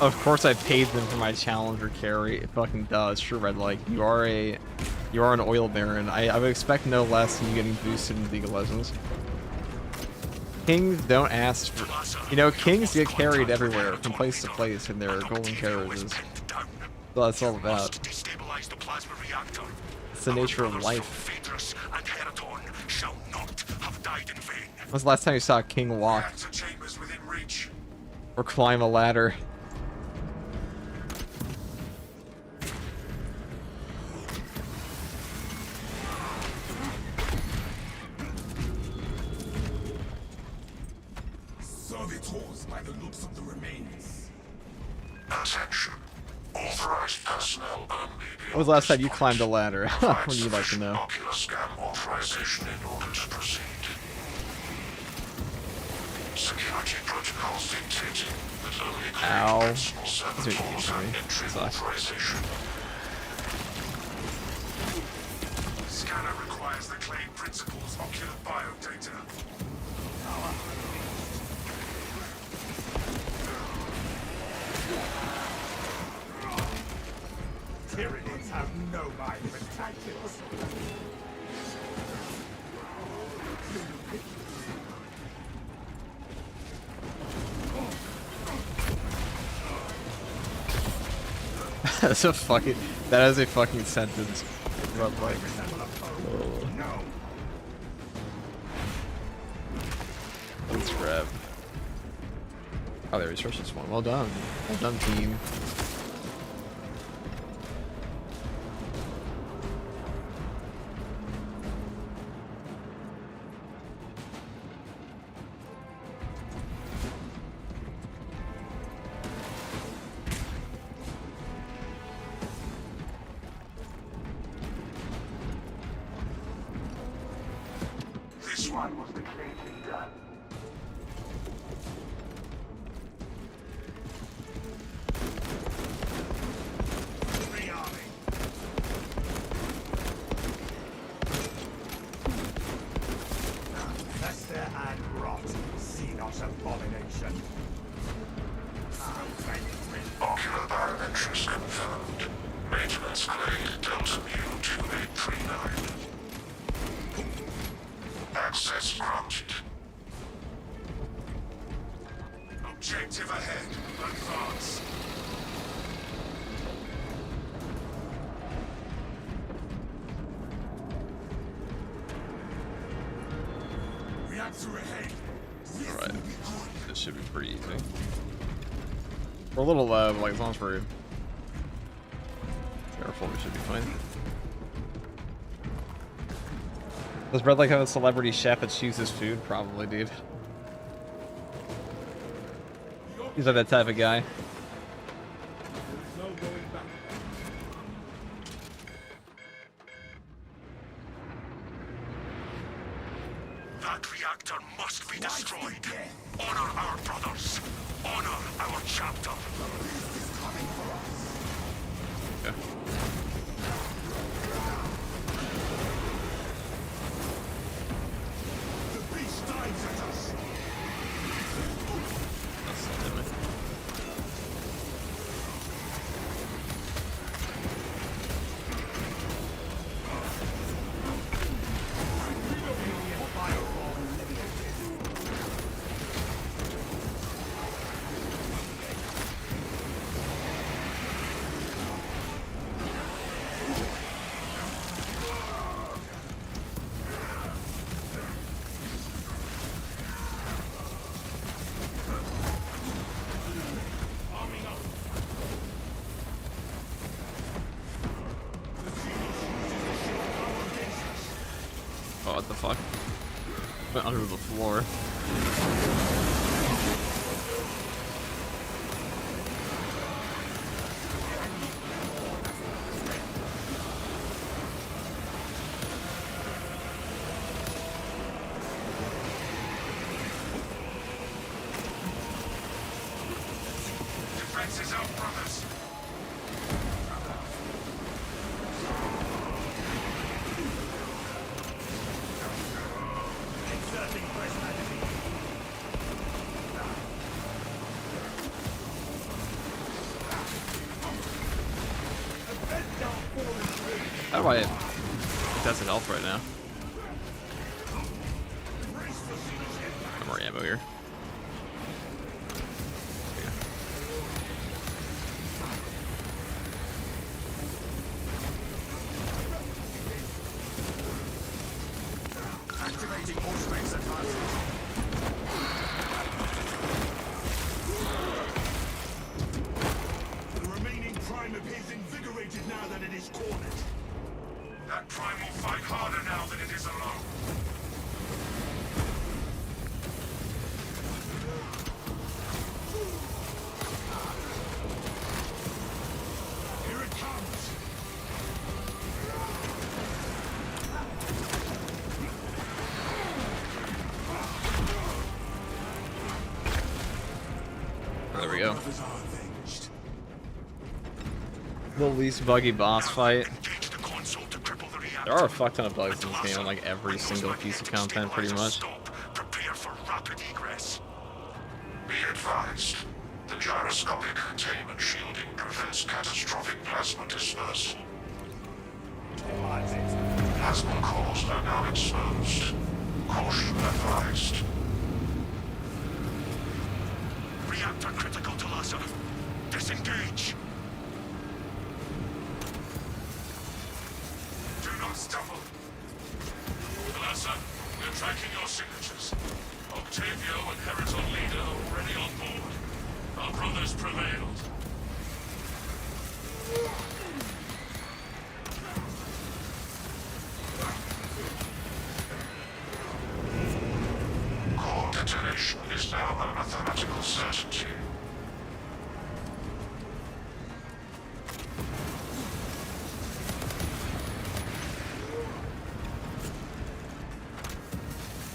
[SPEAKER 1] Of course I paid them for my challenger carry. It fucking does. Sure, Red Light. You are an oil baron. I would expect no less than you getting boosted in League of Legends. Kings don't ask for, you know, kings get carried everywhere from place to place in their golden carriages. So that's all about. It's the nature of life. When's the last time you saw a king walk or climb a ladder?
[SPEAKER 2] By the looks of the remains.
[SPEAKER 4] Attention. Authorized personnel only.
[SPEAKER 1] When was the last time you climbed a ladder? What would you like to know?
[SPEAKER 4] Ocular scan authorization in order to proceed. Security protocols dictating that only personal servitors have entry authorization. Scanner requires the claim principal's ocular biodata.
[SPEAKER 2] Tyranids have no mind for tactics.
[SPEAKER 1] That's a fucking. That is a fucking sentence. But like. Oh. Let's grab. Oh, there resources one. Well done. Well done, team.
[SPEAKER 4] This one was completely done.
[SPEAKER 2] Rearming. Fester and rot. See not abomination.
[SPEAKER 4] Ocular biometrics confirmed. Maintenance grade Delta Mu 2839. Access granted. Objective ahead. Advance.
[SPEAKER 2] Reactor ahead.
[SPEAKER 1] Alright. This should be pretty easy. We're a little low, but like as long as we're careful, we should be fine. Does Bread like have a celebrity chef that chooses food? Probably, dude. He's like that type of guy.
[SPEAKER 2] No going back.
[SPEAKER 4] That reactor must be destroyed. Honor our brothers. Honor our chapter.
[SPEAKER 1] Okay.
[SPEAKER 2] The beast dives at us.
[SPEAKER 1] That's not him. What the fuck? Went under the floor.
[SPEAKER 4] Defenses out, brothers.
[SPEAKER 1] How do I... That's an health right now. No more ammo here.
[SPEAKER 4] Activating more space advantage.
[SPEAKER 2] The remaining prime appears invigorated now that it is cornered.
[SPEAKER 4] That prime will fight harder now than it is alone.
[SPEAKER 2] Here it comes.
[SPEAKER 1] There we go.
[SPEAKER 2] Brothers are avenged.
[SPEAKER 1] The least buggy boss fight.
[SPEAKER 4] Engage the console to cripple the reactor.
[SPEAKER 1] There are a fuck ton of bugs in this game on like every single piece of content pretty much.
[SPEAKER 4] Stop. Prepare for rapid egress.
[SPEAKER 3] Be advised, the gyroscopic containment shielding prevents catastrophic plasma dispersal. Plasma cores are now exposed. Caution advised.
[SPEAKER 4] Reactor critical to Lhasa. Disengage. Do not stumble. Lhasa, we're tracking your signatures. Octavio and Heriton Leader are already on board. Our brothers prevailed.
[SPEAKER 3] Core detonation is now a mathematical certainty.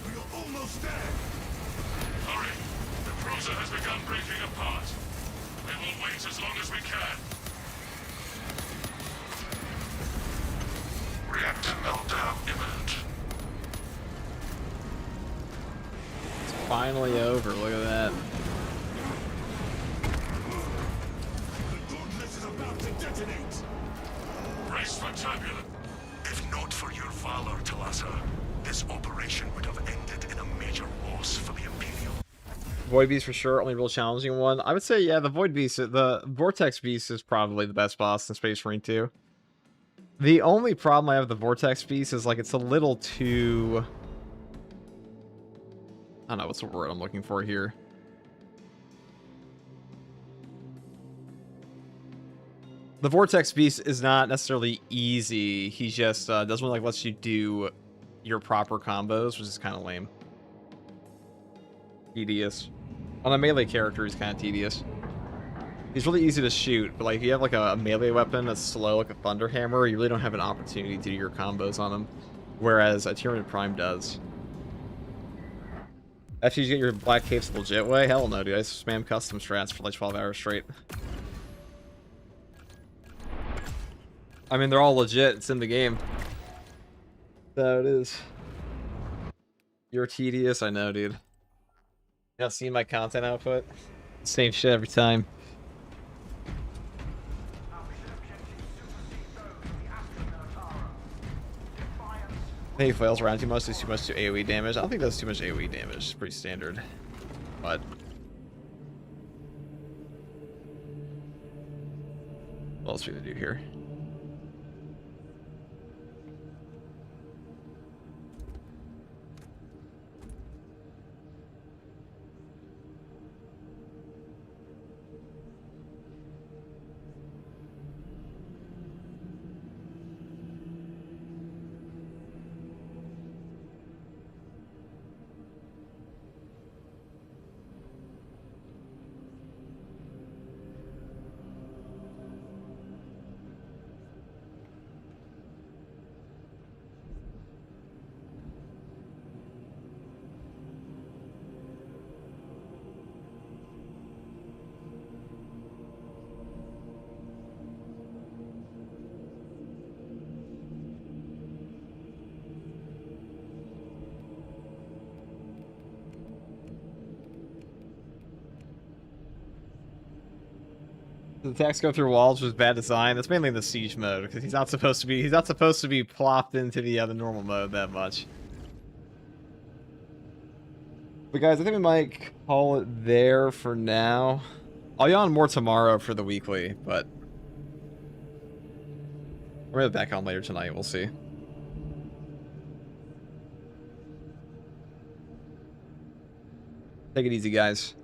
[SPEAKER 2] We are almost there.
[SPEAKER 4] Hurry. The cruiser has begun breaking apart. We will wait as long as we can.
[SPEAKER 3] Reactor meltdown imminent.
[SPEAKER 1] It's finally over. Look at that.
[SPEAKER 2] The Dauntless is about to detonate.
[SPEAKER 4] Brace for turbulence. If not for your valor, Talassa, this operation would have ended in a major loss for the Imperial.
[SPEAKER 1] Void Beast for sure, only real challenging one. I would say, yeah, the Void Beast, the Vortex Beast is probably the best boss in Space Marine 2. The only problem I have with the Vortex Beast is, like, it's a little too... I don't know, what's the word I'm looking for here? The Vortex Beast is not necessarily easy. He just doesn't really, like, lets you do your proper combos, which is kind of lame. Tedious. On a melee character, he's kind of tedious. He's really easy to shoot, but like if you have like a melee weapon that's slow, like a Thunder Hammer, you really don't have an opportunity to do your combos on him. Whereas a Tyranid Prime does. After you get your Black Capes the legit way? Hell no, dude. I spam custom strats for like 12 hours straight. I mean, they're all legit. It's in the game. So it is. You're tedious, I know, dude. You not seen my content output? Same shit every time. I think he flails around too much, does too much to AoE damage. I don't think that's too much AoE damage. It's pretty standard. But what else are we gonna do here? The attacks go through walls was bad design. That's mainly in the siege mode because he's not supposed to be plopped into the other normal mode that much. But guys, I think we might call it there for now. I'll be on more tomorrow for the weekly, but we're gonna be back on later tonight. We'll see. Take it easy, guys.